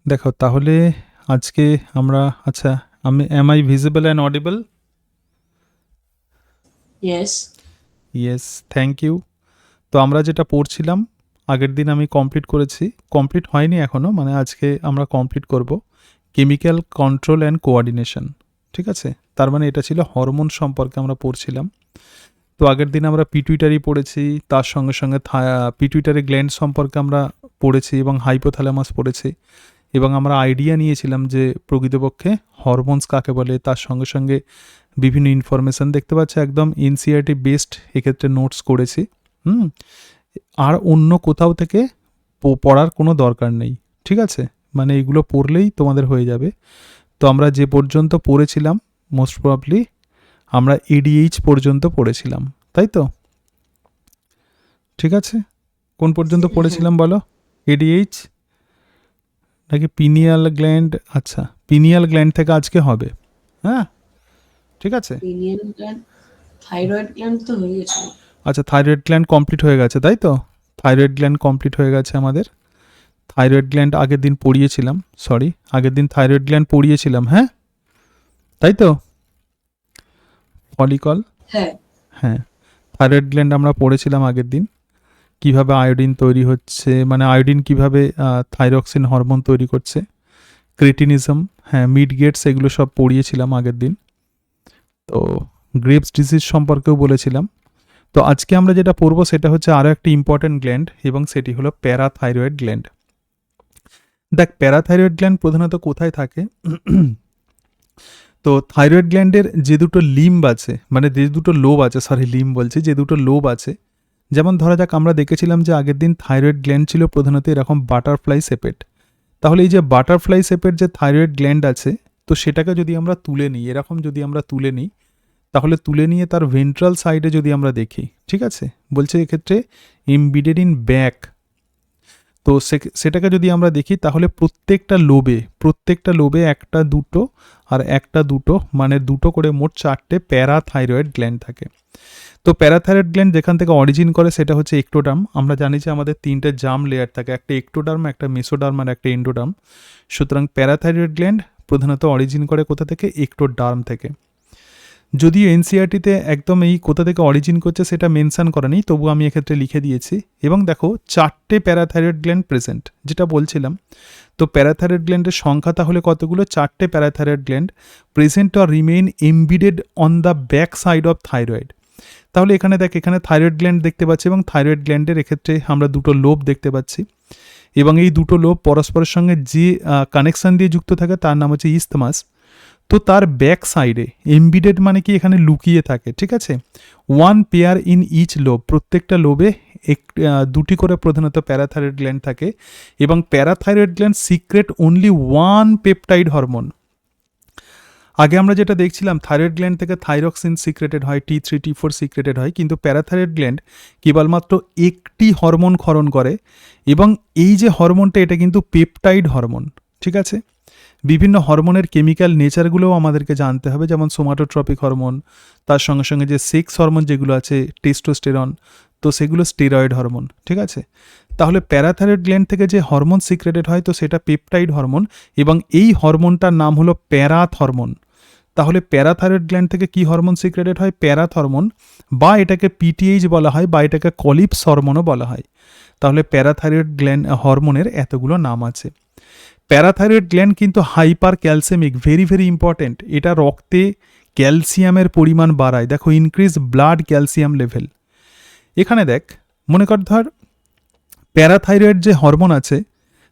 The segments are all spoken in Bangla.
দেখো তাহলে আজকে আমরা আচ্ছা am I visible and audible? Yes. Yes, thank you. তো আমরা যেটা পড়ছিলাম আগের দিন আমি কমপ্লিট করেছি, কমপ্লিট হয়নি এখনও, মানে আজকে আমরা কমপ্লিট করব কেমিক্যাল কন্ট্রোল অ্যান্ড কোঅর্ডিনেশন। ঠিক আছে, তার মানে এটা ছিল হরমোন সম্পর্কে আমরা পড়ছিলাম। তো আগের দিন আমরা পিটুইটারি পড়েছি, তার সঙ্গে সঙ্গে পিটুইটারি গ্ল্যান্ড সম্পর্কে আমরা পড়েছি এবং হাইপোথ্যালামাস পড়েছি, এবং আমরা আইডিয়া নিয়েছিলাম যে প্রকৃতপক্ষে হরমোনস কাকে বলে। তার সঙ্গে সঙ্গে বিভিন্ন ইনফরমেশান দেখতে পাচ্ছি, একদম এনসিআরটি বেসড এক্ষেত্রে নোটস করেছি। আর অন্য কোথাও থেকে পড়ার কোনো দরকার নেই, ঠিক আছে, মানে এগুলো পড়লেই তোমাদের হয়ে যাবে। তো আমরা যে পর্যন্ত পড়েছিলাম মোস্ট প্রবাবলি আমরা এডিএইচ পর্যন্ত পড়েছিলাম, তাই তো? ঠিক আছে, কোন পর্যন্ত পড়েছিলাম বলো? এডিএইচ নাকি পিনিয়াল গ্ল্যান্ড? আচ্ছা, পিনিয়াল গ্ল্যান্ড থেকে আজকে হবে। হ্যাঁ, ঠিক আছে। Pineal gland, thyroid gland তো হয়ে গেছে। আচ্ছা, থাইরয়েড গ্ল্যান্ড কমপ্লিট হয়ে গেছে, তাই তো? থাইরয়েড গ্ল্যান্ড কমপ্লিট হয়ে গেছে আমাদের। থাইরয়েড গ্ল্যান্ড আগের দিন পড়িয়েছিলাম, আগের দিন থাইরয়েড গ্ল্যান্ড পড়িয়েছিলাম, হ্যাঁ তাই তো? ফলিকল, হ্যাঁ। হ্যাঁ, থাইরয়েড গ্ল্যান্ড আমরা পড়েছিলাম আগের দিন, কিভাবে আয়োডিন তৈরি হচ্ছে, মানে আয়োডিন কিভাবে থাইরক্সিন হরমোন তৈরি করছে, ক্রেটিনিজম, হ্যাঁ, মিড গেটস, এগুলো সব পড়িয়েছিলাম আগের দিন। তো গ্রেভস ডিজিজ সম্পর্কেও বলেছিলাম। তো আজকে আমরা যেটা পড়বো সেটা হচ্ছে আরও একটি ইম্পর্ট্যান্ট গ্ল্যান্ড, এবং সেটি হলো প্যারাথাইরয়েড গ্ল্যান্ড। দেখ, প্যারাথাইরয়েড গ্ল্যান্ড প্রধানত কোথায় থাকে? তো থাইরয়েড গ্ল্যান্ডের যে দুটো লিম্ব আছে, মানে যে দুটো লোব আছে, লিম্ব বলছি, যে দুটো লোব আছে, যেমন ধরা যাক আমরা দেখেছিলাম যে আগের দিন থাইরয়েড গ্ল্যান্ড ছিল প্রধানত এরকম বাটারফ্লাই শেপেড। তাহলে এই যে বাটারফ্লাই শেপের যে থাইরয়েড গ্ল্যান্ড আছে, তো সেটাকে যদি আমরা তুলে নিই, এরকম যদি আমরা তুলে নিই, তাহলে তুলে নিয়ে তার ভেন্ট্রাল সাইডে যদি আমরা দেখি, ঠিক আছে, বলছে এক্ষেত্রে এমবিডেড ইন ব্যাক। তো সেটাকে যদি আমরা দেখি তাহলে প্রত্যেকটা লোবে একটা দুটো আর একটা দুটো, মানে দুটো করে মোট 4টে প্যারাথাইরয়েড গ্ল্যান্ড থাকে। তো প্যারাথাইরয়েড গ্ল্যান্ড যেখান থেকে অরিজিন করে সেটা হচ্ছে একটোডার্ম। আমরা জানি যে আমাদের 3টে জার্ম লেয়ার থাকে, একটা একটোডার্ম, একটা মেসোডার্ম আর একটা এন্ডোডার্ম। সুতরাং প্যারাথাইরয়েড গ্ল্যান্ড প্রধানত অরিজিন করে কোথা থেকে? একটোডার্ম থেকে। যদিও এনসিআরটিতে একদম এই কোথা থেকে অরিজিন করছে সেটা মেনশন করা নেই, তবু আমি এক্ষেত্রে লিখে দিয়েছি। এবং দেখো 4টে প্যারাথাইরয়েড গ্ল্যান্ড প্রেজেন্ট, যেটা বলছিলাম। তো প্যারাথাইরয়েড গ্ল্যান্ডের সংখ্যা তাহলে কতগুলো? 4টে parathyroid gland present or remain embedded on the back side of thyroid. তাহলে এখানে দেখ, এখানে থাইরয়েড গ্ল্যান্ড দেখতে পাচ্ছি, এবং থাইরয়েড গ্ল্যান্ডের এক্ষেত্রে আমরা দুটো লোব দেখতে পাচ্ছি, এবং এই দুটো লোব পরস্পরের সঙ্গে যে কানেকশন দিয়ে যুক্ত থাকে তার নাম হচ্ছে ইস্থমাস। তো তার ব্যাক সাইডে এমবিডেড মানে কি এখানে লুকিয়ে থাকে, ঠিক আছে। One pair in each lobe, প্রত্যেকটা লোবে দুটি করে প্রধানত প্যারাথাইরয়েড গ্ল্যান্ড থাকে, এবং parathyroid gland secret only one peptide hormone. আগে আমরা যেটা দেখছিলাম থাইরয়েড গ্ল্যান্ড থেকে থাইরক্সিন সিক্রেটেড হয়, T3 T4 সিক্রেটেড হয়, কিন্তু প্যারাথাইরয়েড গ্ল্যান্ড কেবলমাত্র একটি হরমোন ক্ষরণ করে, এবং এই যে হরমোনটা এটা কিন্তু পেপটাইড হরমোন, ঠিক আছে। বিভিন্ন হরমোনের কেমিক্যাল নেচারগুলোও আমাদেরকে জানতে হবে, যেমন সোমাটোট্রপিক হরমোন, তার সঙ্গে সঙ্গে যে সেক্স হরমোন যেগুলো আছে টেস্টোস্টেরন, তো সেগুলো স্টেরয়েড হরমোন, ঠিক আছে। তাহলে প্যারাথাইরয়েড গ্ল্যান্ড থেকে যে হরমোন সিক্রেটেড হয় তো সেটা পেপটাইড হরমোন, এবং এই হরমোনটার নাম হলো প্যারাথ হরমোন। তাহলে প্যারাথাইরয়েড গ্ল্যান্ড থেকে কি হরমোন সিক্রেটেড হয়? প্যারাথ হরমোন, বা এটাকে পিটিএইচ বলা হয়, বা এটাকে কলিপস হরমোনও বলা হয়। তাহলে প্যারাথাইরয়েড গ্ল্যান্ড হরমোনের এতগুলো নাম আছে। প্যারাথাইরয়েড গ্ল্যান্ড কিন্তু হাইপার ক্যালসেমিক, ভেরি ভেরি ইম্পর্টেন্ট। এটা রক্তে ক্যালসিয়ামের পরিমাণ বাড়ায়। দেখো, ইনক্রিজ ব্লাড ক্যালসিয়াম লেভেল। এখানে দেখ, মনে কর ধর প্যারাথাইরয়েড যে হরমোন আছে,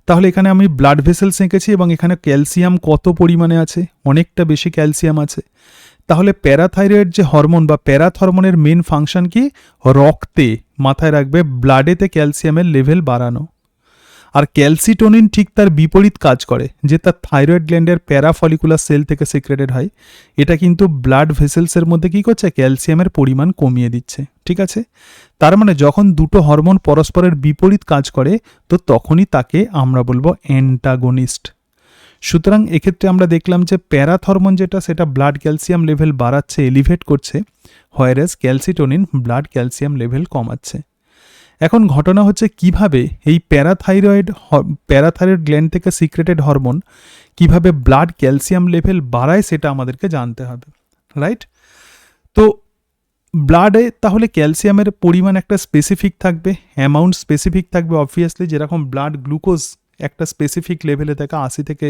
তাহলে এখানে আমি ব্লাড ভেসেলস এঁকেছি, এবং এখানে ক্যালসিয়াম কত পরিমাণে আছে? অনেকটা বেশি ক্যালসিয়াম আছে। তাহলে প্যারাথাইরয়েড যে হরমোন বা প্যারাথ হরমোনের মেন ফাংশন কি? রক্তে, মাথায় রাখবে, ব্লাডেতে ক্যালসিয়ামের লেভেল বাড়ানো। আর ক্যালসিটোনিন ঠিক তার বিপরীত কাজ করে, যে তার থাইরয়েড গ্ল্যান্ডের প্যারাফলিকুলার সেল থেকে সিক্রেটেড হয়। এটা কিন্তু ব্লাড ভেসেলসের মধ্যে কী করছে? ক্যালসিয়ামের পরিমাণ কমিয়ে দিচ্ছে, ঠিক আছে। তার মানে যখন দুটো হরমোন পরস্পরের বিপরীত কাজ করে, তো তখনই তাকে আমরা বলবো অ্যান্টাগনিস্ট। সুতরাং এক্ষেত্রে আমরা দেখলাম যে প্যারাথ হরমোন যেটা, সেটা ব্লাড ক্যালসিয়াম লেভেল বাড়াচ্ছে, এলিভেট করছে, whereas calcitonin blood calcium level কমাচ্ছে। এখন ঘটনা হচ্ছে কিভাবে এই প্যারাথাইরয়েড গ্ল্যান্ড থেকে সিক্রেটেড হরমোন কিভাবে ব্লাড ক্যালসিয়াম লেভেল বাড়ায় সেটা আমাদেরকে জানতে হবে, রাইট? তো ব্লাডে তাহলে ক্যালসিয়ামের পরিমাণ একটা স্পেসিফিক থাকবে, অ্যামাউন্ট স্পেসিফিক থাকবে অবভিয়াসলি, যেরকম ব্লাড গ্লুকোজ একটা স্পেসিফিক লেভেলে থাকে 80 থেকে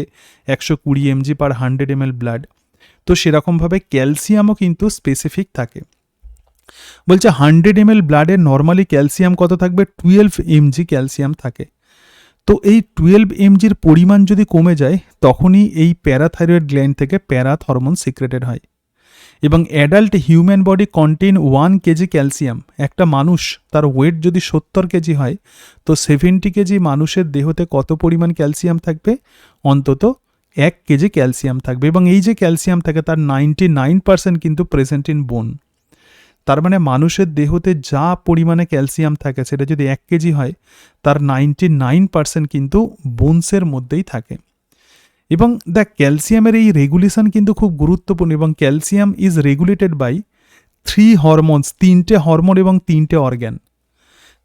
120 mg পার 100 ml ব্লাড, তো সেরকমভাবে ক্যালসিয়ামও কিন্তু স্পেসিফিক থাকে। বলছে 100 ml ব্লাডে নর্মালি ক্যালসিয়াম কত থাকবে, 12 mg ক্যালসিয়াম থাকে। তো এই 12 mgর পরিমাণ যদি কমে যায় তখনই এই প্যারাথাইরয়েড গ্ল্যান্ড থেকে প্যারাথ হরমোন সিক্রেটেড হয়। এবং adult human body contain 1 KG calcium. একটা মানুষ তার ওয়েট যদি 70 কেজি হয় তো 70 কেজি মানুষের দেহতে কত পরিমাণ ক্যালসিয়াম থাকবে, অন্তত 1 কেজি ক্যালসিয়াম থাকবে। এবং এই যে ক্যালসিয়াম থাকে তার 99% কিন্তু প্রেজেন্ট ইন বোন। তার মানে মানুষের দেহতে যা পরিমাণে ক্যালসিয়াম থাকে সেটা যদি 1 কেজি হয় তার 99% কিন্তু বোনসের মধ্যেই থাকে। এবং দেখ ক্যালসিয়ামের এই রেগুলেশন কিন্তু খুব গুরুত্বপূর্ণ, এবং calcium is regulated by 3 hormones, 3টে হরমোন এবং 3টে অর্গ্যান।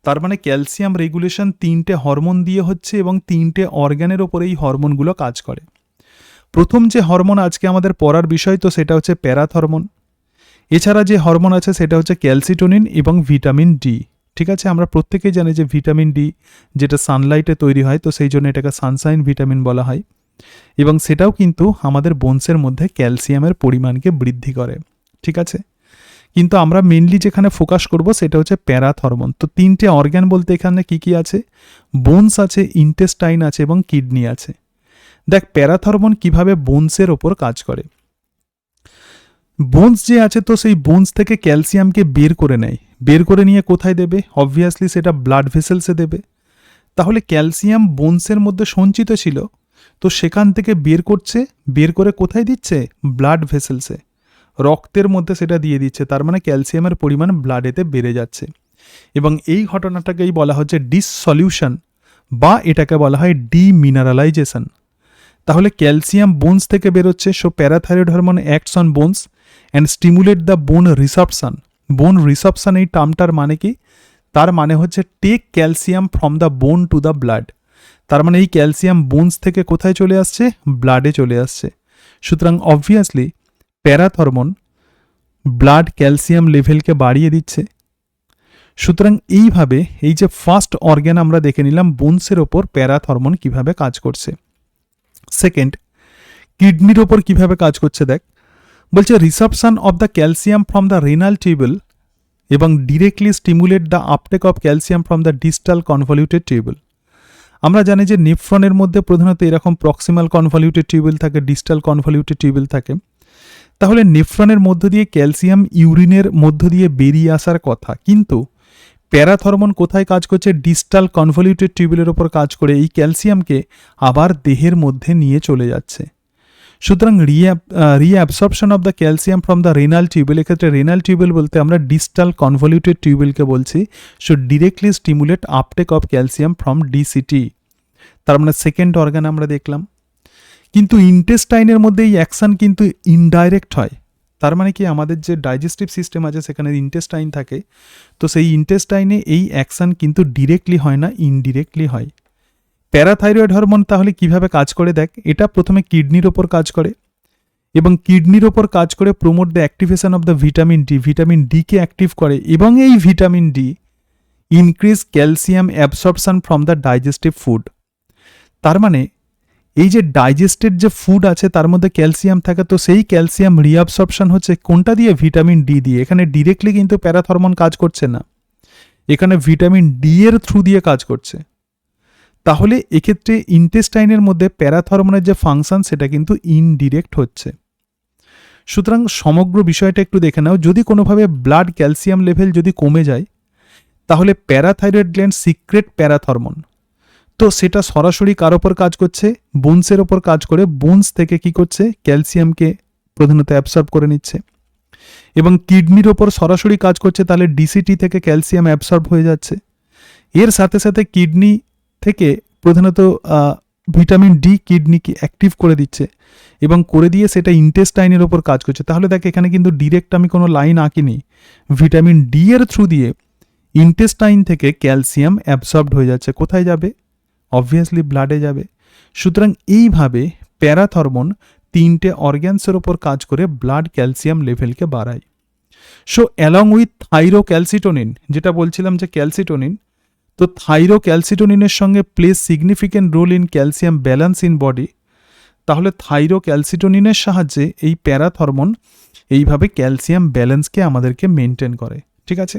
তার মানে ক্যালসিয়াম রেগুলেশন 3টে হরমোন দিয়ে হচ্ছে এবং 3টে অর্গ্যানের ওপরে এই হরমোনগুলো কাজ করে। প্রথম যে হরমোন আজকে আমাদের পড়ার বিষয় তো সেটা হচ্ছে প্যারাথ হরমোন। এছাড়া যে হরমোন আছে সেটা হচ্ছে ক্যালসিটোনিন এবং ভিটামিন ডি। ঠিক আছে, আমরা প্রত্যেকেই জানি যে ভিটামিন ডি যেটা সানলাইটে তৈরি হয়, তো সেই জন্য এটাকে সানশাইন ভিটামিন বলা হয়, এবং সেটাও কিন্তু আমাদের বোনসের মধ্যে ক্যালসিয়ামের পরিমাণকে বৃদ্ধি করে। ঠিক আছে, কিন্তু আমরা মেনলি যেখানে ফোকাস করব সেটা হচ্ছে প্যারাথ হরমোন। তো 3টে অর্গ্যান বলতে এখানে কি কি আছে, বোনস আছে, ইন্টেস্টাইন আছে এবং কিডনি আছে। দেখ প্যারাথ হরমোন কিভাবে বোনসের ওপর কাজ করে। বোনস যে আছে তো সেই বোনস থেকে ক্যালসিয়ামকে বের করে নেয়, বের করে নিয়ে কোথায় দেবে, অবভিয়াসলি সেটা ব্লাড ভেসেলসে দেবে। তাহলে ক্যালসিয়াম বোনসের মধ্যে সঞ্চিত ছিল, তো সেখান থেকে বের করছে, বের করে কোথায় দিচ্ছে, ব্লাড ভেসেলসে, রক্তের মধ্যে সেটা দিয়ে দিচ্ছে। তার মানে ক্যালসিয়ামের পরিমাণ ব্লাডেতে বেড়ে যাচ্ছে, এবং এই ঘটনাটাকেই বলা হচ্ছে ডিসসলিউশন, বা এটাকে বলা হয় ডিমিনারালাইজেশন। তাহলে ক্যালসিয়াম বোনস থেকে বেরোচ্ছে, so parathyroid hormone acts on bones and stimulate the bone resorption. বোন রিসপশন এই টার্মটার মানে কি, তার মানে হচ্ছে take calcium from the bone to the blood. তার মানে এই ক্যালসিয়াম বোনস থেকে কোথায় চলে আসছে, ব্লাডে চলে আসছে। সুতরাং অবভিয়াসলি প্যারাথ হরমোন ব্লাড ক্যালসিয়াম লেভেলকে বাড়িয়ে দিচ্ছে। সুতরাং এইভাবে এই যে ফার্স্ট অর্গ্যান আমরা দেখে নিলাম বোনসের ওপর প্যারাথ হরমোন কীভাবে কাজ করছে। সেকেন্ড, কিডনির ওপর কিভাবে কাজ করছে দেখ। বলছে resorption of the calcium from the renal tubule এবং directly stimulate the uptake of calcium from the distal convoluted tubule. আমরা জানি যে নেফ্রনের মধ্যে প্রধানত এরকম প্রক্সিমাল কনভলিউটেড টিউবুল থাকে, ডিস্টাল কনভলিউটেড টিউবুল থাকে। তাহলে নেফ্রনের মধ্য দিয়ে ক্যালসিয়াম ইউরিনের মধ্য দিয়ে বেরিয়ে আসার কথা, কিন্তু প্যারাথ হরমোন কোথায় কাজ করছে, ডিস্টাল কনভলিউটেড টিউবুলের ওপর কাজ করে এই ক্যালসিয়ামকে আবার দেহের মধ্যে নিয়ে চলে যাচ্ছে। সুতরাং reabsorption of the calcium from the renal tubule, এক্ষেত্রে রেনাল টিউবুল বলতে আমরা ডিস্টাল কনভলিউটেড টিউবুলকে বলছি, so directly stimulate uptake of calcium from DCT. তার মানে সেকেন্ড অর্গান আমরা দেখলাম। কিন্তু ইন্টেস্টাইনের মধ্যে এই অ্যাকশন কিন্তু ইনডাইরেক্ট হয়। তার মানে কি, আমাদের যে ডাইজেস্টিভ সিস্টেম আছে সেখানে ইন্টেস্টাইন থাকে, তো সেই ইন্টেস্টাইনে এই অ্যাকশন কিন্তু ডিরেক্টলি হয় না, ইনডিরেক্টলি হয়। প্যারাথাইরয়েড হরমোন তাহলে কিভাবে কাজ করে দেখ। এটা প্রথমে কিডনির ওপর কাজ করে, এবং কিডনির ওপর কাজ করে promote the activation of the vitamin D, vitamin ডিকে অ্যাক্টিভ করে, এবং এই vitamin D increase calcium absorption from the digestive food. তার মানে এই যে ডাইজেস্টেড যে ফুড আছে তার মধ্যে ক্যালসিয়াম থাকে, তো সেই ক্যালসিয়াম রিঅ্যাবসর্পশন হচ্ছে কোনটা দিয়ে, ভিটামিন ডি দিয়ে। এখানে ডিরেক্টলি কিন্তু প্যারাথ হরমোন কাজ করছে না, এখানে ভিটামিন ডি এর থ্রু দিয়ে কাজ করছে। তাহলে এক্ষেত্রে ইন্টেস্টাইনের মধ্যে প্যারাথ হরমোনের যে ফাংশন সেটা কিন্তু ইনডিরেক্ট হচ্ছে। সুতরাং সমগ্র বিষয়টা একটু দেখে নাও। যদি কোনোভাবে ব্লাড ক্যালসিয়াম লেভেল যদি কমে যায় তাহলে প্যারাথাইরয়েড গ্ল্যান্ড সিক্রেট প্যারাথ হরমোন, তো সেটা সরাসরি কার ওপর কাজ করছে, বোনসের ওপর কাজ করে বোনস থেকে কি করছে, ক্যালসিয়ামকে প্রধানত অ্যাবসর্ব করে নিচ্ছে, এবং কিডনির ওপর সরাসরি কাজ করছে, তাহলে ডিসিটি থেকে ক্যালসিয়াম অ্যাবসর্ব হয়ে যাচ্ছে। এর সাথে সাথে কিডনি থেকে প্রধানত ভিটামিন ডি কিডনিকে অ্যাক্টিভ করে দিচ্ছে, এবং করে দিয়ে সেটা ইন্টেস্টাইনের ওপর কাজ করছে। তাহলে দেখ এখানে কিন্তু ডিরেক্ট আমি কোনো লাইন আঁকিনি, ভিটামিন ডি এর থ্রু দিয়ে ইন্টেস্টাইন থেকে ক্যালসিয়াম অ্যাবসর্বড হয়ে যাচ্ছে, কোথায় যাবে? অবভিয়াসলি ব্লাডে যাবে। সুতরাং এইভাবে প্যারাথরমোন তিনটে অর্গ্যানসের ওপর কাজ করে ব্লাড ক্যালসিয়াম লেভেলকে বাড়ায়। সো অ্যালং উইথ থাইরোক্যালসিটোনিন, যেটা বলছিলাম যে ক্যালসিটোনিন, তো থাইরোক্যালসিটোনিনের সঙ্গে play significant role in calcium balance in body. তাহলে থাইরোক্যালসিটোনিনের সাহায্যে এই প্যারাথরমোন এইভাবে ক্যালসিয়াম ব্যালেন্সকে আমাদেরকে মেনটেন করে। ঠিক আছে,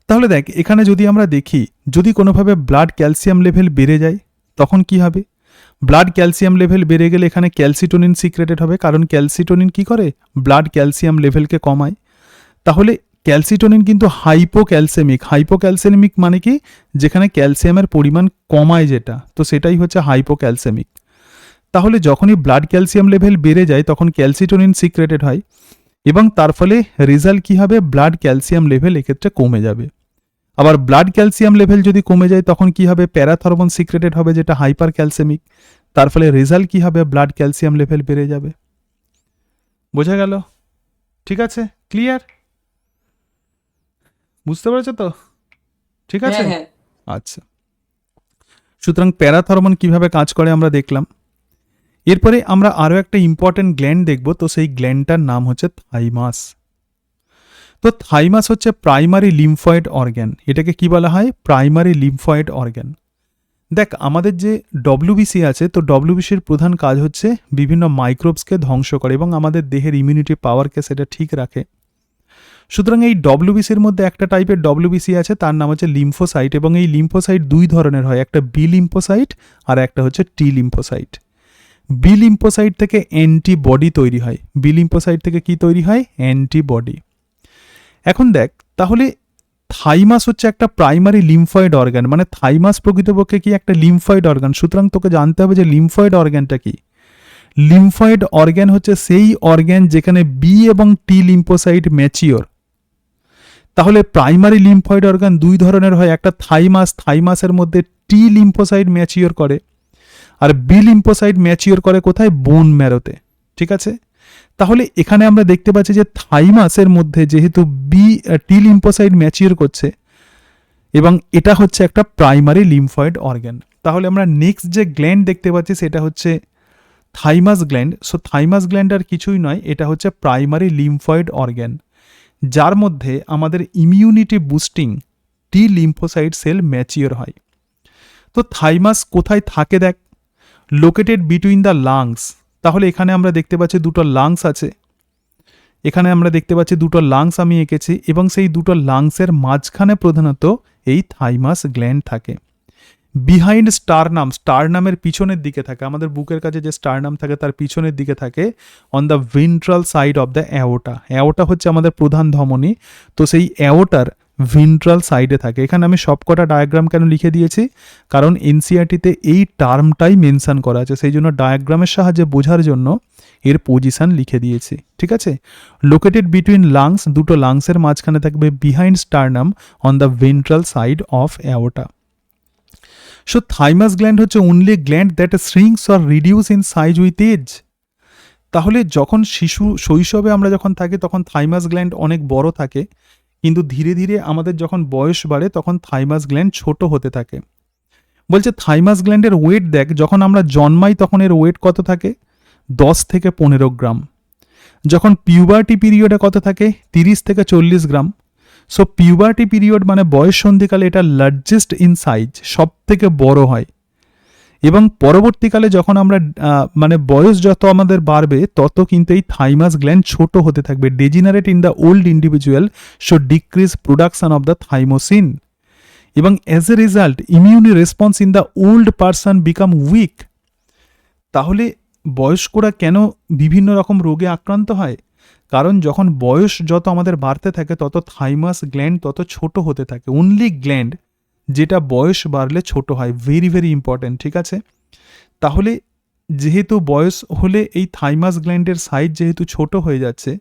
তাহলে দেখ এখানে যদি আমরা দেখি, যদি কোনোভাবে ব্লাড ক্যালসিয়াম লেভেল বেড়ে যায় তখন কি হবে? ব্লাড ক্যালসিয়াম লেভেল বেড়ে গেলে এখানে ক্যালসিটোনিন সিক্রেটেড হবে, কারণ ক্যালসিটোনিন কি করে? ব্লাড ক্যালসিয়াম লেভেলকে কমায়। তাহলে ক্যালসিটোনিন কিন্তু হাইপোক্যালসেমিক। হাইপোক্যালসেমিক মানে কি? যেখানে ক্যালসিয়ামের পরিমাণ কমায় যেটা, তো সেটাই হচ্ছে হাইপোক্যালসেমিক। তাহলে যখনই ব্লাড ক্যালসিয়াম লেভেল বেড়ে যায় তখন ক্যালসিটোনিন সিক্রেটেড হয়, এবং তার ফলে রেজাল্ট কি হবে? ব্লাড ক্যালসিয়াম লেভেল এক্ষেত্রে কমে যাবে। আবার ব্লাড ক্যালসিয়াম লেভেল যদি কমে যায় তখন কি হবে? প্যারাথরমোন সিক্রেটেড হবে, যেটা হাইপার ক্যালসেমিক। তার ফলে রেজাল্ট কি হবে? ব্লাড ক্যালসিয়াম লেভেল বেড়ে যাবে। বোঝা গেল? ঠিক আছে, ক্লিয়ার? বুঝতে পেরেছো তো? ঠিক আছে, হ্যাঁ। আচ্ছা। সুতরাং প্যারাথরমোন কিভাবে কাজ করে আমরা দেখলাম। এরপরে আমরা আরও একটা ইম্পর্টেন্ট গ্ল্যান্ড দেখব, তো সেই গ্ল্যান্ডটার নাম হচ্ছে থাইমাস। তো থাইমাস হচ্ছে প্রাইমারি লিম্ফয়েড অর্গ্যান। এটাকে কি বলা হয়? Primary lymphoid organ. দেখ আমাদের যে ডব্লিউবিসি আছে, তো ডব্লিউবিসির প্রধান কাজ হচ্ছে বিভিন্ন মাইক্রোবসকে ধ্বংস করে এবং আমাদের দেহের ইমিউনিটি পাওয়ারকে সেটা ঠিক রাখে। সুতরাং এই ডব্লিউবিসির মধ্যে একটা টাইপের ডব্লিউবিসি আছে, তার নাম হচ্ছে লিম্ফোসাইট, এবং এই লিম্ফোসাইট দুই ধরনের হয়, একটা বি লিম্ফোসাইট আর একটা হচ্ছে টি লিম্ফোসাইট। বি লিম্ফোসাইট থেকে অ্যান্টিবডি তৈরি হয়। বি লিম্ফোসাইট থেকে কি তৈরি হয়? অ্যান্টিবডি। এখন দেখ তাহলে থাইমাস হচ্ছে একটা প্রাইমারি লিম্ফয়েড অর্গান, মানে থাইমাস প্রকৃতপক্ষে কি? একটা লিম্ফয়েড অর্গান। সুতরাং তোকে জানতে হবে যে লিম্ফয়েড অর্গানটা কি। লিম্ফয়েড অর্গান হচ্ছে সেই অর্গান যেখানে বি এবং টি লিম্ফোসাইট ম্যাচিওর। তাহলে প্রাইমারি লিম্ফয়েড অর্গান দুই ধরনের হয়, একটা থাইমাস, থাইমাসের মধ্যে টি লিম্ফোসাইট ম্যাচিওর করে, আর বি লিম্ফোসাইট ম্যাচিওর করে কোথায়? বোন ম্যারোতে। ঠিক আছে, তাহলে এখানে আমরা দেখতে পাচ্ছি যে থাইমাসের মধ্যে যেহেতু টি লিম্ফোসাইট ম্যাচিওর করছে, এবং এটা হচ্ছে একটা প্রাইমারি লিম্ফয়েড অর্গান। তাহলে আমরা নেক্সট যে গ্ল্যান্ড দেখতে পাচ্ছি সেটা হচ্ছে thymus gland. So thymus gland আর কিছুই নয়, এটা হচ্ছে প্রাইমারি লিম্ফয়েড অর্গান, যার মধ্যে আমাদের immunity boosting T lymphocyte cell mature হয়। তো থাইমাস কোথায় থাকে? দেখ, লোকেটেড বিটুইন দ্য লাংস। তাহলে এখানে আমরা দেখতে পাচ্ছি দুটো লাংস আছে, এখানে আমরা দেখতে পাচ্ছি দুটো লাংস আমি এঁকেছি, এবং সেই দুটো লাংসের মাঝখানে প্রধানত এই থাইমাস গ্ল্যান্ড থাকে। বিহাইন্ড স্টারনাম, স্টারনামের পিছনের দিকে থাকে, আমাদের বুকের কাছে যে স্টারনাম থাকে তার পিছনের দিকে থাকে, on the ventral side of the aorta. Aorta হচ্ছে আমাদের প্রধান ধমনী, তো সেই অ্যাওটার ভিন্ট্রাল সাইডে থাকে। এখানে আমি সবকটা ডায়াগ্রাম কেন লিখে দিয়েছি? কারণ এনসিইআরটিতে এই টার্মটাই মেনশন করা আছে, সেই জন্য ডায়াগ্রামের সাহায্যে বোঝার জন্য এর পজিশন লিখে দিয়েছি। ঠিক আছে, লোকেটেড বিটুইন লাংস, দুটো লাংসের মাঝখানে থাকবে, behind sternum, on the ventral side of aorta. So thymus gland হচ্ছে only gland that shrinks or reduce in size with age. তাহলে যখন শৈশবে আমরা যখন থাকি তখন থাইমাস গ্ল্যান্ড অনেক বড় থাকে, কিন্তু ধীরে ধীরে আমাদের যখন বয়স বাড়ে তখন থাইমাস গ্ল্যান্ড ছোট হতে থাকে। বলছে থাইমাস গ্ল্যান্ডের ওয়েট দেখ, যখন আমরা জন্মাই তখন এর ওয়েট কত থাকে? 10 থেকে 15 গ্রাম। যখন পিউবার্টি পিরিয়ডে কত থাকে? 30 থেকে 40 গ্রাম। সো পিউবার্টি পিরিয়ড মানে বয়স সন্ধিকালে এটা লার্জেস্ট ইন সাইজ, সব থেকে বড় হয়, এবং পরবর্তীকালে যখন আমরা মানে বয়স যত আমাদের বাড়বে তত কিন্তু এই থাইমাস গ্ল্যান্ড ছোট হতে থাকবে। Degenerate in the old individual show decrease production of the thymosin, এবং as a result immune response in the old person become weak. তাহলে বয়স্করা কেন বিভিন্ন রকম রোগে আক্রান্ত হয়? কারণ যখন বয়স যত আমাদের বাড়তে থাকে তত থাইমাস গ্ল্যান্ড তত ছোট হতে থাকে। অনলি গ্ল্যান্ড যেটা বয়স বাড়লে ছোট হয়, ভেরি ভেরি ইম্পর্ট্যান্ট। ঠিক আছে, তাহলে যেহেতু বয়স হলে এই থাইমাস গ্ল্যান্ডের সাইজ যেহেতু ছোট হয়ে যাচ্ছে,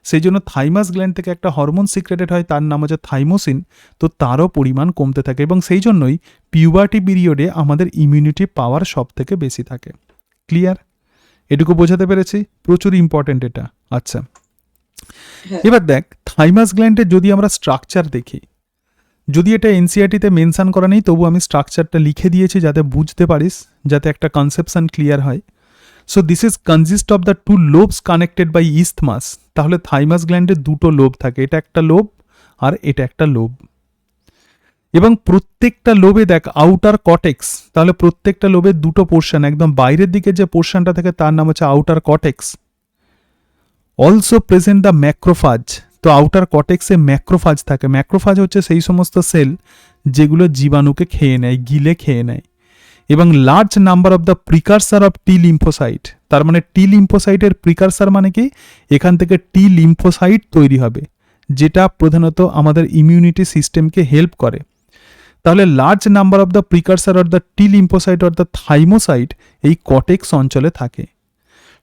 সেই জন্য থাইমাস গ্ল্যান্ড থেকে একটা হরমোন সিক্রেটেড হয়, তার নাম হচ্ছে থাইমোসিন, তো তারও পরিমাণ কমতে থাকে, এবং সেই জন্যই পিউবার্টি পিরিয়ডে আমাদের ইমিউনিটি পাওয়ার সব থেকে বেশি থাকে। ক্লিয়ার? এটুকু বোঝাতে পেরেছি? প্রচুর ইম্পর্ট্যান্ট এটা। আচ্ছা, এবার দেখ থাইমাস গ্ল্যান্ডের যদি আমরা স্ট্রাকচার দেখি, যদি এটা এনসিইআরটিতে মেনশন করা নেই তবু আমি স্ট্রাকচারটা লিখে দিয়েছি যাতে বুঝতে পারিস, যাতে একটা কনসেপশন ক্লিয়ার হয়। So this is consist of the two lobes connected by isthmus. তাহলে থাইমাস গ্ল্যান্ডে দুটো লোব থাকে, এটা একটা লোব আর এটা একটা লোব, এবং প্রত্যেকটা লোবে দেখ আউটার কটেক্স, তাহলে প্রত্যেকটা লোবের দুটো পোর্শন, একদম বাইরের দিকে যে পোর্শনটা থাকে তার নাম হচ্ছে outer cortex. Also present the macrophage. তো আউটার কটেক্সে ম্যাক্রোফাজ থাকে। ম্যাক্রোফাজ হচ্ছে সেই সমস্ত সেল যেগুলো জীবাণুকে খেয়ে নেয়, গিলে খেয়ে নেয়। এবং large number of the precursor of T lymphocyte, তার মানে টি লিম্ফোসাইটের প্রিকারসার মানে কি, এখান থেকে টি লিম্ফোসাইট তৈরি হবে যেটা প্রধানত আমাদের ইমিউনিটি সিস্টেমকে হেল্প করে। তাহলে large number of the precursor or the T lymphocyte or the thymocyte এই কটেক্স অঞ্চলে থাকে।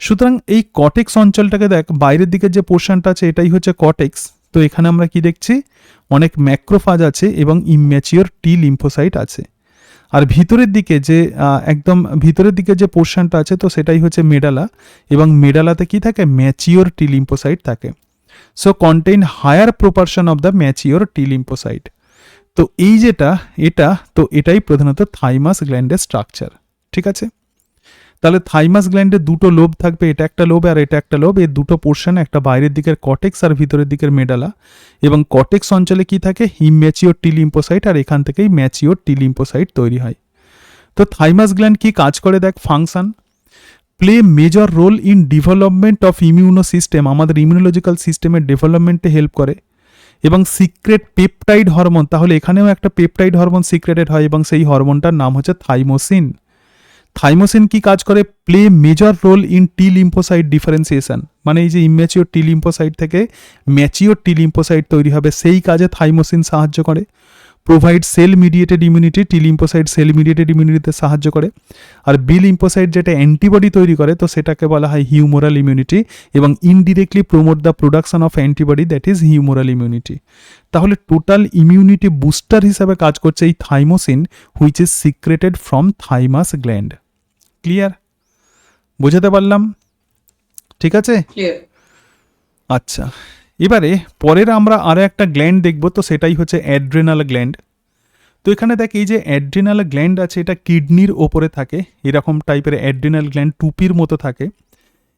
সুতরাং এই কটেক্স অঞ্চলটাকে দেখ, বাইরের দিকে যে পোর্শনটা আছে এটাই হচ্ছে কটেক্স। তো এখানে আমরা কি দেখছি, অনেক ম্যাক্রোফাজ আছে এবং ইম্যাচিওর টি লিম্ফোসাইট আছে। আর ভিতরের দিকে যে একদম ভিতরের দিকে যে পোর্শনটা আছে তো সেটাই হচ্ছে মেডালা, এবং মেডালাতে কি থাকে, ম্যাচিওর টি লিম্ফোসাইট থাকে। So contain higher proportion of the mature T lymphocyte. তো এই যেটা এটা, তো এটাই প্রধানত থাইমাস গ্ল্যান্ডের স্ট্রাকচার। ঠিক আছে, তাহলে থাইমাস গ্ল্যান্ডে দুটো লোব থাকবে, এটা একটা লোব আর এটা একটা লোব। এর দুটো পোর্শন, একটা বাইরের দিকের কটেক্স আর ভিতরের দিকের মেডালা। এবং কটেক্স অঞ্চলে কি থাকে, ইম্যাচিওর টি লিম্ফোসাইট, আর এখান থেকেই ম্যাচিওর টি লিম্ফোসাইট তৈরি হয়। তো থাইমাস গ্ল্যান্ড কি কাজ করে দেখ, function play major role in development of immuno system, আমাদের ইমিউনোলজিক্যাল সিস্টেমের ডেভেলপমেন্টে হেল্প করে। এবং সিক্রেট পেপটাইড হরমোন, তাহলে এখানেও একটা পেপটাইড হরমোন সিক্রেটেড হয় এবং সেই হরমোনটার নাম হচ্ছে থাইমোসিন। থাইমোসিন কি কাজ করে, play major role in T lymphocyte differentiation, মানে এই যে ইম্যাচিওর টি লিম্ফোসাইট থেকে ম্যাচিওর টি লিম্ফোসাইট তৈরি হবে সেই কাজে থাইমোসিন সাহায্য করে। Provide cell mediated immunity, T lymphocyte cell mediated ইমিউনিটিতে সাহায্য করে। আর বি লিম্ফোসাইট যেটা অ্যান্টিবডি তৈরি করে তো সেটাকে বলা হয় হিউমোরাল ইমিউনিটি, এবং indirectly promote the production of antibody that is humoral immunity. তাহলে টোটাল ইমিউনিটি বুস্টার হিসাবে কাজ করছে এই thymosin, which is secreted from thymus gland. Clear, বোঝাতে পারলাম? ঠিক আছে, ক্লিয়ার। আচ্ছা, এবারে পরের আমরা আরও একটা গ্ল্যান্ড দেখব, তো সেটাই হচ্ছে অ্যাড্রেনাল গ্ল্যান্ড। তো এখানে দেখ এই যে অ্যাড্রেনাল গ্ল্যান্ড আছে এটা কিডনির ওপরে থাকে, এরকম টাইপের অ্যাড্রেনাল গ্ল্যান্ড টুপির মতো থাকে।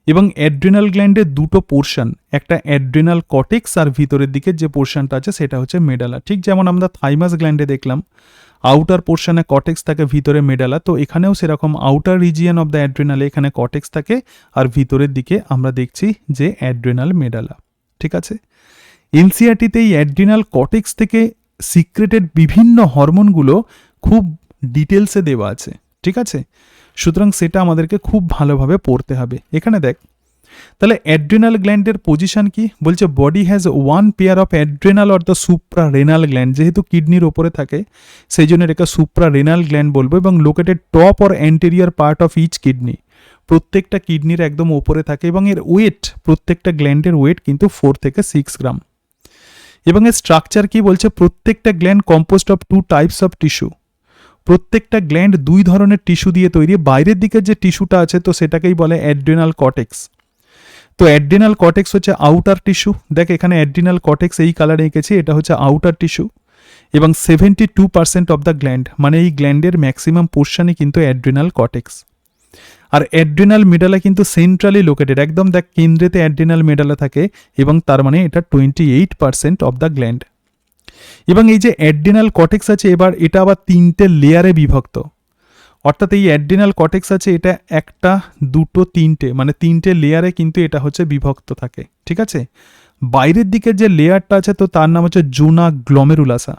এবং অ্যাড্রেনাল গ্ল্যান্ডের দুটো পোর্শন, একটা অ্যাড্রেনাল কটেক্স আর ভিতরের দিকে যে পোর্শনটা আছে সেটা হচ্ছে মেডালা। ঠিক যেমন আমরা থাইমাস গ্ল্যান্ডে দেখলাম আউটার পোর্শনে কটেক্স থাকে, ভিতরে মেডালা, তো এখানেও সেরকম আউটার রিজিয়ন অফ দ্য অ্যাড্রেনালে এখানে কটেক্স থাকে আর ভিতরের দিকে আমরা দেখছি যে অ্যাড্রেনাল মেডালা। ঠিক আছে, এনসিইআরটিতে এই অ্যাড্রেনাল কটেক্স থেকে সিক্রেটেড বিভিন্ন হরমোনগুলো খুব ডিটেলসে দেওয়া আছে। ঠিক আছে, সুতরাং সেটা আমাদেরকে খুব ভালোভাবে পড়তে হবে। এখানে দেখ, তাহলে অ্যাড্রেনাল গ্ল্যান্ডের পজিশন কি বলছে, body has one pair of adrenal or the supra renal gland, যেহেতু কিডনির ওপরে থাকে সেই জন্য এটাকে সুপ্রা রেনাল গ্ল্যান্ড বলবো, এবং located top or anterior part of each kidney, প্রত্যেকটা কিডনির একদম ওপরে থাকে, এবং এর ওয়েট, প্রত্যেকটা গ্ল্যান্ডের ওয়েট কিন্তু 4 থেকে 6 গ্রাম। এবং এর স্ট্রাকচার কি বলছে, প্রত্যেকটা gland composed of 2 types of tissue, প্রত্যেকটা গ্ল্যান্ড 2 ধরনের টিস্যু দিয়ে তৈরি। বাইরের দিকের যে টিস্যুটা আছে তো সেটাকেই বলে অ্যাড্রেনাল কটেক্স। তো অ্যাড্রেনাল কটেক্স হচ্ছে আউটার টিস্যু, দেখ এখানে অ্যাড্রেনাল কটেক্স এই কালারে এঁকেছি, এটা হচ্ছে আউটার টিস্যু। এবং 72% অফ দ্য গ্ল্যান্ড, মানে এই গ্ল্যান্ডের ম্যাক্সিমাম পোর্শনই কিন্তু অ্যাড্রেনাল কটেক্স। আর অ্যাড্রেনাল মেডালা কিন্তু সেন্ট্রালি লোকেটেড, একদম দেখ কেন্দ্রেতে অ্যাড্রেনাল মেডালা থাকে, এবং তার মানে এটা 28% অফ দ্য গ্ল্যান্ড। এবং এই যে অ্যাড্রেনাল কটেক্স আছে এবার এটা আবার 3টে লেয়ারে বিভক্ত, অর্থাৎ এই অ্যাড্রেনাল কটেক্স আছে এটা 1, 2, 3টে, মানে 3টে লেয়ারে কিন্তু এটা হচ্ছে বিভক্ত থাকে। ঠিক আছে, বাইরের দিকের যে লেয়ারটা আছে তো তার নাম হচ্ছে জোনা গ্লোমেরুলাসা,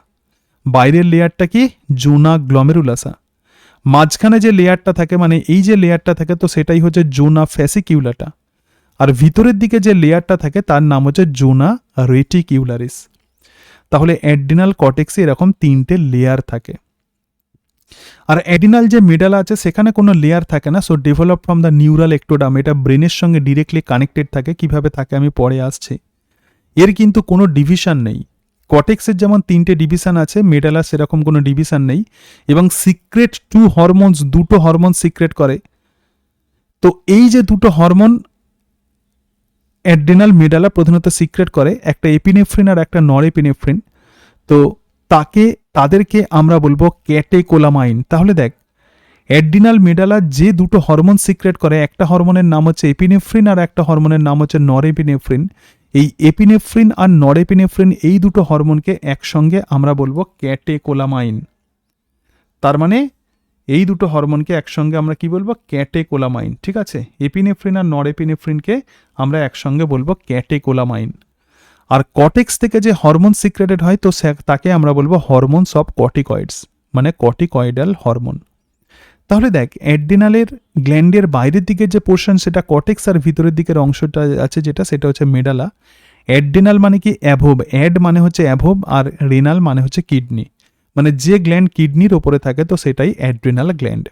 বাইরের লেয়ারটা কি, জোনা গ্লোমেরুলাসা। মাঝখানে যে লেয়ারটা থাকে, মানে এই যে লেয়ারটা থাকে তো সেটাই হচ্ছে জোনা ফ্যাসিকিউলাটা, আর ভিতরের দিকে যে লেয়ারটা থাকে তার নাম হচ্ছে জোনা রেটিকিউলারিস। তাহলে অ্যাড্রেনাল কটেক্সে এরকম 3টে লেয়ার থাকে। আর অ্যাড্রেনাল যে মেডালা আছে সেখানে কোনো লেয়ার থাকে না, so develop from the neural ectoderm, এটা ব্রেনের সঙ্গে ডিরেক্টলি কানেক্টেড থাকে। কিভাবে থাকে আমি পরে আসছি। এর কিন্তু কোনো ডিভিশন নেই, কটেক্সের যেমন 3টে ডিভিশন আছে, মেডালা সেরকম কোনো ডিভিশন নেই। এবং সিক্রেট 2 হরমোনস, দুটো হরমোন সিক্রেট করে। তো এই যে দুটো হরমোন অ্যাড্রেনাল মেডালা প্রধানত সিক্রেট করে, একটা এপিনেফ্রিন আর একটা নর এপিনেফ্রিন। তো তাকে তাদেরকে আমরা বলবো ক্যাটেকোলামাইন। তাহলে দেখ, অ্যাড্রিনাল মেডালা যে দুটো হরমোন সিক্রেট করে, একটা হরমোনের নাম হচ্ছে এপিনেফ্রিন আর একটা হরমোনের নাম হচ্ছে নরএপিনেফ্রিন। এই এপিনেফ্রিন আর নরএপিনেফ্রিন এই দুটো হরমোনকে একসঙ্গে আমরা বলবো ক্যাটেকোলামাইন। তার মানে এই দুটো হরমোনকে একসঙ্গে আমরা কি বলবো? ক্যাটেকোলামাইন। ঠিক আছে, এপিনেফ্রিন আর নরএপিনেফ্রিনকে আমরা একসঙ্গে বলবো ক্যাটেকোলামাইন। আর কর্টেক্স থেকে যে হরমোন সিক্রেটেড হয় তো তাকে আমরা বলবো হরমোনস অফ কর্টিকয়েডস, মানে কর্টিকয়েডাল হরমোন। তাহলে দেখ, অ্যাড্রিনালের গ্ল্যান্ডের বাইরের দিকের যে পোর্শন সেটা কর্টেক্স, আর ভিতরের দিকের অংশটা আছে যেটা, সেটা হচ্ছে মেডালা। অ্যাড্রিনাল মানে কি? অ্যাভোব। অ্যাড মানে হচ্ছে অ্যাভোব, আর রেনাল মানে হচ্ছে কিডনি। মানে যে গ্ল্যান্ড কিডনির ওপরে থাকে তো সেটাই অ্যাড্রিনাল গ্ল্যান্ড।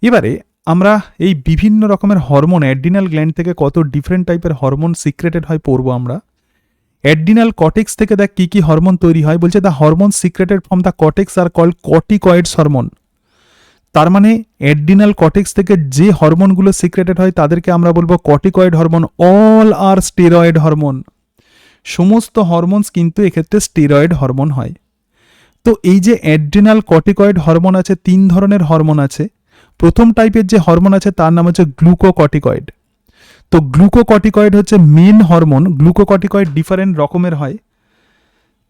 এবারে আমরা এই বিভিন্ন রকমের হরমোন অ্যাড্রিনাল গ্ল্যান্ড থেকে কত ডিফারেন্ট টাইপের হরমোন সিক্রেটেড হয় পড়বো আমরা। অ্যাড্রিনাল কর্টেক্স থেকে দেখ কি কি হরমোন তৈরি হয়। বলছে the hormone secreted from the cortex are called corticoids hormone. তার মানে অ্যাড্রিনাল কর্টেক্স থেকে যে হরমোনগুলো সিক্রেটেড হয় তাদেরকে আমরা বলবো কর্টিকয়েড হরমোন। অল আর স্টেরয়েড হরমোন। সমস্ত হরমোনস কিন্তু এক্ষেত্রে স্টেরয়েড হরমোন হয়। তো এই যে অ্যাড্রিনাল কর্টিকয়েড হরমোন আছে, 3 ধরনের হরমোন আছে। প্রথম টাইপের যে হরমোন আছে তার নাম হচ্ছে গ্লুকোকর্টিকয়েড। তো গ্লুকোকর্টিকয়েড হচ্ছে মেন হরমোন। গ্লুকোকর্টিকয়েড ডিফারেন্ট রকমের হয়।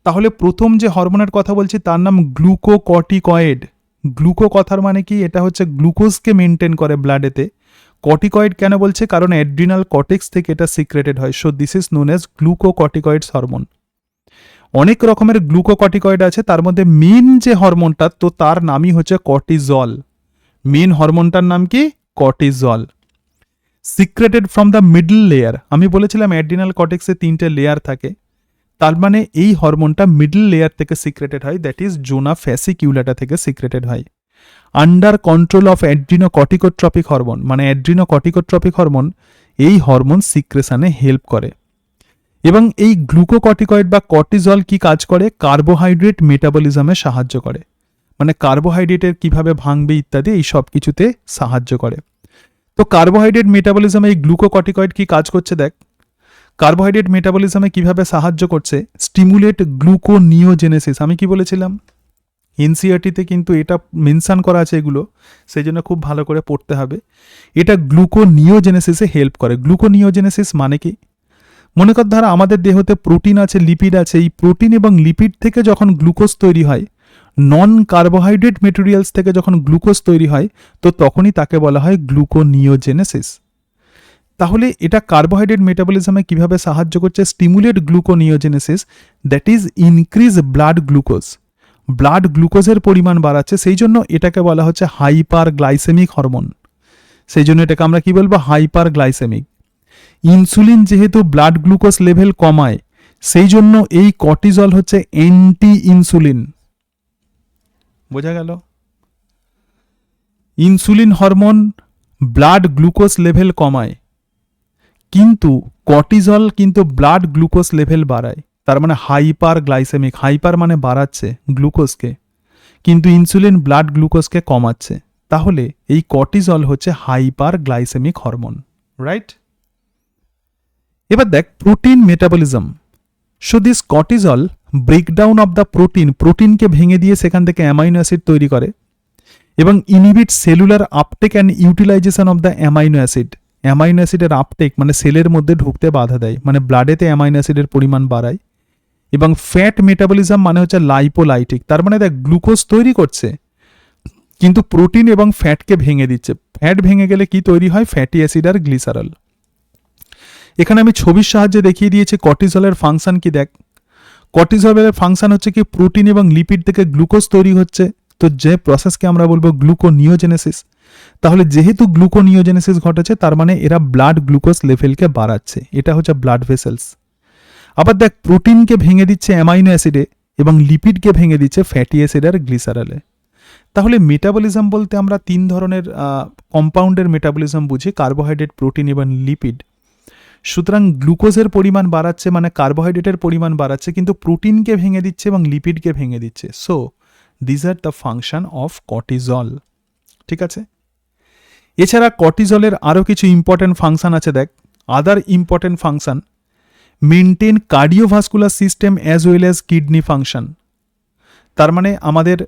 তাহলে প্রথম যে হরমোনের কথা বলছি তার নাম গ্লুকোকর্টিকয়েড। গ্লুকো কথার মানে কি? এটা হচ্ছে গ্লুকোজকে মেনটেন করে ব্লাডেতে। কর্টিকয়েড কেন বলছে? কারণ অ্যাড্রিনাল কর্টেক্স থেকে এটা সিক্রেটেড হয়। So this is known as glucocorticoids hormone. অনেক রকমের গ্লুকোকর্টিকয়েড আছে, তার মধ্যে মেন যে হরমোনটা তো তার নামই হচ্ছে কর্টিজল। মেন হরমোনটার নাম কি? Cortisol. Secreted from the middle layer. আমি বলেছিলাম অ্যাড্রিনাল কর্টেক্সে 3টে লেয়ার থাকে, তার মানে এই হরমোনটা মিডল লেয়ার থেকে সিক্রেটেড হয়, দ্যাট ইজ জোনা ফ্যাসিকিউলাটা থেকে সিক্রেটেড হয়। Under control of adrenocorticotropic hormone, মানে অ্যাড্রিনোকর্টিকোট্রপিক হরমোন এই হরমোন সিক্রেশনে হেল্প করে। এবং এই গ্লুকোকর্টিকয়েড বা কর্টিজল কি কাজ করে? কার্বোহাইড্রেট মেটাবলিজমে সাহায্য করে, মানে কার্বোহাইড্রেটের কিভাবে ভাঙবে ইত্যাদি এই সব কিছুতে সাহায্য করে। তো কার্বোহাইড্রেট মেটাবলিজমে এই গ্লুকোকর্টিকয়েড কি কাজ করছে দেখ। কার্বোহাইড্রেট মেটাবলিজমে কিভাবে সাহায্য করছে? Stimulate gluconeogenesis. আমি কি বলেছিলাম? এনসিইআরটিতে কিন্তু এটা মেনশন করা আছে এগুলো, সেই জন্য খুব ভালো করে পড়তে হবে। এটা গ্লুকোনিওজেনেসিসে হেল্প করে। গ্লুকোনিওজেনেসিস মানে কি? মনে কর ধর আমাদের দেহতে প্রোটিন আছে, লিপিড আছে। এই প্রোটিন এবং লিপিড থেকে যখন গ্লুকোজ তৈরি হয়, নন কার্বোহাইড্রেট মেটেরিয়ালস থেকে যখন গ্লুকোজ তৈরি হয়, তো তখনই তাকে বলা হয় গ্লুকোনিওজেনেসিস। তাহলে এটা কার্বোহাইড্রেট মেটাবলিজমে কিভাবে সাহায্য করছে? Stimulate gluconeogenesis, that is increase blood glucose. Blood গ্লুকোজের পরিমাণ বাড়াচ্ছে, সেই জন্য এটাকে বলা হচ্ছে হাইপার গ্লাইসেমিক হরমোন। সেই জন্য এটাকে আমরা কি বলবো? Hyper glycemic. ইনসুলিন যেহেতু ব্লাড গ্লুকোজ লেভেল কমায়, সেই জন্য এই কর্টিজল হচ্ছে অ্যান্টি ইনসুলিন। বোঝা গেল? Insulin hormone blood glucose level কমায়, কিন্তু কর্টিজল কিন্তু ব্লাড গ্লুকোজ লেভেল বাড়ায়। তার মানে হাইপার গ্লাইসেমিক। হাইপার মানে বাড়াচ্ছে গ্লুকোজকে, কিন্তু ইনসুলিন ব্লাড গ্লুকোজকে কমাচ্ছে। তাহলে এই কর্টিজল হচ্ছে হাইপার গ্লাইসেমিক হরমোন, রাইট? এবার দেখ protein metabolism. So this cortisol breakdown of the protein, প্রোটিনকে ভেঙে দিয়ে সেখান থেকে অ্যামাইনো অ্যাসিড তৈরি করে এবং inhibit cellular uptake and utilization of the amino acid. Amino অ্যাসিডের আপটেক মানে সেলের মধ্যে ঢুকতে বাধা দেয়, মানে ব্লাডেতে অ্যামাইনো অ্যাসিডের পরিমাণ বাড়ায়। এবং ফ্যাট মেটাবলিজম মানে হচ্ছে লাইপোলাইটিক। তার মানে দেখ গ্লুকোজ তৈরি করছে, কিন্তু প্রোটিন এবং ফ্যাটকে ভেঙে দিচ্ছে। ফ্যাট ভেঙে গেলে কি তৈরি হয়? ফ্যাটি অ্যাসিড আর গ্লিসারল। এখানে আমি ছবির সাহায্যে দেখিয়ে দিয়েছি কর্টিজলের ফাংশন কি। দেখ, কর্টিজলের ফাংশন হচ্ছে কি প্রোটিন এবং লিপিড থেকে গ্লুকোজ তৈরি হচ্ছে, তো যে প্রসেসকে আমরা বলবো গ্লুকোনিওজেনেসিস। তাহলে যেহেতু গ্লুকোনিওজেনেসিস ঘটেছে, তার মানে এরা ব্লাড গ্লুকোজ লেভেলকে বাড়াচ্ছে। এটা হচ্ছে ব্লাড ভেসেলস। আবার দেখ, প্রোটিনকে ভেঙে দিচ্ছে অ্যামাইনো অ্যাসিডে এবং লিপিডকে ভেঙে দিচ্ছে ফ্যাটি অ্যাসিড আর গ্লিসারলে। তাহলে মেটাবলিজম বলতে আমরা 3 ধরনের কম্পাউন্ডের মেটাবলিজম বুঝি, কার্বোহাইড্রেট, প্রোটিন এবং লিপিড। সুতরাং গ্লুকোজের পরিমাণ বাড়াচ্ছে মানে কার্বোহাইড্রেটের পরিমাণ বাড়াচ্ছে, কিন্তু প্রোটিনকে ভেঙে দিচ্ছে এবং লিপিডকে ভেঙে দিচ্ছে। So this are the function of cortisol. ঠিক আছে? এছাড়া কর্টিজলের আরও কিছু ইম্পর্টেন্ট ফাংশন আছে। দেখ, আদার important function: maintain cardiovascular system as well as kidney function. তার মানে আমাদের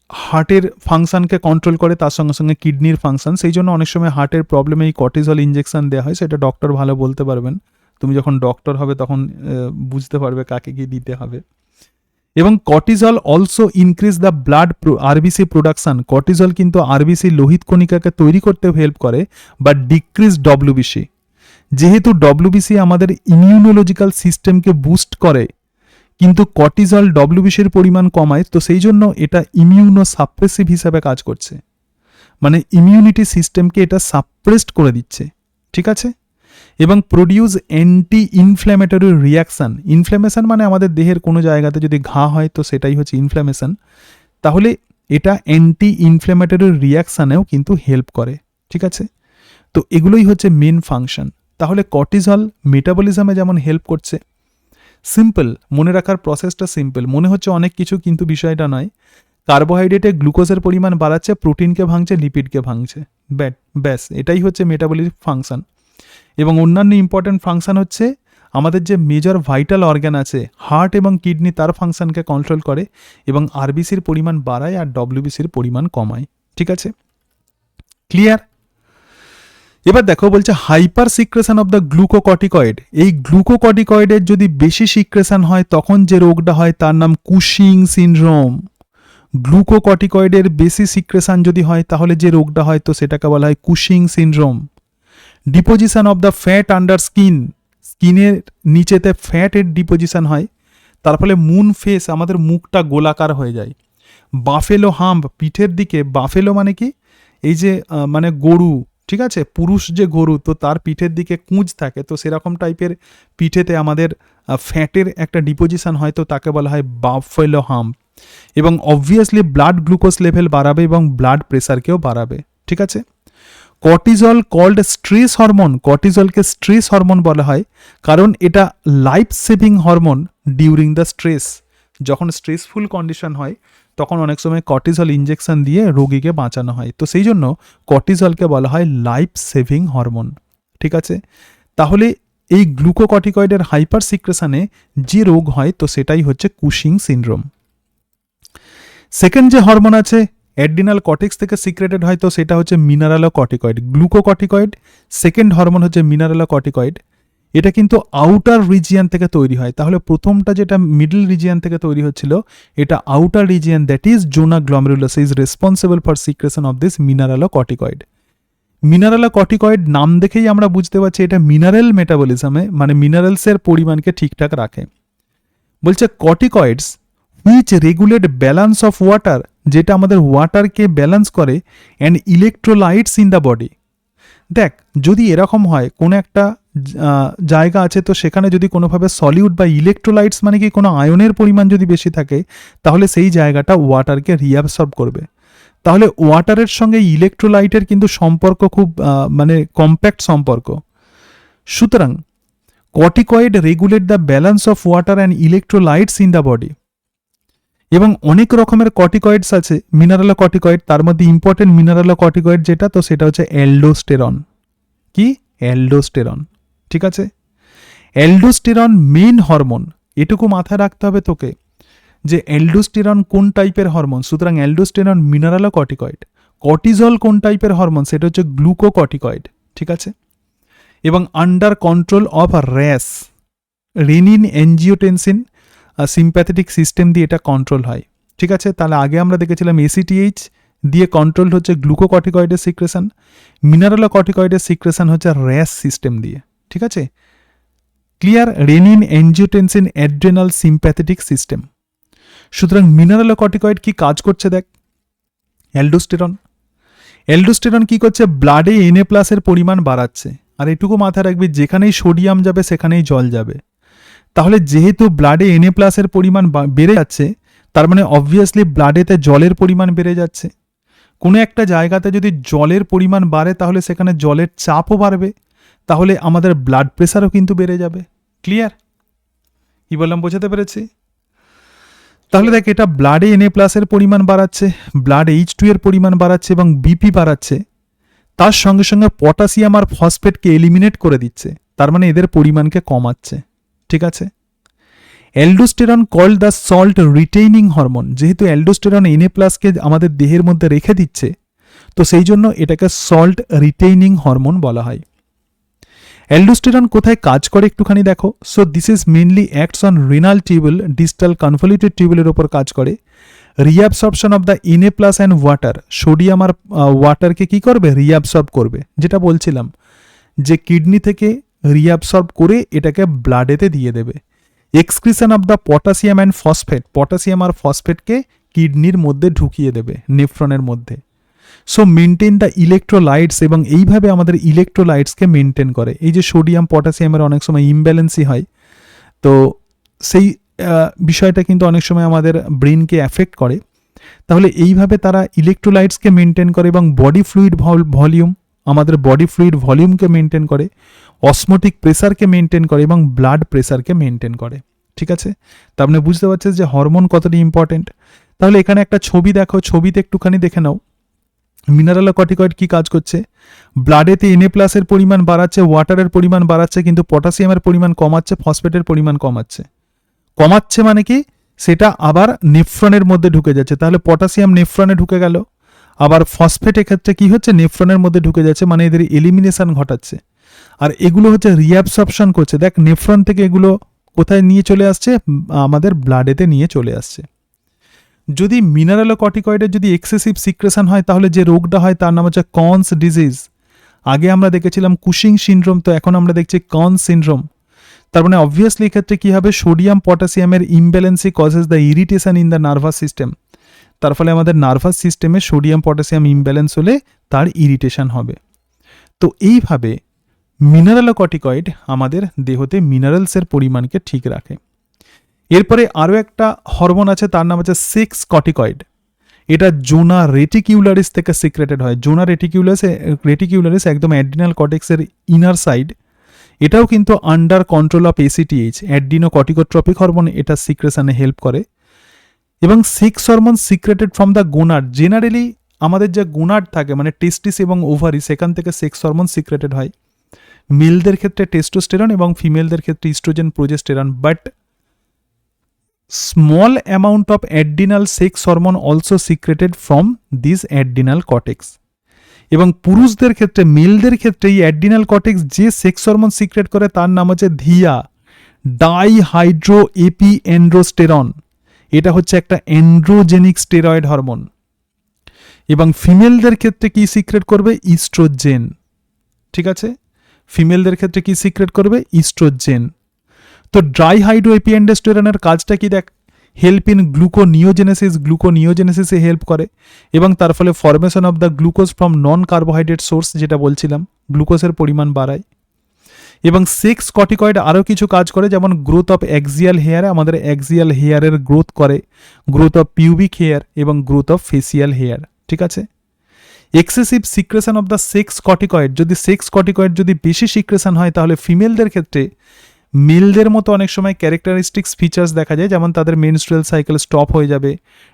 হার্টের ফাংশনকে কন্ট্রোল করে, তার সঙ্গে সঙ্গে কিডনির ফাংশন। সেই জন্য অনেক সময় হার্টের প্রবলেমে এই কর্টিজল ইঞ্জেকশন দেওয়া হয়, সেটা ডক্টর ভালো বলতে পারবেন। তুমি যখন ডক্টর হবে তখন বুঝতে পারবে কাকে কি দিতে হবে। এবং cortisol also increase the blood RBC production. Cortisol কিন্তু আরবিসি লোহিত কণিকাকে তৈরি করতে হেল্প করে, বাট ডিক্রিজ ডব্লিউবিসি। যেহেতু ডব্লিউবিসি আমাদের ইমিউনোলজিক্যাল সিস্টেমকে বুস্ট করে, কিন্তু কর্টিজল ডব্লিউবিসির পরিমাণ কমায়, তো সেই জন্য এটা ইমিউনো সাপ্রেসিভ হিসাবে কাজ করছে, মানে ইমিউনিটি সিস্টেমকে এটা সাপ্রেসড করে দিচ্ছে, ঠিক আছে। এবং produce anti inflammatory reaction. Inflammation মানে আমাদের দেহের কোনো জায়গাতে যদি ঘা হয় তো সেটাই হচ্ছে ইনফ্ল্যামেশন, তাহলে এটা অ্যান্টি ইনফ্ল্যামেটরি রিয়াকশানেও কিন্তু হেল্প করে, ঠিক আছে। তো এগুলোই হচ্ছে মেন ফাংশন। তাহলে কর্টিজল মেটাবলিজমে যেমন হেল্প করছে, সিম্পল মনে রাখার প্রসেসটা সিম্পল মনে হচ্ছে অনেক কিছু, কিন্তু বিষয়টা নয়। কার্বোহাইড্রেটে গ্লুকোজের পরিমাণ বাড়াচ্ছে, প্রোটিনকে ভাঙছে, লিপিডকে ভাঙছে, ব্যাস এটাই হচ্ছে মেটাবলিক ফাংশন। এবং অন্যান্য ইম্পর্ট্যান্ট ফাংশন হচ্ছে আমাদের যে মেজর ভাইটাল অর্গান আছে হার্ট এবং কিডনি, তার ফাংশনকে কন্ট্রোল করে এবং আরবিসির পরিমাণ বাড়ায় আর ডব্লিউবিসির পরিমাণ কমায়, ঠিক আছে, ক্লিয়ার। এবার দেখো বলছে hyper secretion of the glucocorticoid. এই গ্লুকোকর্টিকয়েডের যদি বেশি সিক্রেশন হয় তখন যে রোগটা হয় তার নাম কুশিং সিনড্রোম। গ্লুকোকর্টিকয়েডের বেশি সিক্রেশন যদি হয় তাহলে যে রোগটা হয় তো সেটাকে বলা হয় Cushing syndrome. Deposition of the fat under skin. স্কিনের নিচেতে ফ্যাটের ডিপোজিশন হয়, তার ফলে মুন ফেস, আমাদের মুখটা গোলাকার হয়ে যায়। বাফেলো হাম্প, পিঠের দিকে, বাফেলো মানে কি, এই যে মানে গরু, ঠিক আছে, পুরুষ যে গরু, তো তার পিঠের দিকে কুঁজ থাকে, তো সেরকম টাইপের পিঠেতে আমাদের ফ্যাটের একটা ডিপোজিশন হয়, তো তাকে বলা হয় বাফেলো হাম্প। এবং অবভিয়াসলি ব্লাড গ্লুকোজ লেভেল বাড়াবে এবং ব্লাড প্রেসারকেও বাড়াবে, ঠিক আছে। Cortisol called stress hormone. কর্টিজলকে স্ট্রেস হরমোন বলা হয় কারণ এটা life saving hormone during the stress. যখন স্ট্রেসফুল কন্ডিশন হয় তখন অনেক সময় কর্টিজল ইঞ্জেকশন দিয়ে রোগীকে বাঁচানো হয়, তো সেই জন্য কর্টিজলকে বলা হয় লাইফ সেভিং হরমোন, ঠিক আছে। তাহলে এই গ্লুকোকর্টিকয়েডের হাইপার সিক্রেশনে যে রোগ হয় তো সেটাই হচ্ছে কুশিং সিনড্রোম। সেকেন্ড যে হরমোন আছে অ্যাড্রিনাল কর্টেক্স থেকে সিক্রেটেড হয়, তো সেটা হচ্ছে মিনারেলোকর্টিকয়েড। গ্লুকোকর্টিকয়েড সেকেন্ড হরমোন হচ্ছে মিনারেলোকর্টিকয়েড। এটা কিন্তু আউটার রিজিয়ান থেকে তৈরি হয়। তাহলে প্রথমটা যেটা মিডল রিজিয়ান থেকে তৈরি হচ্ছিল, এটা outer region, that is zona glomerulosa is responsible for secretion of this mineralocorticoid. Mineralocorticoid নাম দেখেই আমরা বুঝতে পারছি এটা মিনারেল মেটাবলিজমে, মানে মিনারেলসের পরিমাণকে ঠিকঠাক রাখে। বলছে corticoids which regulate balance of water, যেটা আমাদের ওয়াটারকে ব্যালেন্স করে, and electrolytes in the body. দেখ, যদি এরকম হয় কোনো একটা জায়গা আছে, তো সেখানে যদি কোনোভাবে সলিউড বা ইলেকট্রোলাইটস মানে কি কোনো আয়নের পরিমাণ যদি বেশি থাকে, তাহলে সেই জায়গাটা ওয়াটারকে রিঅ্যাবসর্ব করবে। তাহলে ওয়াটারের সঙ্গে ইলেকট্রোলাইটের কিন্তু সম্পর্ক খুব মানে কম্প্যাক্ট সম্পর্ক। সুতরাং corticoid regulate the balance of water and electrolytes in the body. এবং অনেক রকমের কর্টিকয়েডস আছে মিনারেলোকর্টিকয়েড, তার মধ্যে ইম্পর্টেন্ট মিনারেলোকর্টিকয়েড যেটা, তো সেটা হচ্ছে অ্যালডোস্টেরন। কি? অ্যালডোস্টেরন, ঠিক আছে। অ্যালডোস্টেরন মেইন হরমোন, এটুকু মাথায় রাখতে হবে তোকে যে অ্যালডোস্টেরন কোন টাইপের হরমোন। সুতরাং অ্যালডোস্টেরন মিনারেলোকর্টিকয়েড। কর্টিজল কোন টাইপের হরমোন, সেটা হচ্ছে গ্লুকোকর্টিকয়েড, ঠিক আছে। এবং under control of rash, renin angiotensin sympathetic system দিয়ে এটা কন্ট্রোল হয়, ঠিক আছে। তাহলে আগে আমরা দেখেছিলাম এসিটিএইচ দিয়ে কন্ট্রোল হচ্ছে গ্লুকোকর্টিকয়েডের সিক্রেশন, মিনারেলোকর্টিকয়েডের সিক্রেশন হচ্ছে র্যাস সিস্টেম দিয়ে, ঠিক আছে, clear. Renin angiotensin adrenal sympathetic system. সুতরাং মিনারেলোকর্টিকয়েড কি কাজ করছে দেখ, অ্যালডোস্টেরন। অ্যালডোস্টেরন কি করছে, ব্লাডে Na+ এর পরিমাণ বাড়াচ্ছে। আর এটুকু মাথায় রাখবি, যেখানেই সোডিয়াম যাবে সেখানেই জল যাবে। তাহলে যেহেতু ব্লাডে Na+ এর পরিমাণ বেড়ে যাচ্ছে, তার মানে অবভিয়াসলি ব্লাডেতে জলের পরিমাণ বেড়ে যাচ্ছে। কোনো একটা জায়গাতে যদি জলের পরিমাণ বাড়ে তাহলে সেখানে জলের চাপও বাড়বে, তাহলে আমাদের ব্লাড প্রেশারও কিন্তু বেড়ে যাবে, ক্লিয়ার। কি বললাম বোঝাতে পেরেছি? তাহলে দেখ, এটা ব্লাডে Na+ এর পরিমাণ বাড়াচ্ছে, ব্লাড H2 এর পরিমাণ বাড়াচ্ছে এবং বিপি বাড়াচ্ছে। তার সঙ্গে সঙ্গে পটাশিয়াম আর ফসফেটকে এলিমিনেট করে দিচ্ছে, তার মানে এদের পরিমাণকে কমাচ্ছে, ঠিক আছে। Aldosterone called the salt retaining hormone, যেহেতু অ্যালডোস্টেরন এনএ প্লাসকে আমাদের দেহের মধ্যে রেখে দিচ্ছে, তো সেই জন্য এটাকে সল্ট রিটেইনিং হরমোন বলা হয়। অ্যালডোস্টেরন কোথায় কাজ করে একটুখানি দেখো। So this is mainly acts on renal tubule, distal convoluted টিউবুলের ওপর কাজ করে। Reabsorption of the NA plus and water, sodium আর ওয়াটারকে কি করবে, রিঅ্যাবসর্ব করবে, যেটা বলছিলাম যে কিডনি থেকে রিঅ্যাবসর্ব করে এটাকে ব্লাডেতে দিয়ে দেবে। Excretion of the potassium and phosphate, potassium আর ফসফেটকে কিডনির মধ্যে ঢুকিয়ে দেবে, নেফ্রনের মধ্যে। সো মেনটেন দ্য ইলেকট্রোলাইটস, এবং এইভাবে আমাদের ইলেকট্রোলাইটসকে মেনটেন করে। এই যে সোডিয়াম পটাশিয়ামের অনেক সময় ইমব্যালেন্সই হয়, তো সেই বিষয়টা কিন্তু অনেক সময় আমাদের ব্রেনকে অ্যাফেক্ট করে। তাহলে এইভাবে তারা ইলেকট্রোলাইটসকে মেনটেন করে এবং বডি ফ্লুইড ভলিউম, আমাদের বডি ফ্লুইড ভলিউমকে মেনটেন করে, অসমোটিক প্রেসারকে মেনটেন করে এবং ব্লাড প্রেসারকে মেনটেন করে। ঠিক আছে, তার মানে বুঝতে পারছিস যে হরমোন কতটা ইম্পর্টেন্ট। তাহলে এখানে একটা ছবি দেখো, ছবিতে একটুখানি দেখে নাও মিনারেলোকর্টিকয়েড কি কাজ করছে। ব্লাডেতে এনএ প্লাসের পরিমাণ বাড়াচ্ছে, ওয়াটারের পরিমাণ বাড়াচ্ছে, কিন্তু পটাশিয়ামের পরিমাণ কমাচ্ছে, ফসফেটের পরিমাণ কমাচ্ছে। কমাচ্ছে মানে কি, সেটা আবার নেফ্রনের মধ্যে ঢুকে যাচ্ছে। তাহলে পটাশিয়াম নেফ্রনে ঢুকে গেল, আবার ফসফেটের ক্ষেত্রে কি হচ্ছে, নেফ্রনের মধ্যে ঢুকে যাচ্ছে, মানে এদের এলিমিনেশন ঘটাচ্ছে। আর এগুলো হচ্ছে রিঅ্যাবসর্পশন করছে। দেখ নেফ্রন থেকে এগুলো কোথায় নিয়ে চলে আসছে, আমাদের ব্লাডেতে নিয়ে চলে আসছে। যদি মিনারেলোকর্টিকয়েডের যদি এক্সেসিভ সিক্রেশন হয়, তাহলে যে রোগটা হয় তার নাম হচ্ছে কনস ডিজিজ। আগে আমরা দেখেছিলাম কুশিং সিনড্রোম, তো এখন আমরা দেখছি কনস সিনড্রোম। তার মানে অবভিয়াসলি এক্ষেত্রে কী হবে, সোডিয়াম পটাশিয়ামের imbalancy causes the irritation in the nervous system. তার ফলে আমাদের নার্ভাস সিস্টেমে সোডিয়াম পটাশিয়াম ইমব্যালেন্স হলে তার ইরিটেশন হবে। তো এইভাবে মিনারেলোকর্টিকয়েড আমাদের দেহতে মিনারেলসের পরিমাণকে ঠিক রাখে। এরপরে আরও একটা হরমোন আছে, তার নাম হচ্ছে সেক্স কর্টিকয়েড। এটা জোনা রেটিকিউলারিস থেকে সিক্রেটেড হয়। জোনা রেটিকিউলারিস একদম অ্যাড্রিনাল কর্টেক্সের ইনার সাইড। এটাও কিন্তু under control of ACTH, adrenocorticotropic hormone, এটা সিক্রেশনে হেল্প করে। এবং sex hormone secreted from the gonad. Generally আমাদের যে গোনাড থাকে, মানে টেস্টিস এবং ওভারি, সেখান থেকে সেক্স হরমোন সিক্রেটেড হয়। মেলদের ক্ষেত্রে টেস্টোস্টেরন এবং ফিমেলদের ক্ষেত্রে estrogen progesterone, but small amount of adrenal sex hormone also secreted from this adrenal cortex. এবং পুরুষদের ক্ষেত্রে, মেলদের ক্ষেত্রে এই অ্যাড্রিনাল কর্টেক্স যে সেক্স হরমোন সিক্রেট করে তার নাম হচ্ছে ধিয়া, ডাইহাইড্রো এপিএন্ড্রোস্টেরন। এটা হচ্ছে একটা অ্যান্ড্রোজেনিক স্টেরয়েড হরমোন। এবং ফিমেলদের ক্ষেত্রে কি সিক্রেট করবে, ইস্ট্রোজেন। ঠিক আছে, ফিমেলদের ক্ষেত্রে কি সিক্রেট করবে, ইস্ট্রোজেন। তো ডাইহাইড্রো এপিএন্ড্রোস্টেরনের কাজটা কি, দেখ হেল্প ইন গ্লুকোনিওজেনেসিসে হেল্প করে এবং তার ফলে formation of the glucose from non carbohydrate source, যেটা বলছিলাম, গ্লুকোজের পরিমাণ বাড়ায়। এবং সেক্স কর্টিকয়েড আরও কিছু কাজ করে, যেমন গ্রোথ অফ অ্যাক্সিয়াল হেয়ার, আমাদের অ্যাক্সিয়াল হেয়ারের গ্রোথ করে, গ্রোথ অফ পিউবিক হেয়ার এবং গ্রোথ অফ ফেসিয়াল হেয়ার। ঠিক আছে, excessive secretion of the sex corticoid, যদি সেক্স কর্টিকয়েড যদি বেশি সিক্রেশন হয়, তাহলে ফিমেলদের ক্ষেত্রে মেলদের মতো অনেক সময় ক্যারেক্টারিস্টিক্স ফিচার্স দেখা যায়, যেমন তাদের মেনস্ট্রুয়াল সাইকেল স্টপ হয়ে যাবে,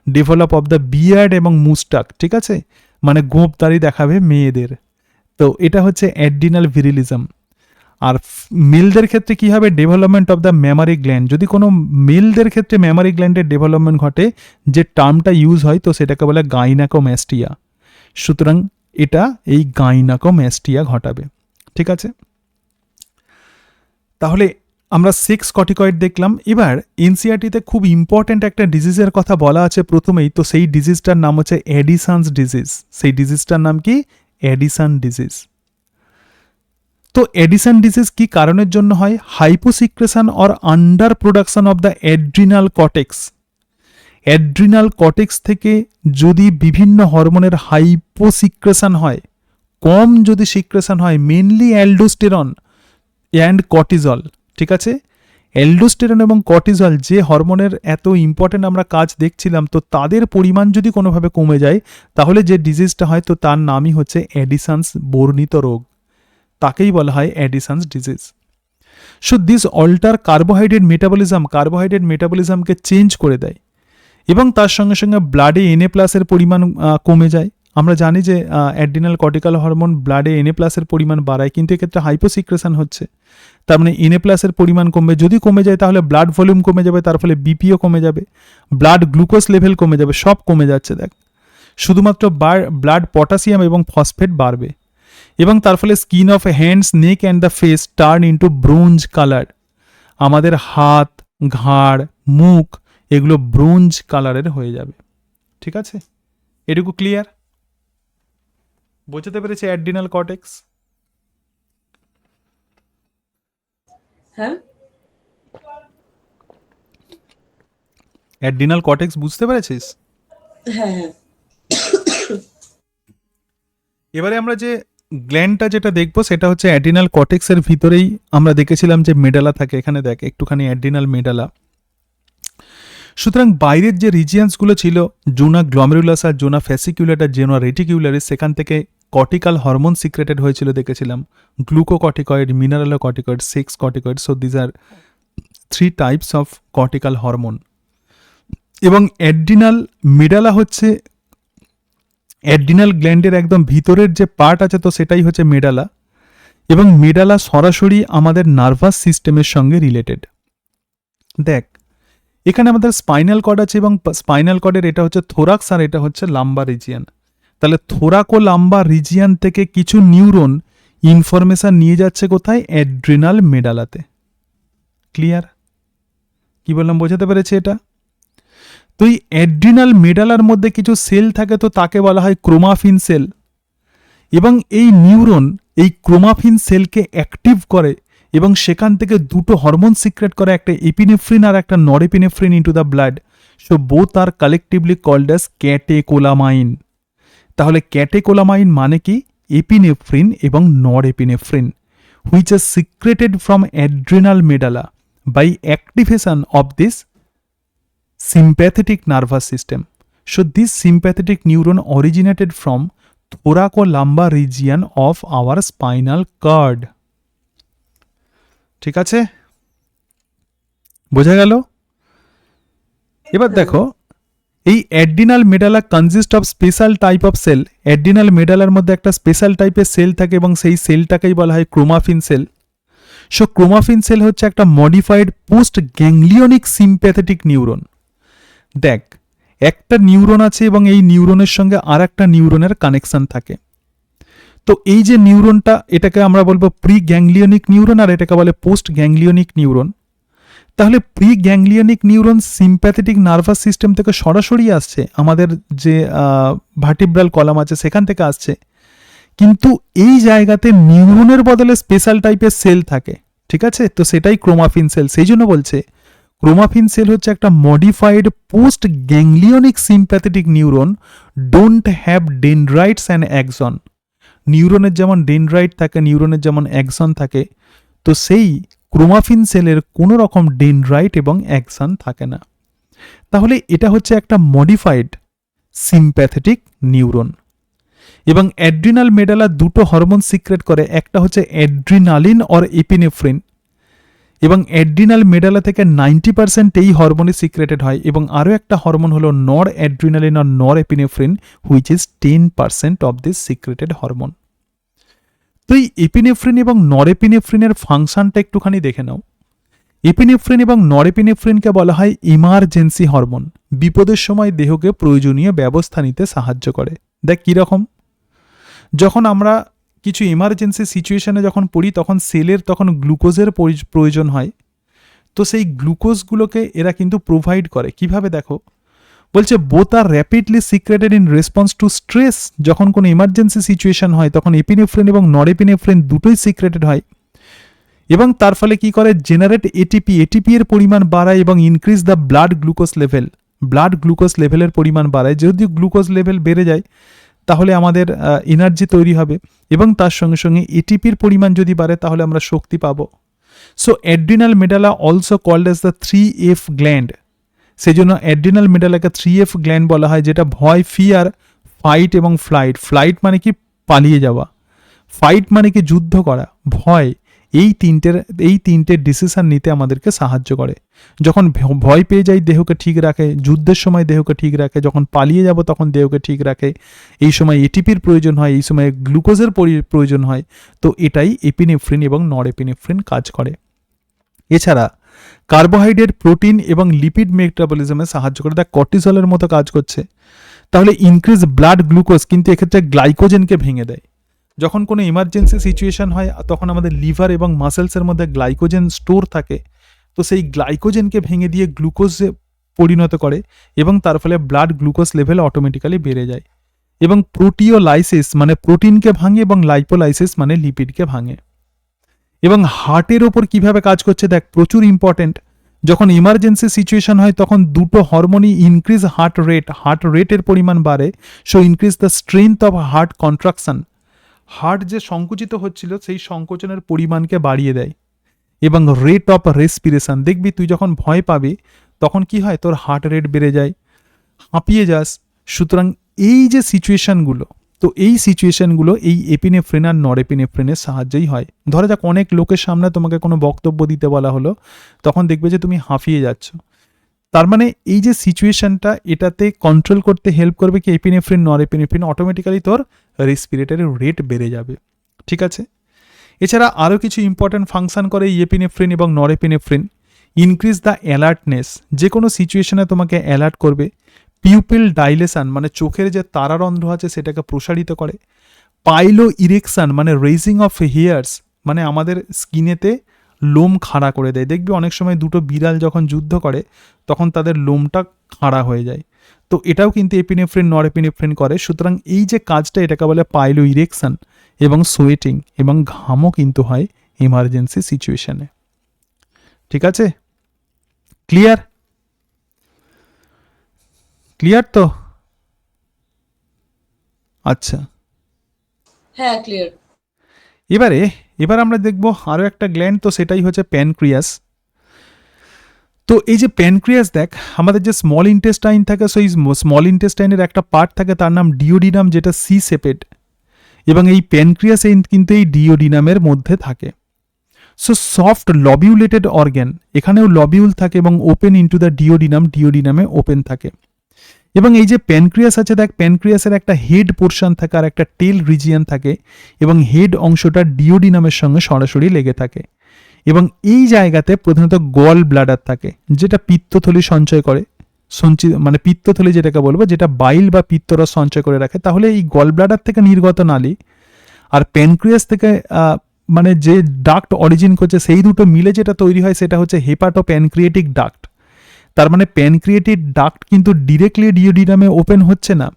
ডেভেলপ অফ দ্য বিয়ার্ড এবং মুস্টাক। ঠিক আছে, মানে গোঁপদাড়ি দেখাবে মেয়েদের। তো এটা হচ্ছে অ্যাড্রিনাল ভিরিলিজম। আর মেলদের ক্ষেত্রে কি হবে, development of the mammary gland. যদি কোনো মেলদের ক্ষেত্রে ম্যামারি গ্ল্যান্ডের ডেভেলপমেন্ট ঘটে, যে টার্মটা ইউজ হয়, তো সেটাকে বলে গাইনাকোম্যাস্টিয়া। সুতরাং এটা এই গাইনাকোম্যাস্টিয়া ঘটাবে। ঠিক আছে, তাহলে আমরা সেক্স কর্টিকয়েড দেখলাম। এবার এনসিআরটিতে খুব ইম্পর্ট্যান্ট একটা ডিজিজের কথা বলা আছে প্রথমেই, তো সেই ডিজিজটার নাম হচ্ছে অ্যাডিসনস ডিজিজ। সেই ডিজিজটার নাম কি, অ্যাডিসন ডিজিজ। তো অ্যাডিসন ডিজিজ কি কারণের জন্য হয়, hyposecretion or under production of the adrenal cortex. Adrenal cortex থেকে যদি বিভিন্ন হরমোনের হাইপোসিক্রেশন হয়, কম যদি সিক্রেশন হয়, মেনলি অ্যালডোস্টেরন অ্যান্ড কর্টিজল। ঠিক আছে, অ্যালডোস্টেরন এবং কর্টিজল যে হরমোনের এত ইম্পর্টেন্ট আমরা কাজ দেখছিলাম, তো তাদের পরিমাণ যদি কোনোভাবে কমে যায়, তাহলে যে ডিজিজটা হয়, তো তার নামই হচ্ছে অ্যাডিসনস বর্ণিত রোগ, তাকেই বলা হয় Addison's disease. So this alter carbohydrate মেটাবলিজমকে চেঞ্জ করে দেয় এবং তার সঙ্গে সঙ্গে ব্লাডে এনএ প্লাসের পরিমাণ কমে যায়। আমরা জানি যে অ্যাড্রিনাল কর্টিকাল হরমোন ব্লাডে এনএ প্লাসের পরিমাণ বাড়ায়, কিন্তু এক্ষেত্রে হাইপোসিক্রেশন হচ্ছে, তার মানে এনএ প্লাসের পরিমাণ কমবে, যদি কমে যায় তাহলে ব্লাড ভলিউম কমে যাবে, তার ফলে বিপিও কমে যাবে, ব্লাড গ্লুকোজ লেভেল কমে যাবে, সব কমে যাচ্ছে দেখ। শুধুমাত্র ব্লাড পটাশিয়াম এবং ফসফেট বাড়বে, এবং তার ফলে skin of hands, neck and the face turn into bronze colour. আমাদের হাত, ঘাড়, মুখ এগুলো ব্রোঞ্জ কালারের হয়ে যাবে। ঠিক আছে, এটুকু ক্লিয়ার? বোঝাতে পেরেছে অ্যাড্রিনাল কর্টেক্স? হ্যাঁ, অ্যাড্রিনাল কর্টেক্স বুঝতে পেরেছিস? হ্যাঁ, হ্যাঁ। এবারে আমরা যে গ্ল্যান্ডটা যেটা দেখবো সেটা হচ্ছে অ্যাড্রিনাল কর্টেক্সের ভিতরেই আমরা দেখেছিলাম যে মেডালা থাকে। এখানে দেখ একটুখানি অ্যাড্রিনাল মেডালা। সুতরাং বাইরের যে রিজিয়ান্সগুলো ছিল, জোনা গ্লোমেরুলাস আর জোনা ফ্যাসিকুলেট আর জোনা রেটিকিউলারিস, সেখান থেকে কর্টিকাল হরমোন সিক্রেটেড হয়েছিল দেখেছিলাম, glucocorticoid, mineralocorticoid, sex corticoid. So these are 3 types of cortical hormone. এবং অ্যাড্রিনাল মেডালা হচ্ছে অ্যাড্রিনাল গ্ল্যান্ডের একদম ভিতরের যে পার্ট আছে, তো সেটাই হচ্ছে মেডালা, এবং মেডালা সরাসরি আমাদের নার্ভাস সিস্টেমের সঙ্গে রিলেটেড। দেখ এখানে আমাদের স্পাইনাল কর্ড আছে, এবং স্পাইনাল কর্ডের এটা হচ্ছে থোরাক্স আর এটা হচ্ছে লাম্বার রিজিয়ান। তাহলে থোরাকো লাম্বার রিজিয়ান থেকে কিছু নিউরন ইনফরমেশন নিয়ে যাচ্ছে কোথায়? অ্যাড্রিনাল মেডালাতে। ক্লিয়ার? কি বললাম, বোঝাতে পেরেছে এটা? তো এই অ্যাড্রিনাল মেডালার মধ্যে কিছু সেল থাকে, তো তাকে বলা হয় ক্রোমাফিন সেল, এবং এই নিউরন এই ক্রোমাফিন সেলকে অ্যাক্টিভ করে এবং সেখান থেকে দুটো হরমোন সিক্রেট করে, একটা এপিনেফ্রিন আর একটা norepinephrine into the blood. So both are collectively called as catecholamine. তাহলে ক্যাটেকোলামাইন মানে কি? এপিনেফ্রিন এবং norepinephrine, which are secreted from adrenal medulla by activation of this sympathetic nervous system. So this sympathetic neuron originated from thoracolumbar region of our spinal cord. ঠিক আছে, বোঝা গেল? এবার দেখো এই adrenal medulla consist of special type of cell. Adrenal মেডালার মধ্যে একটা স্পেশাল টাইপের সেল থাকে এবং সেই সেলটাকেই বলা হয় chromaffin cell. So chromaffin cell হচ্ছে একটা modified post ganglionic sympathetic neuron. দেখ একটা নিউরন আছে এবং এই নিউরনের সঙ্গে আর একটা নিউরনের কানেকশন থাকে। তো এই যে নিউরনটা, এটাকে আমরা বলবো প্রি গ্যাংলিয়নিক নিউরন আর এটাকে বলে পোস্ট গ্যাংলিয়নিক নিউরন। তাহলে pre ganglionic neuron sympathetic nervous system থেকে সরাসরি আসছে, আমাদের যে ভার্টিব্রাল কলাম আছে সেখান থেকে আসছে, কিন্তু এই জায়গাতে নিউরনের বদলে স্পেশাল টাইপের সেল থাকে। ঠিক আছে, তো সেটাই ক্রোমাফিন সেল। সেই জন্য বলছে ক্রোমাফিন সেল হচ্ছে একটা modified post ganglionic sympathetic neuron, don't have dendrites and axon. নিউরনের যেমন ডেনড্রাইট থাকে, নিউরনের যেমন অ্যাক্সন থাকে, তো সেই ক্রোমাফিন সেলের কোনো রকম ডেনড্রাইট এবং অ্যাক্সন থাকে না। তাহলে এটা হচ্ছে একটা মডিফাইড সিম্প্যাথেটিক নিউরন। এবং অ্যাড্রিনাল মেডালা দুটো হরমোন সিক্রেট করে, একটা হচ্ছে অ্যাড্রিনালিন অর এপিনেফ্রিন, এবং অ্যাড্রিনাল মেডালা থেকে 90% এই হরমোনই সিক্রেটেড হয়, এবং আরও একটা হরমোন হলো নর অ্যাড্রিনালিন অর নর epinephrine, which is 10% of this secreted hormone. তো এই এপিনেফ্রিন এবং নরএপিনেফ্রিনের ফাংশনটা একটুখানি দেখে নাও। এপিনেফ্রিন এবং নরএপিনেফ্রিনকে বলা হয় ইমার্জেন্সি হরমোন, বিপদের সময় দেহকে প্রয়োজনীয় ব্যবস্থা নিতে সাহায্য করে। দেখ কীরকম, যখন আমরা কিছু ইমার্জেন্সি সিচুয়েশনে যখন পড়ি তখন সেলের তখন গ্লুকোজের প্রয়োজন হয়, তো সেই গ্লুকোজগুলোকে এরা কিন্তু প্রোভাইড করে। কিভাবে দেখো, বলছে both are rapidly secreted in response to stress. যখন কোনো ইমার্জেন্সি সিচুয়েশন হয় তখন এপিনেফ্রিন এবং নরএপিনেফ্রিন দুটোই সিক্রেটেড হয়, এবং তার ফলে কি করে? জেনারেট এটিপি, এটিপি এর পরিমাণ বাড়ায় এবং increase the blood glucose level, blood glucose লেভেলের পরিমাণ বাড়ায়। যদি গ্লুকোজ লেভেল বেড়ে যায় তাহলে আমাদের এনার্জি তৈরি হবে, এবং তার সঙ্গে সঙ্গে এটিপির পরিমাণ যদি বাড়ে তাহলে আমরা শক্তি পাবো। So adrenal medulla also called as the 3F gland. সেই জন্য অ্যাড্রিনাল মেডালাকে 3F গ্ল্যান্ড বলা হয়, যেটা ভয়, ফিয়ার, ফাইট এবং ফ্লাইট। ফ্লাইট মানে কি? পালিয়ে যাওয়া। ফাইট মানে কি? যুদ্ধ করা। ভয়, এই তিনটে ডিসিশন নিতে আমাদেরকে সাহায্য করে। যখন ভয় পেয়ে যাই দেহকে ঠিক রাখে, যুদ্ধের সময় দেহকে ঠিক রাখে, যখন পালিয়ে যাব তখন দেহকে ঠিক রাখে, এই সময় এটিপির প্রয়োজন হয়, এই সময় গ্লুকোজের প্রয়োজন হয়, তো এটাই এপিনেফ্রিন এবং নরএপিনেফ্রিন কাজ করে। এছাড়া কার্বোহাইড্রেট, প্রোটিন এবং লিপিড মেটাবলিজমে সাহায্য করে, দেখ কর্টিসলের মতো কাজ করছে। তাহলে ইনক্রিজ ব্লাড গ্লুকোজ কিন্তু এক্ষেত্রে গ্লাইকোজেনকে ভেঙে দেয়। যখন কোনো ইমার্জেন্সি সিচুয়েশন হয় তখন আমাদের লিভার এবং মাসেলসের মধ্যে গ্লাইকোজেন স্টোর থাকে, তো সেই গ্লাইকোজেনকে ভেঙে দিয়ে গ্লুকোজে পরিণত করে এবং তার ফলে ব্লাড গ্লুকোজ লেভেল অটোমেটিক্যালি বেড়ে যায়। এবং প্রোটিওলাইসিস মানে প্রোটিনকে ভাঙে এবং লাইপোলাইসিস মানে লিপিডকে ভাঙে। এবং হার্টের ওপর কিভাবে কাজ করছে দেখ, প্রচুর ইম্পর্টেন্ট। যখন ইমার্জেন্সি সিচুয়েশন হয় তখন দুটো হরমোনই ইনক্রিজ হার্ট রেটের পরিমাণ বাড়ে, so increase the strength of heart contraction. Heart যে সংকুচিত হচ্ছিল সেই সংকোচনের পরিমাণকে বাড়িয়ে দেয়। এবং রেট অফ রেসপিরেশন, দেখবি তুই যখন ভয় পাবি তখন কি হয়, তোর হার্ট রেট বেড়ে যায়, হাঁপিয়ে যাস। সুতরাং এই যে সিচুয়েশনগুলো, তো এই সিচুয়েশনগুলো এই এপিনেফ্রিন আর নরএপিনেফ্রিনের সাহায্যেই হয়। ধরা যাক অনেক লোকের সামনে তোমাকে কোনো বক্তব্য দিতে বলা হলো, তখন দেখবে যে তুমি হাঁপিয়ে যাচ্ছ, তার মানে এই যে সিচুয়েশনটা, এটাতে কন্ট্রোল করতে হেল্প করবে কি এপিনেফ্রিন নরএপিনেফ্রিন, অটোমেটিক্যালি তোর রেসপিরেটরি রেট বেড়ে যাবে। ঠিক আছে, এছাড়া আরও কিছু ইম্পর্ট্যান্ট ফাংশন করে এই এপিনেফ্রিন এবং নরএপিনেফ্রিন। ইনক্রিজ দ্য অ্যালার্টনেস, যে কোনো সিচুয়েশনে তোমাকে অ্যালার্ট করবে। পিউপিল ডাইলেশন মানে চোখের যে তারারন্ধ্র আছে সেটাকে প্রসারিত করে। পাইলো ইরেকশন মানে রেজিং অফ হেয়ার্স, মানে আমাদের স্কিনেতে লোম খাড়া করে দেয়। দেখবি অনেক সময় দুটো বিড়াল যখন যুদ্ধ করে তখন তাদের লোমটা খাড়া হয়ে যায়, তো এটাও কিন্তু এপিনেফ্রিন নরএপিনেফ্রিন করে। সুতরাং এই যে কাজটা, এটাকে বলে পাইলো ইরেকশন। এবং সোয়েটিং এবং ঘামও কিন্তু হয় ইমার্জেন্সি সিচুয়েশনে। ঠিক আছে, ক্লিয়ার? ক্লিয়ার তো? আচ্ছা, হ্যাঁ, ক্লিয়ার। এবার আমরা দেখব আরও একটা গ্ল্যান্ড, তো সেটাই হচ্ছে প্যানক্রিয়াস। তো এই যে প্যানক্রিয়াস, দেখ আমাদের যে স্মল ইন্টেস্টাইন থাকে, সেই স্মল ইন্টেস্টাইনের একটা পার্ট থাকে তার নাম ডিওডিনাম, যেটা সি শেপেড, এবং এই প্যানক্রিয়াস কিন্তু এই ডিওডিনামের মধ্যে থাকে। সো সফট লবিউলেটেড অর্গ্যান, এখানেও লবিউল থাকে এবং ওপেন ইন্টু দ্য ডিওডিনামে ওপেন থাকে। এবং এই যে প্যানক্রিয়াস আছে, দেখ প্যানক্রিয়াসের একটা হেড পোর্শন থাকে আর একটা টেল রিজিয়ন থাকে, এবং হেড অংশটা ডিওডিনামের সঙ্গে সরাসরি লেগে থাকে। এবং এই জায়গাতে প্রধানত গল ব্লাডার থাকে, যেটা পিত্তথলি সঞ্চয় করে, মানে পিত্তথলি যেটাকে বলবো, যেটা বাইল বা পিত্তরস সঞ্চয় করে রাখে। তাহলে এই গল ব্লাডার থেকে নির্গত নালী আর প্যানক্রিয়াস থেকে মানে যে ডাক্ট অরিজিন করছে, সেই দুটো মিলে যেটা তৈরি হয় সেটা হচ্ছে হেপাটো প্যানক্রিয়েটিক ডাক্ট। তার মানে প্যানক্রিয়েটিক ডাক্ট কিন্তু ডিরেক্টলি ডিওডিনামে ওপেন হচ্ছে না,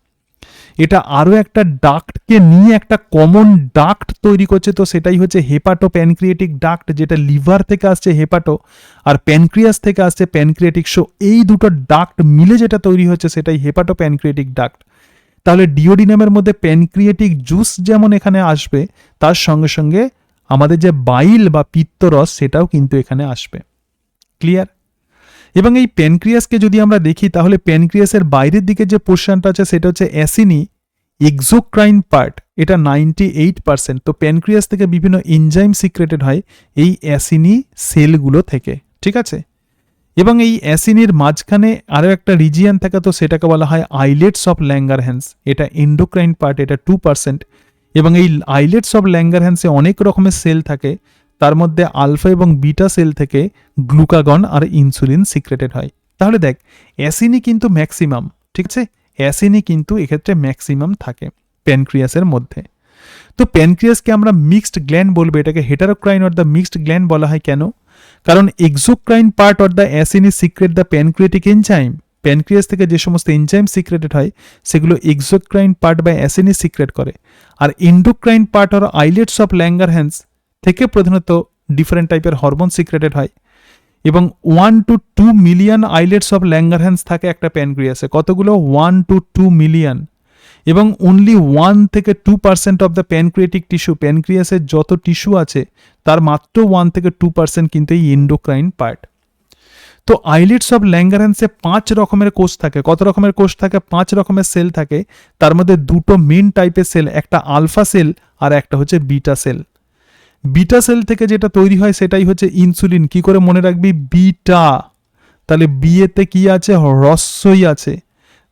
এটা আরও একটা ডাক্টকে নিয়ে একটা কমন ডাক্ট তৈরি করছে, তো সেটাই হচ্ছে হেপাটো প্যানক্রিয়েটিক ডাক্ট, যেটা লিভার থেকে আসছে হেপাটো আর প্যানক্রিয়াস থেকে আসছে প্যানক্রিয়েটিক। সো এই দুটো ডাক্ট মিলে যেটা তৈরি হচ্ছে সেটাই হেপাটো প্যানক্রিয়েটিক ডাক্ট। তাহলে ডিওডিনামের মধ্যে প্যানক্রিয়েটিক জুস যেমন এখানে আসবে, তার সঙ্গে সঙ্গে আমাদের যে বাইল বা পিত্তরস সেটাও কিন্তু এখানে আসবে। ক্লিয়ার? এবং এই প্যানক্রিয়াসকে যদি আমরা দেখি, তাহলে প্যানক্রিয়াসের বাইরের দিকে যে পোর্শনটা আছে সেটা হচ্ছে অ্যাসিনি এক্সোক্রাইন পার্ট, এটা 98%। তো প্যানক্রিয়াস থেকে বিভিন্ন এনজাইম সিক্রেটেড হয় এই অ্যাসিনি সেলগুলো থেকে। ঠিক আছে, এবং এই অ্যাসিনির মাঝখানে আরও একটা রিজিয়ান থাকে, তো সেটাকে বলা হয় আইলেটস অফ ল্যাঙ্গারহ্যান্স, এটা এন্ডোক্রাইন পার্ট, এটা 2%। এবং এই আইলেটস অফ ল্যাঙ্গারহ্যান্সে অনেক রকমের সেল থাকে, তার মধ্যে আলফা এবং বিটা সেল থেকে গ্লুকাগন আর ইনসুলিন সিক্রেটেড হয়। তাহলে দেখ অ্যাসিনি কিন্তু ম্যাক্সিমাম, ঠিক আছে, অ্যাসিনি কিন্তু এক্ষেত্রে ম্যাক্সিমাম থাকে প্যানক্রিয়াসের মধ্যে। তো প্যানক্রিয়াসকে আমরা মিক্সড গ্ল্যান্ড বলবো, এটাকে heterocrine or the mixed gland বলা হয়। কেন? কারণ exocrine part or the acini secrete the pancreatic enzyme, pancreas থেকে যে সমস্ত এনজাইম সিক্রেটেড হয় সেগুলো এক্সোক্রাইন পার্ট বা অ্যাসিনি সিক্রেট করে। আর endocrine part or islets of Langerhans থেকে প্রধানত ডিফারেন্ট টাইপের হরমোন সিক্রেটেড হয়। এবং 1 to 2 million islets of Langerhans থাকে একটা প্যানক্রিয়াসে। কতগুলো? 1 to 2 মিলিয়ন। এবং অনলি 1 থেকে 2% অফ দ্য প্যানক্রিয়েটিক টিস্যু, প্যানক্রিয়াসের যত টিস্যু আছে তার মাত্র 1 থেকে 2% কিন্তু এই এন্ডোক্রাইন পার্ট। তো আইলেটস অফ ল্যাঙ্গারহ্যান্সে 5 রকমের কোষ থাকে। কত রকমের কোষ থাকে? 5 রকমের সেল থাকে। তার মধ্যে দুটো মেন টাইপের সেল, একটা আলফা সেল আর একটা হচ্ছে বিটা সেল। বিটা সেল থেকে যেটা তৈরি হয় সেটাই হচ্ছে ইনসুলিন। কি করে মনে রাখবি? বিটা, তাহলে বিয়েতে কি আছে? হ্রস্বই আছে,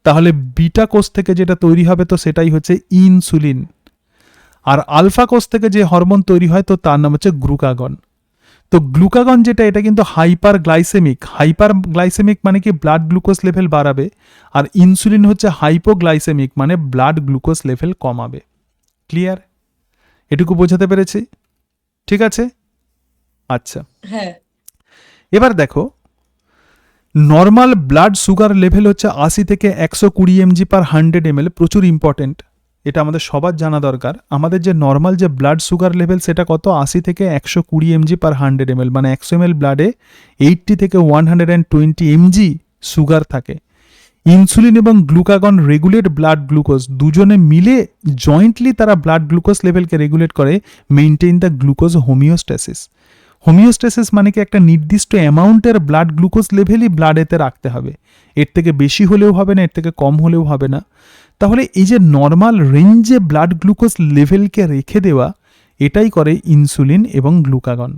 তাহলে বিটা কোষ থেকে যেটা তৈরি হবে তো সেটাই হচ্ছে ইনসুলিন। আর আলফা কোষ থেকে যে হরমোন তৈরি হয় তো তার নাম হচ্ছে গ্লুকাগন। তো গ্লুকাগন যেটা, এটা কিন্তু হাইপার গ্লাইসেমিক। হাইপার গ্লাইসেমিক মানে কি? ব্লাড গ্লুকোজ লেভেল বাড়াবে। আর ইনসুলিন হচ্ছে হাইপোগ্লাইসেমিক মানে ব্লাড গ্লুকোজ লেভেল কমাবে। ক্লিয়ার? এটুকু বোঝাতে পেরেছি? ঠিক আছে, আচ্ছা। হ্যাঁ। এবার দেখো, নর্মাল ব্লাড সুগার লেভেল হচ্ছে 80 থেকে 120 mg পার 100 ml। প্রচুর ইম্পর্টেন্ট, এটা আমাদের সবার জানা দরকার। আমাদের যে নর্মাল যে ব্লাড সুগার লেভেল সেটা কত? 80 থেকে 120 mg পার 100 ml, মানে 100 ml ব্লাডে 80 থেকে 120 mg সুগার থাকে। ইনসুলিন এবং গ্লুকাগন রেগুলেট ব্লাড গ্লুকোজ, দুজনে মিলে জয়েন্টলি তারা ব্লাড গ্লুকোজ লেভেলকে রেগুলেট করে, maintain the glucose homeostasis. Homeostasis মানে কি? একটা নির্দিষ্ট অ্যামাউন্টের ব্লাড গ্লুকোজ লেভেলই ব্লাডেতে রাখতে হবে, এর থেকে বেশি হলেও হবে না, এর থেকে কম হলেও হবে না। তাহলে এই যে নর্মাল রেঞ্জে ব্লাড গ্লুকোজ লেভেলকে রেখে দেওয়া, এটাই করে ইনসুলিন এবং গ্লুকাগন।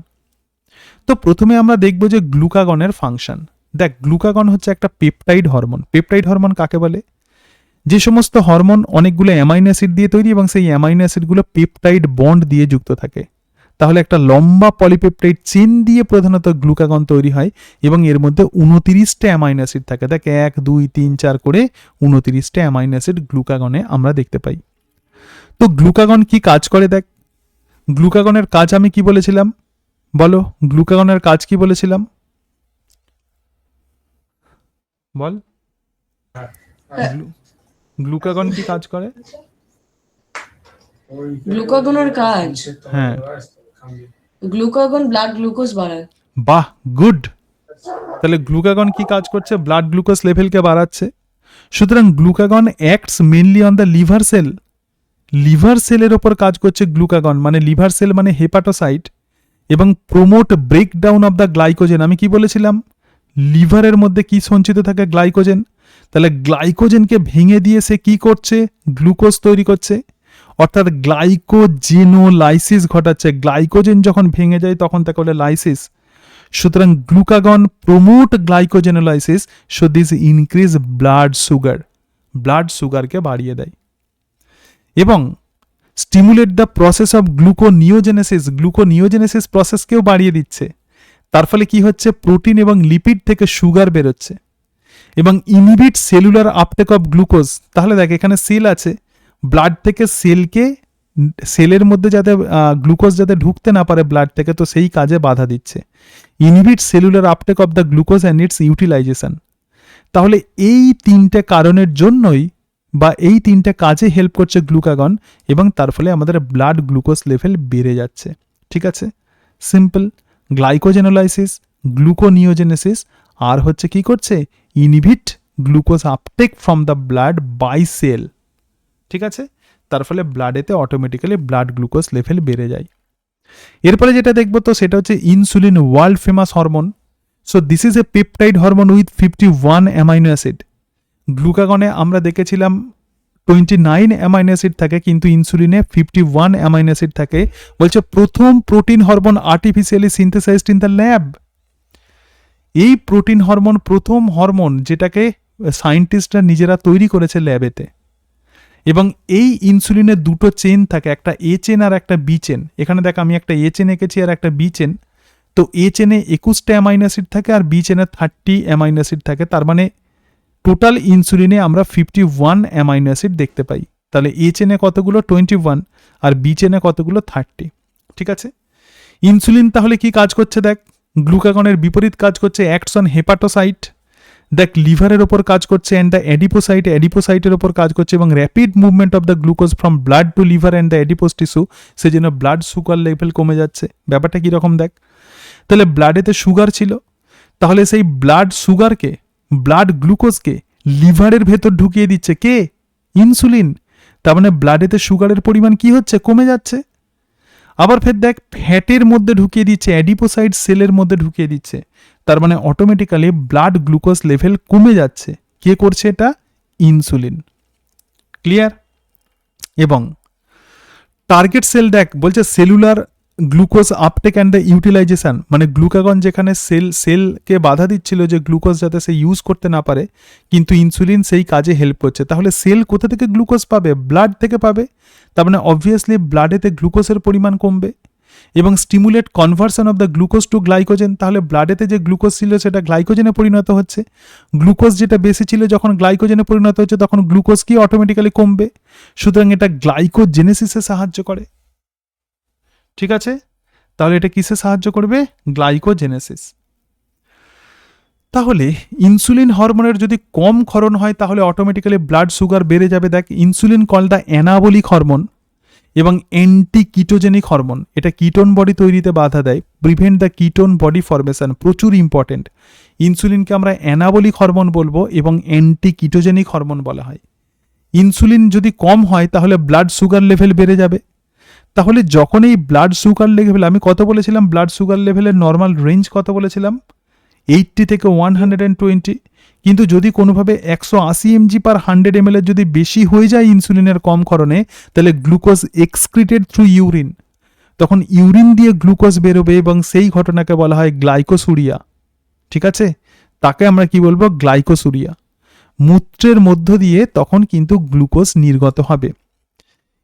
তো প্রথমে আমরা দেখব যে গ্লুকাগনের ফাংশন। দেখ, গ্লুকাগন হচ্ছে একটা পেপটাইড হরমোন। পেপটাইড হরমোন কাকে বলে? যে সমস্ত হরমোন অনেকগুলো অ্যামাইনো অ্যাসিড দিয়ে তৈরি এবং সেই অ্যামাইনো অ্যাসিডগুলো পেপটাইড বন্ড দিয়ে যুক্ত থাকে। তাহলে একটা লম্বা পলিপেপটাইড চেন দিয়ে প্রধানত গ্লুকাগন তৈরি হয় এবং এর মধ্যে 29টা অ্যামাইনো অ্যাসিড থাকে। দেখ, 1 2 3 4 করে 29টা অ্যামাইনো অ্যাসিড গ্লুকাগনে আমরা দেখতে পাই। তো গ্লুকাগন কি কাজ করে? দেখ, গ্লুকাগনের কাজ আমি কি বলেছিলাম? বলো, গ্লুকাগনের কাজ কি বলেছিলাম? বল, গ্লুকাগন কি কাজ করে? গ্লুকাগনের কাজ, হ্যাঁ, গ্লুকাগন ব্লাড গ্লুকোজ বাড়ায়। বাহ, গুড। তাহলে গ্লুকাগন কি কাজ করছে? ব্লাড গ্লুকোজ লেভেলকে বাড়াচ্ছে। সুতরাং glucagon acts mainly on the liver cell. Liver সেলের ওপর কাজ করছে গ্লুকাগন, মানে লিভার সেল মানে হেপাটোসাইট, এবং promote breakdown of the glycogen. আমি কি বলেছিলাম? লিভারের মধ্যে কি সঞ্চিত থাকে? গ্লাইকোজেন। তাহলে গ্লাইকোজেনকে ভেঙে দিয়ে সে কি করছে? গ্লুকোজ তৈরি করছে, অর্থাৎ গ্লাইকোজেনোলাইসিস ঘটাচ্ছে। গ্লাইকোজেন যখন ভেঙে যায় তখন তাকে বলে লাইসিস। সুতরাং glucagon promote glycogenolysis, so this increase blood sugar, blood সুগারকে বাড়িয়ে দেয়। এবং stimulate the process of gluconeogenesis, gluconeogenesis প্রসেসকেও বাড়িয়ে দিচ্ছে। তার ফলে কি হচ্ছে? প্রোটিন এবং লিপিড থেকে সুগার বেরোচ্ছে। এবং inhibit cellular uptake of glucose. তাহলে দেখ, এখানে সেল আছে, ব্লাড থেকে সেলকে, সেলের মধ্যে যাতে গ্লুকোজ যাতে ঢুকতে না পারে ব্লাড থেকে, তো সেই কাজে বাধা দিচ্ছে। Inhibit cellular uptake of the glucose and its utilization. তাহলে এই তিনটে কারণের জন্যই বা এই তিনটে কাজে হেল্প করছে গ্লুকাগন, এবং তার ফলে আমাদের ব্লাড গ্লুকোজ লেভেল বেড়ে যাচ্ছে। ঠিক আছে, সিম্পল। গ্লাইকোজেনোলাইসিস, গ্লুকোনিওজেনেসিস, আর হচ্ছে কি করছে? Inhibit glucose uptake from the blood by cell. ঠিক আছে, তার ফলে ব্লাডেতে অটোমেটিক্যালি ব্লাড গ্লুকোজ লেভেল বেড়ে যায়। এরপরে যেটা দেখবো তো সেটা হচ্ছে insulin, world famous hormone. So this is a peptide hormone with 51 amino acid. গ্লুকাগনে আমরা দেখেছিলাম 29 অ্যামাইনো অ্যাসিড থাকে, কিন্তু ইনসুলিনে 51 অ্যামাইনো অ্যাসিড থাকে। বলছে প্রথম protein hormone artificially synthesised in the lab. এই প্রোটিন হরমোন প্রথম হরমোন যেটাকে সায়েন্টিস্টরা নিজেরা তৈরি করেছে ল্যাবেতে। এবং এই ইনসুলিনের দুটো চেন থাকে, একটা এ চেন আর একটা বি চেন। এখানে দেখ, আমি একটা এ চেন এঁকেছি আর একটা বি চেন। তো এ চেনে 21টা অ্যামাইনো অ্যাসিড থাকে আর বি চেনে 30 অ্যামাইনো অ্যাসিড থাকে। তার মানে টোটাল ইনসুলিনে আমরা 51 অ্যামাইনো অ্যাসিড দেখতে পাই। তাহলে এ চেনে কতগুলো? 21, আর বি চেনে কতগুলো? 30। ঠিক আছে, ইনসুলিন তাহলে কি কাজ করছে? দেখ, গ্লুকাগনের বিপরীত কাজ করছে, অ্যাক্টস অন হেপাটোসাইট। দেখ, লিভারের ওপর কাজ করছে, অ্যান্ড দ্য অ্যাডিপোসাইট, অ্যাডিপোসাইটের ওপর কাজ করছে, এবং rapid movement of the glucose from blood to liver and the adipose tissue, সেজন্য ব্লাড সুগার লেভেল কমে যাচ্ছে। ব্যাপারটা কীরকম দেখ, তাহলে ব্লাডেতে সুগার ছিল, তাহলে সেই ব্লাড সুগারকে, ব্লাড গ্লুকোজকে লিভারের ভেতর ঢুকিয়ে দিচ্ছে কে? ইনসুলিন। তার মানে ব্লাডেতে সুগারের পরিমাণ কি হচ্ছে? কমে যাচ্ছে। আবার ফের দেখ, ফ্যাটের মধ্যে ঢুকিয়ে দিচ্ছে, অ্যাডিপোসাইট সেলের মধ্যে ঢুকিয়ে দিচ্ছে। তার মানে অটোমেটিক্যালি ব্লাড গ্লুকোজ লেভেল কমে যাচ্ছে। কে করছে এটা? ইনসুলিন। ক্লিয়ার? এবং টার্গেট সেল দেখ, বলছে cellular glucose uptake and the utilization, মানে গ্লুকাগন যেখানে সেলকে বাধা দিচ্ছিল যে গ্লুকোজ যাতে সে ইউজ করতে না পারে, কিন্তু ইনসুলিন সেই কাজে হেল্প করছে। তাহলে সেল কোথা থেকে গ্লুকোজ পাবে? ব্লাড থেকে পাবে। তার মানে অবভিয়াসলি ব্লাডেতে গ্লুকোজের পরিমাণ কমবে এবং stimulate conversion of the glucose to glycogen. তাহলে ব্লাডেতে যে গ্লুকোজ ছিল সেটা গ্লাইকোজেনে পরিণত হচ্ছে। গ্লুকোজ যেটা বেশি ছিল যখন গ্লাইকোজেনে পরিণত হচ্ছে তখন গ্লুকোজ কি অটোমেটিক্যালি কমবে। সুতরাং এটা গ্লাইকোজেনেসিসে সাহায্য করে। ঠিক আছে, তাহলে এটা কিসে সাহায্য করবে? গ্লাইকোজেনেসিস। তাহলে ইনসুলিন হরমোনের যদি কম ক্ষরণ হয় তাহলে অটোমেটিক্যালি ব্লাড সুগার বেড়ে যাবে। দেখ, insulin call the anabolic hormone এবং অ্যান্টি কিটোজেনিক হরমোন। এটা কিটোন বডি তৈরিতে বাধা দেয়, prevent the ketone body formation. প্রচুর ইম্পর্টেন্ট। ইনসুলিনকে আমরা অ্যানাবলিক হরমোন বলবো এবং অ্যান্টি কিটোজেনিক হরমোন বলা হয়। ইনসুলিন যদি কম হয় তাহলে ব্লাড সুগার লেভেল বেড়ে যাবে। তাহলে যখন এই ব্লাড সুগার লেভেল, আমি কত বলেছিলাম ব্লাড সুগার লেভেলের নর্মাল রেঞ্জ কত বলেছিলাম? 80 থেকে 120। কিন্তু যদি কোনোভাবে 180 mg পার 100 ml এর যদি বেশি হয়ে যায় ইনসুলিনের কম ক্ষরণে, তাহলে গ্লুকোজ এক্সক্রিটেড থ্রু ইউরিন, তখন ইউরিন দিয়ে গ্লুকোজ বেরোবে এবং সেই ঘটনাকে বলা হয় গ্লাইকোসুরিয়া। ঠিক আছে, তাকে আমরা কি বলবো? গ্লাইকোসুরিয়া। মূত্রের মধ্য দিয়ে তখন কিন্তু গ্লুকোজ নির্গত হবে।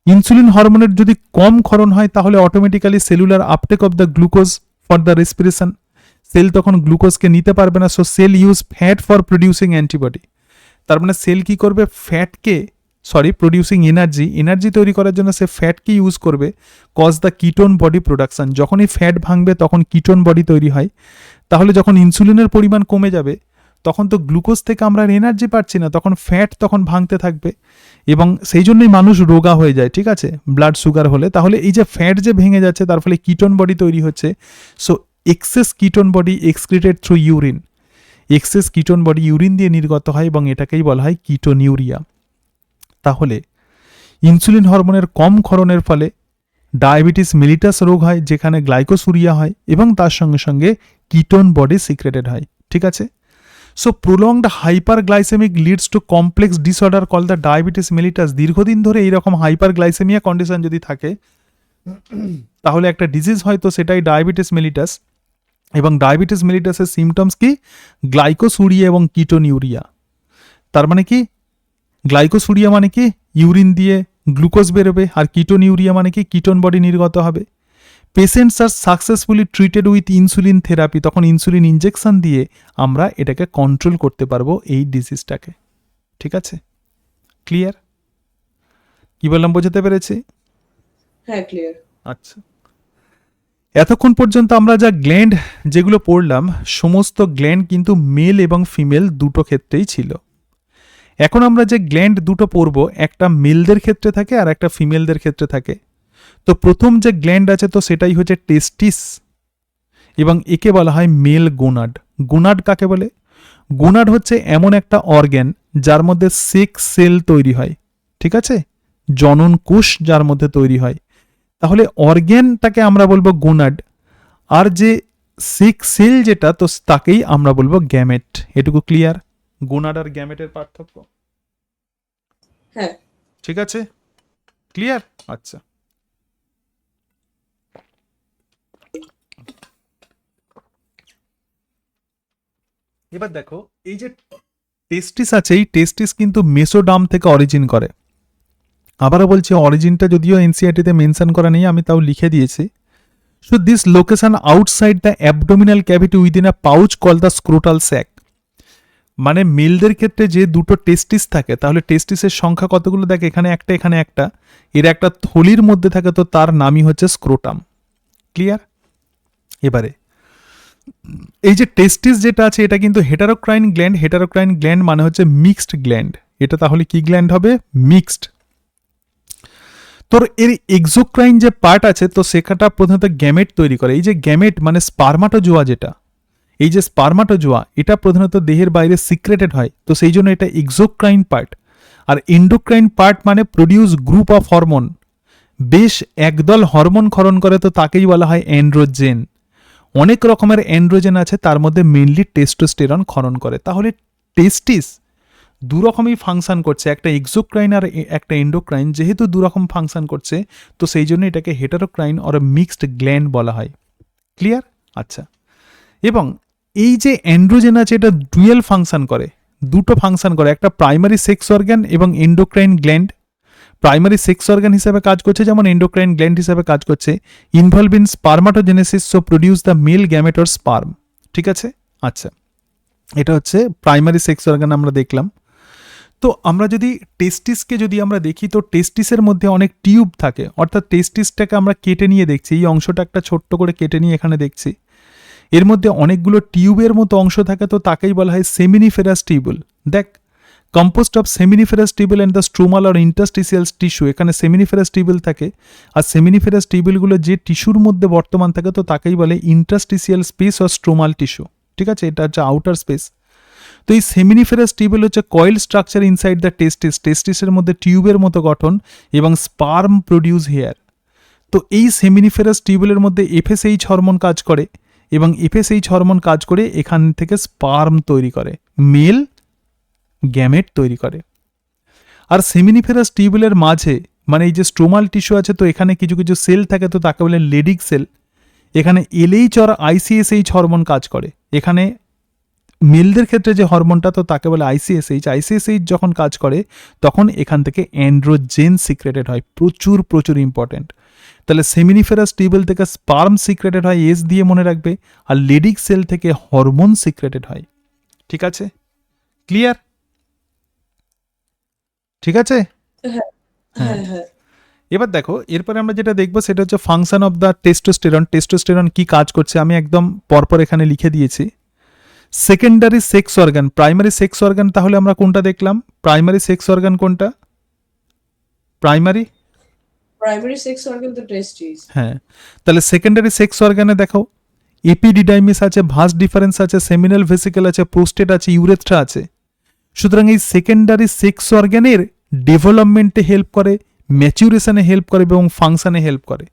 ইনসুলিন হরমোনের যদি কম ক্ষরণ হয় তাহলে automatically cellular uptake of the glucose for the respiration. Cell তখন গ্লুকোজকে নিতে পারবে না, so cell use fat for producing antibody. তার মানে সেল কি করবে? প্রডিউসিং এনার্জি তৈরি করার জন্য সে ফ্যাটকে ইউজ করবে, cause the ketone body production. যখনই ফ্যাট ভাঙবে তখন কিটোন বডি তৈরি হয়। তাহলে যখন ইনসুলিনের পরিমাণ কমে যাবে তখন তো গ্লুকোজ থেকে আমরা এনার্জি পাচ্ছি না, তখন ফ্যাট তখন ভাঙতে থাকবে এবং সেই জন্যই মানুষ রোগা হয়ে যায়। ঠিক আছে, ব্লাড সুগার হলে। তাহলে এই যে ফ্যাট যে ভেঙে যাচ্ছে তার ফলে কিটোন বডি তৈরি হচ্ছে। So excess ketone body excreted through urine. Excess ketone body urine দিয়ে নির্গত হয় এবং এটাকেই বলা হয় কিটোনিউরিয়া। তাহলে ইনসুলিন হরমোনের কম ক্ষরণের ফলে ডায়াবেটিস মেলিটাস রোগ হয়, যেখানে গ্লাইকোসুরিয়া হয় এবং তার সঙ্গে সঙ্গে কিটোন বডি সিক্রেটেড হয়। ঠিক আছে, so prolonged hyperglycemic leads to complex disorder call the diabetes mellitus. দীর্ঘদিন ধরে এইরকম হাইপারগ্লাইসেমিয়া কন্ডিশন যদি থাকে তাহলে একটা ডিজিজ হয়, তো সেটাই ডায়াবেটিস মেলিটাস। এবং ডায়াবেটিস মেলিটাসের সিমটমস কি? গ্লাইকোসুরিয়া এবং কিটোনিউরিয়া। তার মানে কি? গ্লাইকোসুরিয়া মানে কি? ইউরিন দিয়ে গ্লুকোজ বেরোবে, আর কিটোনিউরিয়া মানে কি? কিটোন বডি নির্গত হবে। Patients are successfully treated with insulin therapy. তখন ইনসুলিন ইনজেকশন দিয়ে আমরা এটাকে কন্ট্রোল করতে পারবো এই ডিজিজটাকে। ঠিক আছে, ক্লিয়ার? কি বললাম, বোঝাতে পেরেছি? হ্যাঁ, ক্লিয়ার। আচ্ছা, এতক্ষণ পর্যন্ত আমরা যা গ্ল্যান্ড যেগুলো পড়লাম, সমস্ত গ্ল্যান্ড কিন্তু মেল এবং ফিমেল দুটো ক্ষেত্রেই ছিল। এখন আমরা যে গ্ল্যান্ড দুটো পড়ব, একটা মেলদের ক্ষেত্রে থাকে আর একটা ফিমেলদের ক্ষেত্রে থাকে। তো প্রথম যে গ্ল্যান্ড আছে তো সেটাই হচ্ছে টেস্টিস এবং একে বলা হয় মেল গোনাড। গোনাড কাকে বলে? গোনাড হচ্ছে এমন একটা অর্গ্যান যার মধ্যে সেক্স সেল তৈরি হয়। ঠিক আছে, জনন কোষ যার মধ্যে তৈরি হয়। তাহলে অর্গ্যানটাকে আমরা বলবো গোনাড, আর যে সেক্স সেল যেটা তো তাকেই আমরা বলবো গ্যামেট। এটুকু ক্লিয়ার? গোনাড আর গ্যামেটের পার্থক্য। হ্যাঁ, ঠিক আছে, ক্লিয়ার? আচ্ছা, এবার দেখো, এই যে টেস্টিস আছে, এই টেস্টিস কিন্তু মেসোডার্ম থেকে অরিজিন করে। আবারও বলছি, অরিজিনটা যদিও এনসিইআরটিতে মেনশন করা নেই, আমি তাও লিখে দিয়েছি। So this location outside the abdominal cavity within a pouch call the scrotal sac. মানে মেলদের ক্ষেত্রে যে দুটো টেস্টিস থাকে, তাহলে টেস্টিসের সংখ্যা কতগুলো? দেখ, এখানে একটা, এখানে একটা, এর একটা থলির মধ্যে থাকে, তো তার নামই হচ্ছে স্ক্রোটাম। ক্লিয়ার? এবারে এই যে টেস্টিস যেটা আছে এটা কিন্তু হেটারোক্রাইন গ্ল্যান্ড। হেটারোক্রাইন গ্ল্যান্ড মানে হচ্ছে মিক্সড গ্ল্যান্ড। এটা তাহলে কি গ্ল্যান্ড হবে? মিক্সড। তোর এর এক্সোক্রাইন যে পার্ট আছে তো সেটা প্রধানত গ্যামেট তৈরি করে। এই যে গ্যামেট মানে স্পার্মাটোজোয়া, যেটা এই যে স্পার্মাটোজোয়া এটা প্রধানত দেহের বাইরে সিক্রেটেড হয়, তো সেই জন্য এটা এক্সোক্রাইন পার্ট। আর এন্ডোক্রাইন পার্ট মানে প্রডিউস গ্রুপ অফ হরমোন, বেশ একদল হরমোন ক্ষরণ করে, তো তাকেই বলা হয় অ্যান্ড্রোজেন। অনেক রকমের অ্যান্ড্রোজেন আছে, তার মধ্যে মেইনলি টেস্টোস্টেরন ক্ষরণ করে। তাহলে টেস্টিস দু রকমই ফাংশন করছে, একটা এক্সোক্রাইন আর একটা এন্ডোক্রাইন, যেহেতু দু রকম ফাংশন করছে তো সেই জন্য এটাকে হেটারোক্রাইন অর মিক্সড গ্ল্যান্ড বলা হয়। ক্লিয়ার? আচ্ছা, এবং এই যে অ্যান্ড্রোজেন আছে এটা ডুয়েল ফাংশন করে, দুটো ফাংশন করে, একটা প্রাইমারি সেক্স অর্গান এবং endocrine gland. Primary sex organ হিসেবে কাজ করছে, যেমন এন্ডোক্রাইন গ্ল্যান্ড হিসেবে কাজ করছে, involve in spermatogenesis, so produce the male gamete or sperm. ঠিক আছে? আচ্ছা, এটা হচ্ছে প্রাইমারি সেক্স অর্গান আমরা দেখলাম। তো আমরা যদি টেস্টিসকে যদি আমরা দেখি তো টেস্টিসের মধ্যে অনেক টিউব থাকে, অর্থাৎ টেস্টিসটাকে আমরা কেটে নিয়ে দেখছি, এই অংশটা একটা ছোট্ট করে কেটে নিয়ে এখানে দেখছি, এর মধ্যে অনেকগুলো টিউবের মতো অংশ থাকে, তো তাকেই বলা হয় সেমিনিফেরাস টিউবুল। দেখ, composed of seminiferous tubule and the stromal or interstitial tissue, এখানে সেমিনিফেরাস টিউবুল থাকে, আর সেমিনিফেরাস টিউবুলগুলো যে টিস্যুর মধ্যে বর্তমান থাকে তো তাকেই বলে interstitial space or stromal tissue. ঠিক আছে? এটা হচ্ছে আউটার স্পেস। তো এই সেমিনিফেরাস টিউবুল হচ্ছে কয়েল স্ট্রাকচার ইনসাইড দ্য টেস্টিস, টেস্টিসের মধ্যে টিউবের মতো গঠন এবং স্পার্ম প্রডিউস হেয়ার। তো এই সেমিনিফেরাস টিউবুলের মধ্যে এফএসএইচ হরমোন কাজ করে, এবং এফএসএইচ হরমোন কাজ করে এখান থেকে স্পার্ম তৈরি করে, মেল গ্যামেট তৈরি করে। আর সেমিনিফেরাস টিউবুলের মাঝে মানে এই যে স্ট্রোমাল টিস্যু আছে তো এখানে কিছু কিছু সেল থাকে, তো তাকে বলে লেডিক সেল। এখানে এলএইচ আর আইসিএসএইচ হরমোন কাজ করে, এখানে মেলদের ক্ষেত্রে যে হরমোনটা তো তাকে বলে আইসিএসএইচ। আইসিএসএইচ যখন কাজ করে তখন এখান থেকে অ্যান্ড্রোজেন সিক্রেটেড হয়, প্রচুর প্রচুর ইম্পর্টেন্ট। তাহলে সেমিনিফেরাস টিউবুল থেকে স্পার্ম সিক্রেটেড হয়, এস দিয়ে মনে রাখবে, আর লেডিক সেল থেকে হরমোন সিক্রেটেড হয়। ঠিক আছে? ক্লিয়ার? ঠিক আছে? হ্যাঁ, হ্যাঁ, হ্যাঁ, হ্যাঁ। এবার দেখো এরপরে আমরা যেটা দেখবো সেটা হচ্ছে function of the testosterone. Testosterone কি কাজ করছে আমি একদম পরপর এখানে লিখে দিয়েছি। Secondary sex organ, primary sex organ, তাহলে আমরা কোনটা দেখলাম? প্রাইমারি সেক্স অর্গান কোনটা? প্রাইমারি, প্রাইমারি সেক্স অর্গান তো টেস্টিস। হ্যাঁ। তাহলে সেকেন্ডারি সেক্স অর্গানে দেখো এপিডিডাইমিস আছে, ভাস ডিফারেন্স আছে, সেমিনাল ভেসিকেল আছে, প্রোস্টেট আছে, ইউরেথ্রা আছে। সুতরাং এই সেকেন্ডারি সেক্স অর্গানের ডেভেলপমেন্টে হেল্প করে, ম্যাচুরেশনে হেল্প করে এবং ফাংশনে হেল্প করে।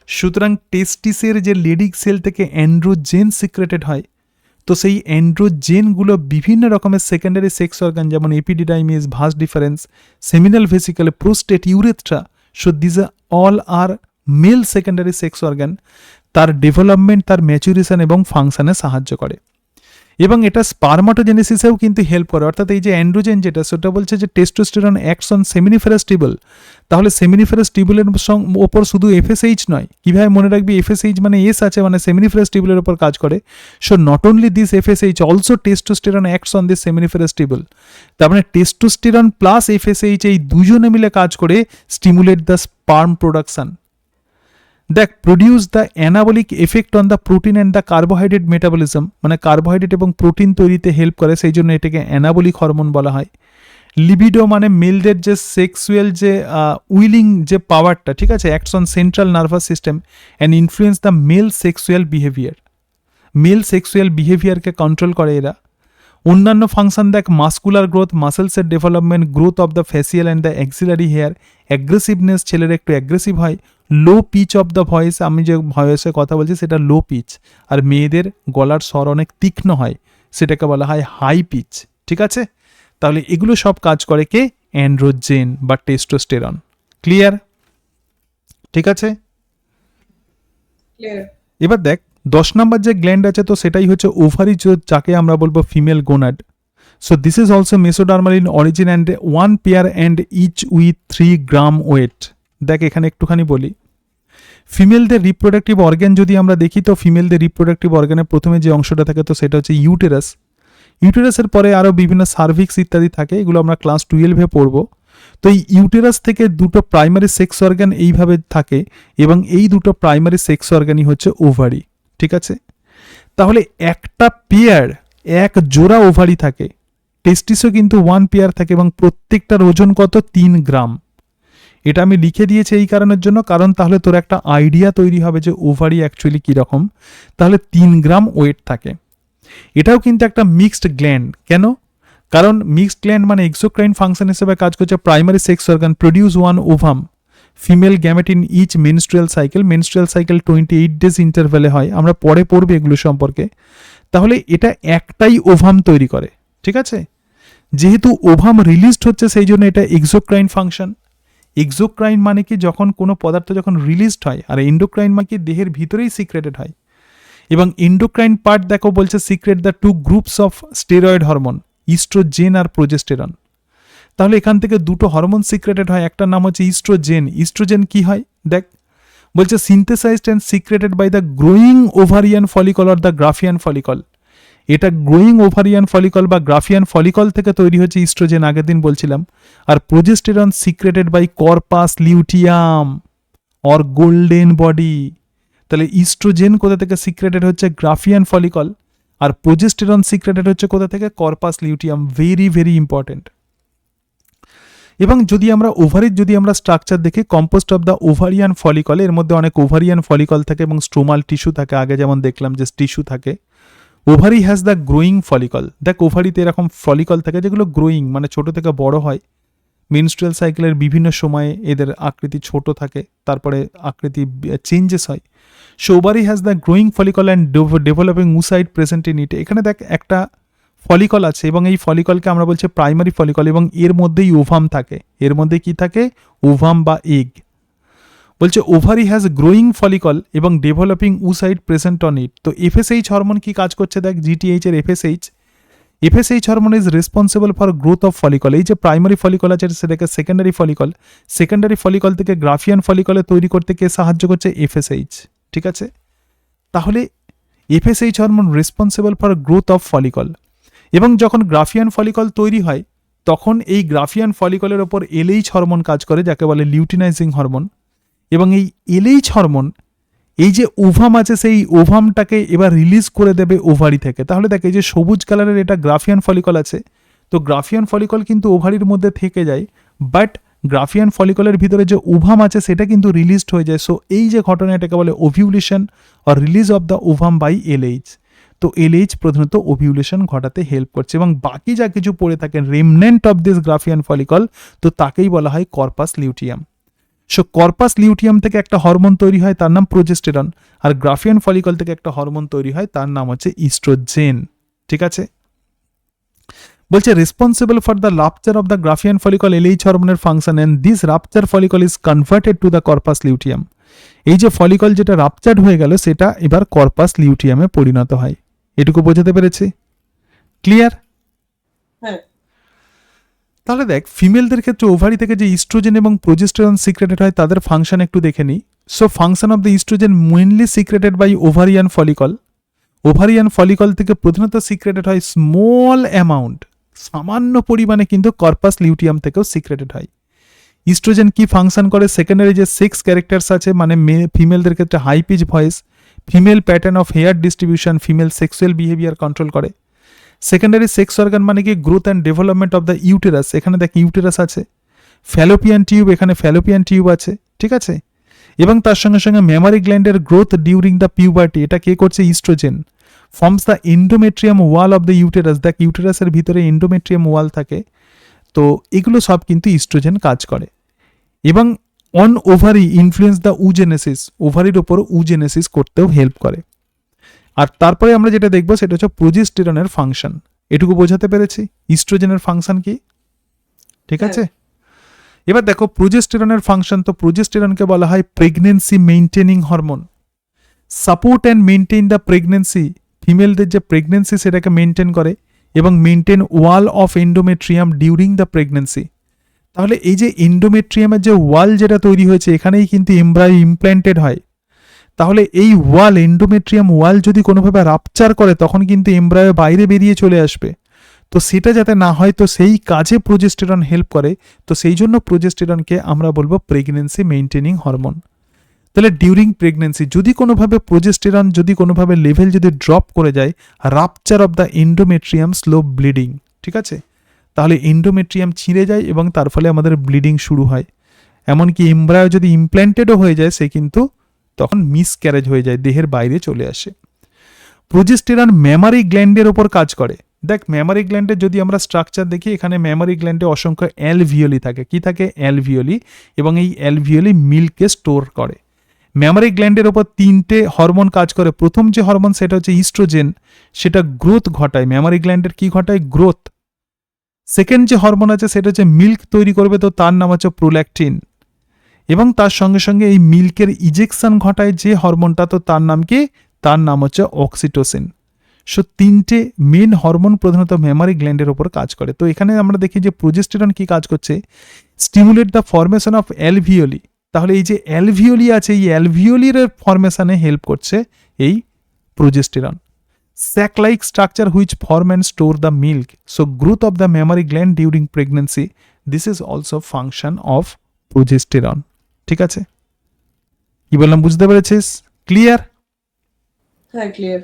সুতরাং টেস্টিসের যে লেডিক সেল থেকে অ্যান্ড্রোজেন সিক্রেটেড হয়, তো সেই অ্যান্ড্রোজেনগুলো বিভিন্ন রকমের সেকেন্ডারি সেক্স অর্গান যেমন epididymis, vas deferens, seminal vesicle, prostate, urethra, so these all are male secondary sex organ, তার ডেভেলপমেন্ট, তার ম্যাচুরেশন এবং ফাংশনে সাহায্য করে। এবং এটা স্পার্মাটোজেনেসিসেও কিন্তু হেল্প করে, অর্থাৎ এই যে অ্যান্ড্রোজেন যেটা সেটা বলছে যে testosterone acts on seminiferous tubule. তাহলে সেমিনিফেরাস টিউবুলের ওপর শুধু এফএসএইচ নয়, কীভাবে মনে রাখবি? এফএসএইচ মানে এস আছে, মানে সেমিনিফেরাস টিউবুলের ওপর কাজ করে। So not only this FSH, also testosterone acts on this seminiferous tubule. তার মানে টেস্টোস্টেরন প্লাস এফএসএইচ এই দুজনে মিলে কাজ করে স্টিমুলেট দ্য স্পার্ম প্রোডাকশন। দেখ, produce the anabolic effect on the protein and the carbohydrate metabolism, মানে কার্বোহাইড্রেট এবং প্রোটিন তৈরিতে হেল্প করে, সেই জন্য এটাকে অ্যানাবলিক হরমোন বলা হয়। লিবিডো মানে মেলদের যে সেক্সুয়াল যে উইলিং যে পাওয়ারটা, ঠিক আছে, acts on central nervous system and influence the male sexual behaviour. Male sexual বিহেভিয়ারকে কন্ট্রোল করে এরা। অন্যান্য ফাংশন দেখ, মাস্কুলার গ্রোথ, মাসেলসের development, growth of the facial and the axillary hair, aggressiveness, ছেলেরা একটু অ্যাগ্রেসিভ হয়, low pitch of the voice, আমি যে ভয়েসে কথা বলছি সেটা লো পিচ, আর মেয়েদের গলার স্বর অনেক তীক্ষ্ণ হয়, সেটাকে বলা হয় হাই পিচ। ঠিক আছে? তাহলে এগুলো সব কাজ করে কে? অ্যান্ড্রোজেন বা টেস্টোস্টেরন। ক্লিয়ার? ঠিক আছে? ক্লিয়ার। এবার দেখ 10 নম্বর যে গ্ল্যান্ড আছে তো সেটাই হচ্ছে ওভারি, যাকে আমরা বলবো female gonad. So this is also mesodermal in origin and 1 pair and each with 3 gram weight. দেখ এখানে একটুখানি বলি, ফিমেলদের রিপ্রোডাক্টিভ অর্গ্যান যদি আমরা দেখি তো ফিমেলদের রিপ্রোডাক্টিভ অর্গ্যানের প্রথমে যে অংশটা থাকে তো সেটা হচ্ছে ইউটেরাস। ইউটেরাসের পরে আরও বিভিন্ন সার্ভিক্স ইত্যাদি থাকে, এগুলো আমরা ক্লাস 12-এ পড়বো। তো এই ইউটেরাস থেকে দুটো প্রাইমারি সেক্স অর্গান এইভাবে থাকে, এবং এই দুটো প্রাইমারি সেক্স অর্গানই হচ্ছে ওভারি। ঠিক আছে? তাহলে একটা পেয়ার, এক জোড়া ওভারি থাকে, টেস্টিসও কিন্তু 1 পেয়ার থাকে, এবং প্রত্যেকটার ওজন কত? 3 গ্রাম। এটা আমি লিখে দিয়েছি এই কারণের জন্য, কারণ তাহলে তোর একটা আইডিয়া তৈরি হবে যে ওভারি অ্যাকচুয়ালি কীরকম। তাহলে 3 গ্রাম ওয়েট থাকে। এটাও কিন্তু একটা মিক্সড গ্ল্যান্ড। কেন? কারণ মিক্সড গ্ল্যান্ড মানে এক্সোক্রাইন ফাংশন হিসেবে কাজ করছে। Primary sex organ produce 1 ovum, female gamete in each menstrual cycle. Menstrual cycle 28 days ইন্টারভ্যালে হয়, আমরা পরে পড়বো এগুলো সম্পর্কে। তাহলে এটা একটাই ওভাম তৈরি করে। ঠিক আছে? যেহেতু ওভাম রিলিজড হচ্ছে সেই জন্য এটা এক্সোক্রাইন ফাংশন। এক্সোক্রাইন মানে কি যখন কোনো পদার্থ যখন রিলিজড হয়, আর এন্ডোক্রাইন মানে কি দেহের ভিতরেই সিক্রেটেড হয়। এবং এন্ডোক্রাইন পার্ট দেখো বলছে secrete the two groups of steroid hormone, estrogen আর প্রোজেস্টেরন। তাহলে এখান থেকে দুটো হরমোন সিক্রেটেড হয়, একটার নাম হচ্ছে ইস্ট্রোজেন। ইস্ট্রোজেন কি হয় দেখ, বলছে synthesized and secreted by the growing ovarian follicle or the Graafian follicle. এটা গ্রোয়িং ওভারিয়ান ফলিকল বা গ্রাফিয়ান ফলিকল থেকে তৈরি হচ্ছে ইস্ট্রোজেন, আগের দিন বলছিলাম। আর progesterone secreted by corpus luteum or golden body. তাহলে ইস্ট্রোজেন কোথা থেকে সিক্রেটেড হচ্ছে, গ্রাফিয়ান ফলিকল। আর প্রোজেস্টেরন সিক্রেটেড হচ্ছে কোথা থেকে, corpus luteum. Very very important. এবং যদি আমরা ওভারির যদি আমরা স্ট্রাকচার দেখি, composed of the ovarian follicle, এর মধ্যে অনেক ওভারিয়ান ফলিকল থাকে এবং স্ট্রোমাল টিস্যু থাকে, আগে যেমন দেখলাম যে টিস্যু থাকে। Ovary has the growing follicle. দেখ ওভারিতে এরকম ফলিকল থাকে যেগুলো গ্রোয়িং মানে ছোট থেকে বড় হয়। মেনস্ট্রুয়াল সাইকেলের বিভিন্ন সময়ে এদের আকৃতি ছোট থাকে, তারপরে আকৃতি চেঞ্জেস হয়। So ovary has the growing follicle and developing oocyte present in it. এখানে দেখ একটা ফলিকল আছে এবং এই ফলিকলকে আমরা বলছি প্রাইমারি ফলিকল, এবং এর মধ্যেই ওভাম থাকে। এর মধ্যে কি থাকে, ওভাম বা এগ। বলছে ওভারি হ্যাজ গ্রোয়িং ফলিকল এবং developing oocyte present on it. তো এফএসএইচ হরমোন কি কাজ করছে দেখ, জিটিএইচ এর FSH hormone is responsible for growth of follicle. এই যে প্রাইমারি ফলিকল আছে সেটাকে সেকেন্ডারি ফলিকল, সেকেন্ডারি ফলিকল থেকে গ্রাফিয়ান ফলিকলে তৈরি করতে কে সাহায্য করছে, এফএসএইচ। ঠিক আছে, তাহলে FSH hormone responsible for growth of follicle. এবং যখন গ্রাফিয়ান ফলিকল তৈরি হয় তখন এই গ্রাফিয়ান ফলিকলের ওপর এলএইচ হরমোন কাজ করে, যাকে বলে লিউটিনাইজিং হরমোন। এবং এই এলএইচ হরমোন এই যে ওভাম আছে সেই ওভামটাকে এবার রিলিজ করে দেবে ওভারি থেকে। তাহলে দেখ এই যে সবুজ কালারের এটা গ্রাফিয়ান ফলিকল আছে, তো গ্রাফিয়ান ফলিকল কিন্তু ওভারির মধ্যে থেকে যায়, বাট গ্রাফিয়ান ফলিকলের ভিতরে যে ওভাম আছে সেটা কিন্তু রিলিজড হয়ে যায়। সো এই যে ঘটনা এটাকে বলে ওভিউলেশন আর release of the ovum by LH. তো এলএইচ প্রধানত ওভিউলেশন ঘটাতে হেল্প করছে, এবং বাকি যা কিছু পড়ে থাকে remnant of this Graafian follicle, তো তাকেই বলা হয় corpus luteum. So corpus luteum থেকে একটা হরমোন তৈরি হয় তার নাম প্রোজেস্টেরন, আর গ্রাফিয়ান ফলিকল থেকে একটা হরমোন তৈরি হয় তার নাম হচ্ছে ইস্ট্রোজেন। ঠিক আছে, বলছে responsible for the rupture of the Graafian follicle LH হরমোনের function, and this rupture follicle is converted to the corpus luteum. এই যে ফলিকল যেটা রাপচার্ড হয়ে গেল সেটা এবার কর্পাস লিউটিয়ামে পরিণত হয়। এটুকু বোঝাতে পেরেছি? ক্লিয়ার? হ্যাঁ। তাহলে দেখ ফিমেলদের ক্ষেত্রে ওভারি থেকে যে ইস্ট্রোজেন এবং প্রোজেস্টেরন সিক্রেটেড হয় তাদের ফাংশন একটু দেখে নিই। So function of the estrogen mainly secreted by ovarian follicle. Ovarian follicle থেকে প্রধানত সিক্রেটেড হয় স্মল অ্যামাউন্ট, সামান্য পরিমাণে কিন্তু কর্পাস লিউটিয়াম থেকেও সিক্রেটেড হয়। ইস্ট্রোজেন কি ফাংশন করে, সেকেন্ডারি যে সেক্স ক্যারেক্টার্স আছে মানে ফিমেলদের ক্ষেত্রে high pitch voice, female pattern of hair distribution, female sexual behaviour control করে। সেকেন্ডারি সেক্স অর্গান মানে কি growth and development of the uterus, এখানে দেখ ইউটেরাস আছে। ফ্যালোপিয়ান টিউব, এখানে ফ্যালোপিয়ান টিউব আছে। ঠিক আছে, এবং তার সঙ্গে সঙ্গে মেমারি গ্ল্যান্ডের গ্রোথ ডিউরিং দ্য পিউবার্টি, এটা কে করছে, estrogen. Forms the endometrium wall of the uterus, দেখ ইউটেরাসের ভিতরে এন্ডোমেট্রিয়াম ওয়াল থাকে, তো এগুলো সব কিন্তু ইস্ট্রোজেন কাজ করে। এবং on ovary influence the oogenesis, ওভারির ওপর উজেনেসিস করতেও হেল্প করে। আর তারপরে আমরা যেটা দেখবো সেটা হচ্ছে প্রোজেস্টেরনের ফাংশন। এটুকু বোঝাতে পেরেছি ইস্ট্রোজেনের ফাংশন কি? ঠিক আছে, এবার দেখো প্রোজেস্টেরনের ফাংশন। তো প্রোজেস্টেরনকে বলা হয় pregnancy maintaining hormone. Support and maintain the pregnancy, ফিমেলদের যে প্রেগনেন্সি সেটাকে মেইনটেইন করে, এবং maintain wall of endometrium during the pregnancy. তাহলে এই যে এন্ডোমেট্রিয়ামের যে ওয়াল যেটা তৈরি হয়েছে এখানেই কিন্তু এমব্রায়ো ইমপ্ল্যান্টেড হয়। তাহলে এই ওয়াল, এন্ডোমেট্রিয়াম ওয়াল যদি কোনোভাবে রাপচার করে তখন কিন্তু এমব্রায়ো বাইরে বেরিয়ে চলে আসবে। তো সেটা যাতে না হয়, তো সেই কাজে প্রোজেস্টেরন হেল্প করে। তো সেই জন্য প্রোজেস্টেরনকে আমরা বলবো প্রেগনেন্সি মেইনটেনিং হরমোন। তাহলে ডিউরিং প্রেগনেন্সি যদি কোনোভাবে প্রোজেস্টেরন যদি কোনোভাবে লেভেল যদি ড্রপ করে যায়, rupture of the endometrium, slow bleeding. ঠিক আছে, তাহলে এন্ডোমেট্রিয়াম ছিঁড়ে যায় এবং তার ফলে আমাদের ব্লিডিং শুরু হয়। এমনকি এমব্রায়ো যদি ইমপ্ল্যান্টেডও হয়ে যায় সে কিন্তু তখন মিসক্যারেজ হয়ে যায়, দেহের বাইরে চলে আসে। প্রোজেস্টেরন মেমারি গ্ল্যান্ডের ওপর কাজ করে। দেখ মেমারি গ্ল্যান্ডের যদি আমরা স্ট্রাকচার দেখি, এখানে মেমারি গ্ল্যান্ডে অসংখ্য অ্যালভিওলি থাকে। কি থাকে? অ্যালভিওলি, এবং এই অ্যালভিওলি মিল্ককে স্টোর করে। মেমারি গ্ল্যান্ডের ওপর তিনটে হরমোন কাজ করে। প্রথম যে হরমোন সেটা হচ্ছে ইস্ট্রোজেন, সেটা গ্রোথ ঘটায়। মেমারি গ্ল্যান্ডের কি ঘটায়? গ্রোথ। সেকেন্ড যে হরমোন আছে সেটা হচ্ছে মিল্ক তৈরি করবে, তো তার নাম হচ্ছে প্রোল্যাকটিন, এবং তার সঙ্গে সঙ্গে এই মিল্কের ইজেকশন ঘটায় যে হরমোনটা, তো তার নাম কি, তার নাম হচ্ছে অক্সিটোসিন। সো তিনটে মেন হরমোন প্রধানত মেমারি গ্ল্যান্ডের ওপর কাজ করে। তো এখানে আমরা দেখি যে প্রোজেস্টেরন কি কাজ করছে, stimulate the formation of alveoli. তাহলে এই যে অ্যালভিওলি আছে, এই অ্যালভিওলির ফরমেশনে হেল্প করছে এই progesterone. sac like structure which form and store the milk, so growth of the mammary gland during pregnancy, this is also function of progesterone. ঠিক আছে, কি বললাম বুঝতে পেরেছিস? ক্লিয়ার? হ্যাঁ ক্লিয়ার।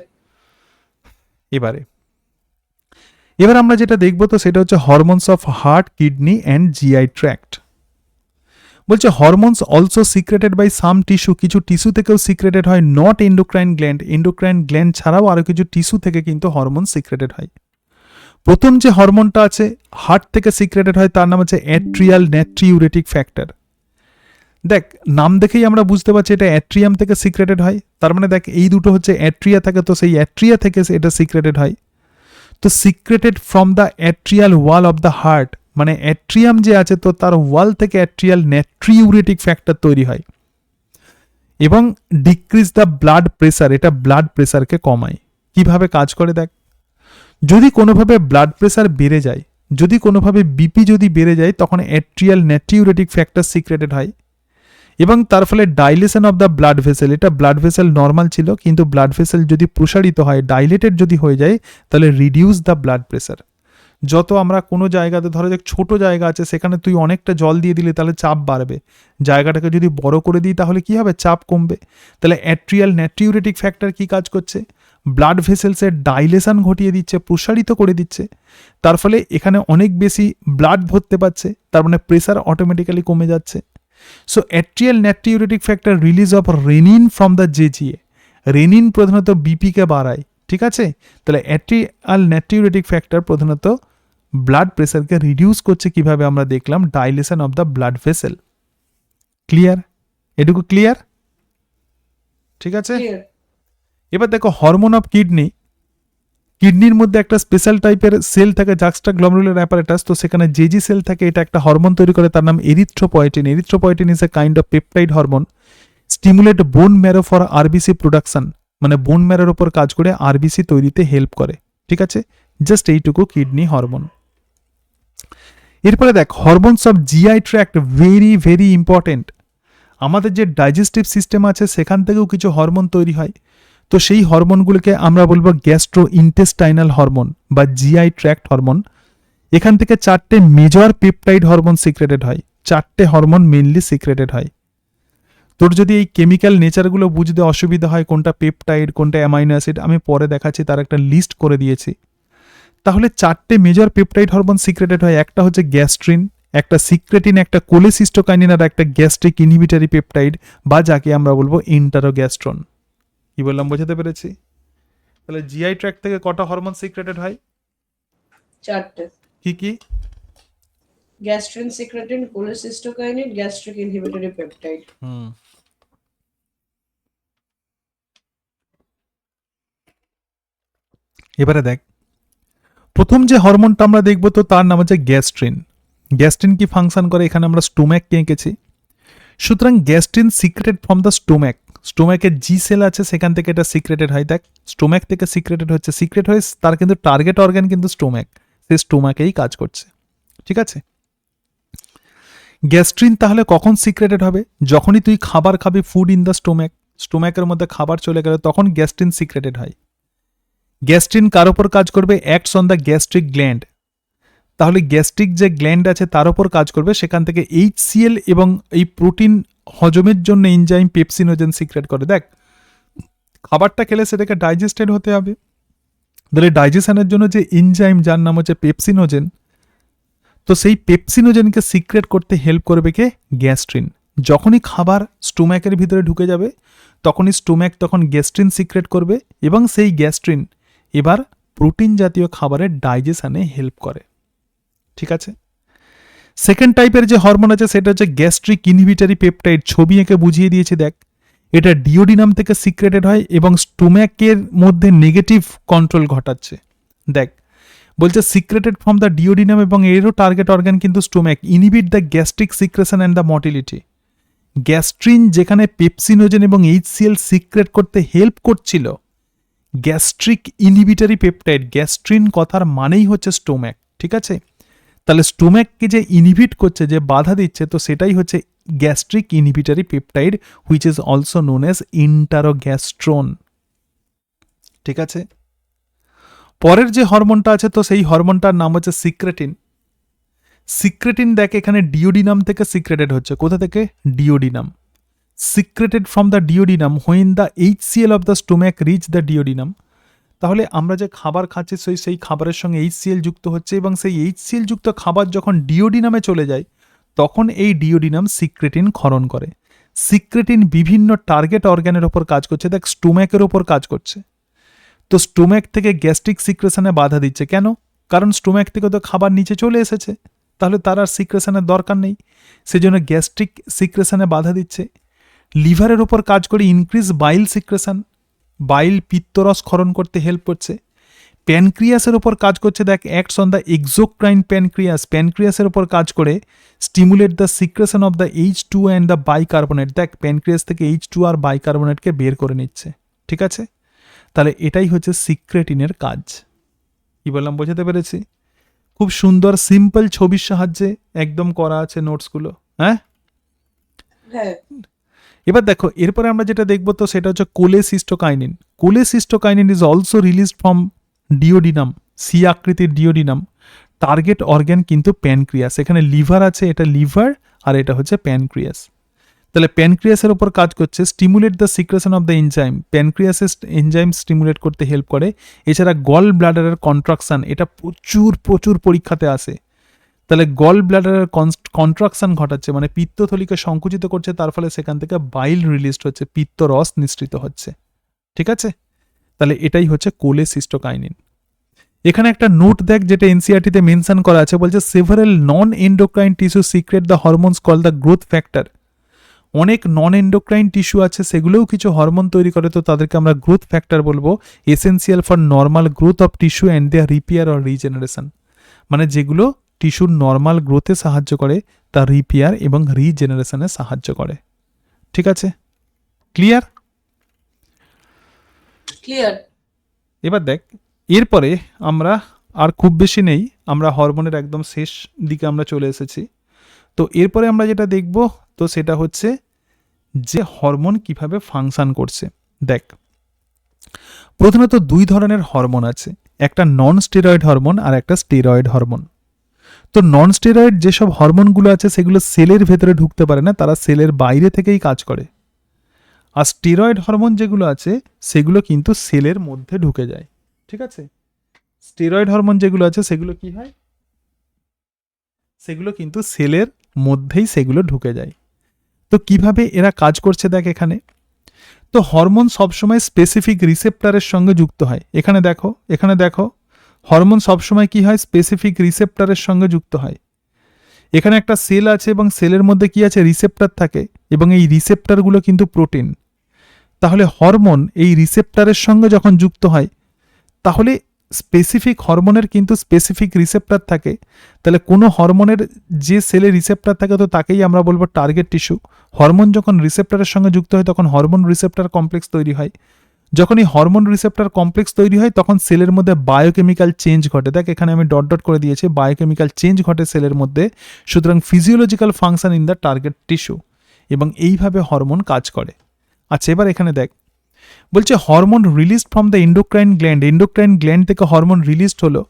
এবার আমরা যেটা দেখবো তো সেটা হচ্ছে hormones of heart, kidney and GI tract. বলছে hormones also secreted by some tissue, কিছু টিস্যু থেকেও সিক্রেটেড হয়, not endocrine gland, endocrine gland ছাড়াও আরও কিছু টিস্যু থেকে কিন্তু হরমোন সিক্রেটেড হয়। প্রথম যে হরমোনটা আছে হার্ট থেকে সিক্রেটেড হয়, তার নাম হচ্ছে অ্যাট্রিয়াল নাট্রিউরেটিক ফ্যাক্টর। দেখ নাম দেখেই আমরা বুঝতে পারছি এটা অ্যাট্রিয়াম থেকে সিক্রেটেড হয়, তার মানে দেখ এই দুটো হচ্ছে অ্যাট্রিয়া থাকে, তো সেই অ্যাট্রিয়া থেকে এটা সিক্রেটেড হয়। তো secreted from the atrial wall of the heart, মানে অ্যাট্রিয়াম যে আছে তো তার ওয়াল থেকে অ্যাট্রিয়াল নাট্রিউরেটিক ফ্যাক্টর তৈরি হয়, এবং ডিক্রিজ দ্য ব্লাড প্রেসার, এটা ব্লাড প্রেসারকে কমায়। কিভাবে কাজ করে দেখ, যদি কোনোভাবে ব্লাড প্রেসার বেড়ে যায়, যদি কোনোভাবে বিপি যদি বেড়ে যায়, তখন অ্যাট্রিয়াল নাট্রিউরেটিক ফ্যাক্টর সিক্রেটেড হয়, এবং তার ফলে dilation of the blood vessel, এটা ব্লাড ভেসেল নর্মাল ছিল কিন্তু ব্লাড ভেসেল যদি প্রসারিত হয়, ডাইলেটেড যদি হয়ে যায়, তাহলে রিডিউস দ্য ব্লাড প্রেসার। যত আমরা কোনো জায়গাতে ধরো যে ছোট জায়গা আছে সেখানে তুই অনেকটা জল দিয়ে দিলে তাহলে চাপ বাড়বে, জায়গাটাকে যদি বড় করে দিই তাহলে কি হবে, চাপ কমবে। তাহলে অ্যাট্রিয়াল নাট্রিউরেটিক ফ্যাক্টর কি কাজ করছে, ব্লাড ভেসেলসের ডাইলেশন ঘটিয়ে দিচ্ছে, প্রসারিত করে দিচ্ছে, তার ফলে এখানে অনেক বেশি ব্লাড ভরতে পারছে, তার মানে প্রেসার অটোমেটিক্যালি কমে যাচ্ছে। So atrial natriuretic factor release of renin from the JGA, renin প্রধানত বিপিকে বাড়ায়, ঠিক আছে। তাহলে অ্যাট্রিয়াল নাট্রিউরেটিক ফ্যাক্টর প্রধানত ব্লাড প্রেসারকে রিডিউস করছে, কিভাবে আমরা দেখলাম, dilation of the blood vessel. Clear? এটুকু ক্লিয়ার? ঠিক আছে। এবার দেখো হরমোন অফ কিডনি, কিডনির মধ্যে একটা স্পেশাল টাইপের সেল থাকে জাক্সটা গ্লোমেরুলার অ্যাপারেটাস, তো সেখানে জেজি সেল থাকে, এটা একটা হরমোন তৈরি করে, তার নাম erythropoietin. Erythropoietin is a kind of peptide hormone, stimulate bone marrow for RBC production, মানে বোন ম্যারোর উপর কাজ করে আরবিসি তৈরিতে হেল্প করে, ঠিক আছে। জাস্ট এইটুকু কিডনি হরমোন। এরপরে দেখ hormones of GI tract, very very important. আমাদের যে ডাইজেস্টিভ সিস্টেম আছে সেখান থেকেও কিছু হরমোন তৈরি হয়, তো সেই হরমোনগুলোকে আমরা বলবো গ্যাস্ট্রো ইন্টেস্টাইনাল হরমোন বা জিআই ট্র্যাক্ট হরমোন। এখান থেকে চারটে মেজর পেপটাইড হরমোন সিক্রেটেড হয়, চারটে হরমোন মেনলি সিক্রেটেড হয়। তোর যদি এই কেমিক্যাল নেচারগুলো বুঝতে অসুবিধা হয়, কোনটা পেপটাইড কোনটা অ্যামাইনো অ্যাসিড, আমি পরে দেখাচ্ছি, তার একটা লিস্ট করে দিয়েছি। তাহলে চারটে মেজর পেপটাইড হরমোন সিক্রেটেড হয়, একটা হচ্ছে গ্যাস্ট্রিন, একটা সিক্রেটিন, একটা কোলেসিস্টোকাইনিন, আর একটা গ্যাস্ট্রিক ইনহিবিটরি পেপটাইড বা যাকে আমরা বলবো ইন্টারোগ্যাস্ট্রন। কি বললাম বোঝাতে পেরেছি? তাহলে জিআই ট্র্যাক্ট থেকে কটা হরমোন সিক্রেটেড হয়? চারটে। কি কি? Gastrin secretin, cholecystokinin, gastric inhibitory peptide. এবারে দেখ প্রথম যে হরমোনটা আমরা দেখবো তো তার নাম হচ্ছে গ্যাস্ট্রিন। গ্যাস্ট্রিন কি ফাংশন করে, এখানে আমরা স্টোম্যাককে এঁকেছি, সুতরাং gastrin secreted from the stomach, স্টোম্যাকের জি সেল আছে সেখান থেকে এটা সিক্রেটেড হয়। দেখ স্টোম্যাক থেকে সিক্রেটেড হচ্ছে, সিক্রেট হয়ে তার কিন্তু টার্গেট অর্গান কিন্তু স্টোম্যাক, সে স্টোম্যাকেই কাজ করছে, ঠিক আছে। গ্যাস্ট্রিন তাহলে কখন সিক্রেটেড হবে, যখনই তুই খাবার খাবি, ফুড ইন দ্য স্টোম্যাক, স্টোম্যাকের মধ্যে খাবার চলে গেলে তখন গ্যাস্ট্রিন সিক্রেটেড হয়। গ্যাস্ট্রিন কার ওপর কাজ করবে, acts on the gastric gland, তাহলে গ্যাস্ট্রিক যে গ্ল্যান্ড আছে তার ওপর কাজ করবে, সেখান থেকে HCl এবং এই প্রোটিন হজমের জন্য এনজাইম পেপসিনোজেন সিক্রেট করে। দেখ খাবারটা খেলে সেটাকে ডাইজেস্টেড হতে হবে, তাহলে ডাইজেশনের জন্য যে এনজাইম যার নাম হচ্ছে পেপসিনোজেন, তো সেই পেপসিনোজেনকে সিক্রেট করতে হেল্প করবে কে, গ্যাস্ট্রিন। যখনই খাবার স্টোম্যাকের ভিতরে ঢুকে যাবে তখনই স্টোম্যাক তখন গ্যাস্ট্রিন সিক্রেট করবে, এবং সেই গ্যাস্ট্রিন এবার প্রোটিন জাতীয় খাবারের ডাইজেশনে হেল্প করে, ঠিক আছে। সেকেন্ড টাইপের যে হরমোন আছে সেটা হচ্ছে গ্যাস্ট্রিক ইনহিবিটরি পেপটাইড, ছবি এঁকে বুঝিয়ে দিয়েছি। দেখ এটা ডিওডিনাম থেকে সিক্রেটেড হয় এবং স্টোম্যাকের মধ্যে নেগেটিভ কন্ট্রোল ঘটাচ্ছে। দেখ বলছে সিক্রেটেড ফ্রম দ্য ডিওডিনাম, এবং এরও টার্গেট অর্গান কিন্তু stomach. Inhibit the gastric secretion and the motility. Gastrin যেখানে পেপসিনোজেন এবং এইচসিএল সিক্রেট করতে হেল্প করছিল, গ্যাস্ট্রিক ইনহিবিটরি পেপটাইড, গ্যাস্ট্রিন কথার মানেই হচ্ছে স্টোম্যাক, ঠিক আছে? তাহলে স্টোম্যাককে যে ইনহিবিট করছে, যে বাধা দিচ্ছে, তো সেটাই হচ্ছে gastric inhibitory peptide, which is also known as enterogastrone, ঠিক আছে? পরের যে হরমোনটা আছে, তো সেই হরমোনটার নাম হচ্ছে সিক্রেটিন। সিক্রেটিন দেখ এখানে ডিওডিনাম থেকে সিক্রেটেড হচ্ছে। কোথা থেকে? Duodenum. Secreted from the duodenum when the HCL of the stomach reach the duodenum. তাহলে আমরা যে খাবার খাচ্ছি সেই খাবারের সঙ্গে এইচসিএল যুক্ত হচ্ছে, এবং সেই এইচসিএল যুক্ত খাবার যখন ডিওডিনামে চলে যায়, তখন এই ডিওডিনাম সিক্রেটিন ক্ষরণ করে। সিক্রেটিন বিভিন্ন টার্গেট অর্গানের ওপর কাজ করছে। দেখ স্টোম্যাকের ওপর কাজ করছে, তো স্টোম্যাক থেকে গ্যাস্ট্রিক সিক্রেশনে বাধা দিচ্ছে। কেন? কারণ স্টোম্যাক থেকে তো খাবার নিচে চলে এসেছে, তাহলে তার আর সিক্রেশনের দরকার নেই, সেজন্য গ্যাস্ট্রিক সিক্রেশনে বাধা দিচ্ছে। লিভারের ওপর কাজ করে ইনক্রিজ বাইল সিক্রেশন, বাইল পিত্তরস ক্ষরণ করতে হেল্প করছে। প্যানক্রিয়াসের ওপর কাজ করছে, দেখ acts on the exocrine pancreas, প্যানক্রিয়াসের ওপর কাজ করে stimulate the secretion of the H2 and the bicarbonate. দেখ প্যানক্রিয়াস থেকে H2 আর বাইকার্বনেটকে বের করে নিচ্ছে, ঠিক আছে? তাহলে এটাই হচ্ছে সিক্রেটিনের কাজ। কি বললাম, বোঝাতে পেরেছি? খুব সুন্দর সিম্পল ছবির সাহায্যে একদম করা আছে নোটসগুলো, হ্যাঁ? হ্যাঁ, এবার দেখো, এরপরে আমরা যেটা দেখবো, তো সেটা হচ্ছে cholecystokinin. Cholecystokinin is also released from duodenum, C আকৃতির ডিওডিনাম। টার্গেট অর্গ্যান কিন্তু প্যানক্রিয়াস। এখানে লিভার আছে, এটা লিভার, আর এটা হচ্ছে প্যানক্রিয়াস। তাহলে প্যানক্রিয়াসের ওপর কাজ করছে, stimulate the secretion of the enzyme, প্যানক্রিয়াসের এনজাইম স্টিমুলেট করতে হেল্প করে। এছাড়া গল ব্লাডারের কন্ট্রাকশন, এটা প্রচুর পরীক্ষাতে আসে। তাহলে গল ব্লাডারের কন্ট্রাকশন ঘটাচ্ছে, মানে পিত্তথলিকে সংকুচিত করছে, তার ফলে সেখান থেকে বাইল রিলিজড হচ্ছে, পিত্ত রস নিঃসৃত হচ্ছে, ঠিক আছে? তাহলে এটাই হচ্ছে কোলেসিস্টোকাইনিন। এখানে একটা নোট দেখ, যেটা এনসিআরটিতে মেনশন করা আছে, বলছে several non endocrine tissue secret the hormones call the growth factor. অনেক নন এন্ডোক্রাইন টিস্যু আছে, সেগুলোও কিছু হরমোন তৈরি করে, তো তাদেরকে আমরা গ্রোথ ফ্যাক্টর বলবো। Essential for normal growth of tissue and their repair or regeneration, মানে যেগুলো টিস্যুর নর্মাল গ্রোথে সাহায্য করে, তা রিপেয়ার এবং রিজেনারেশনে সাহায্য করে, ঠিক আছে? ক্লিয়ার? ক্লিয়ার। এবার দেখ, এরপরে আমরা আর খুব বেশি নেই, আমরা হরমোনের একদম শেষ দিকে আমরা চলে এসেছি। তো এরপরে আমরা যেটা দেখব, তো সেটা হচ্ছে যে হরমোন কিভাবে ফাংশন করছে। দেখ, প্রধানত দুই ধরনের হরমোন আছে, একটা নন স্টেরয়েড হরমোন আর একটা স্টেরয়েড হরমোন। তো নন স্টেরয়েড যেসব হরমোনগুলো আছে, সেগুলো সেলের ভেতরে ঢুকতে পারে না, তারা সেলের বাইরে থেকেই কাজ করে। আর স্টেরয়েড হরমোন যেগুলো আছে, সেগুলো কিন্তু সেলের মধ্যে ঢুকে যায়, ঠিক আছে? স্টেরয়েড হরমোন যেগুলো আছে, সেগুলো কি হয়, সেগুলো কিন্তু সেলের মধ্যেই সেগুলো ঢুকে যায়। তো কিভাবে এরা কাজ করছে দেখ এখানে। তো হরমোন সবসময় স্পেসিফিক রিসেপ্টরের সঙ্গে যুক্ত হয়। এখানে দেখো হরমোন সবসময় কি হয়, স্পেসিফিক রিসেপ্টরের সঙ্গে যুক্ত হয়। এখানে একটা সেল আছে, এবং সেলের মধ্যে কি আছে, রিসেপ্টর থাকে, এবং এই রিসেপ্টরগুলো কিন্তু প্রোটিন। তাহলে হরমোন এই রিসেপ্টরের সঙ্গে যখন যুক্ত হয়, তাহলে স্পেসিফিক হরমোনের কিন্তু স্পেসিফিক রিসেপ্টর থাকে। তাহলে কোনো হরমোনের যে সেলে রিসেপ্টর থাকে, তো তাকেই আমরা বলবো টার্গেট টিস্যু। হরমোন যখন রিসেপ্টরের সঙ্গে যুক্ত হয়, তখন হরমোন রিসেপ্টর কমপ্লেক্স তৈরি হয়। যখন এই হরমোন রিসেপ্টর কমপ্লেক্স তৈরি হয়, তখন সেলের মধ্যে বায়োকেমিক্যাল চেঞ্জ ঘটে। দেখ এখানে আমি ডট ডট করে দিয়েছি, বায়োকেমিক্যাল চেঞ্জ ঘটে সেলের মধ্যে। সুতরাং physiological function in the target tissue, এবং এইভাবে হরমোন কাজ করে। আচ্ছা, এবার এখানে দেখ, বলছে hormone released from the endocrine gland, endocrine gland থেকে হরমোন রিলিজড হলো,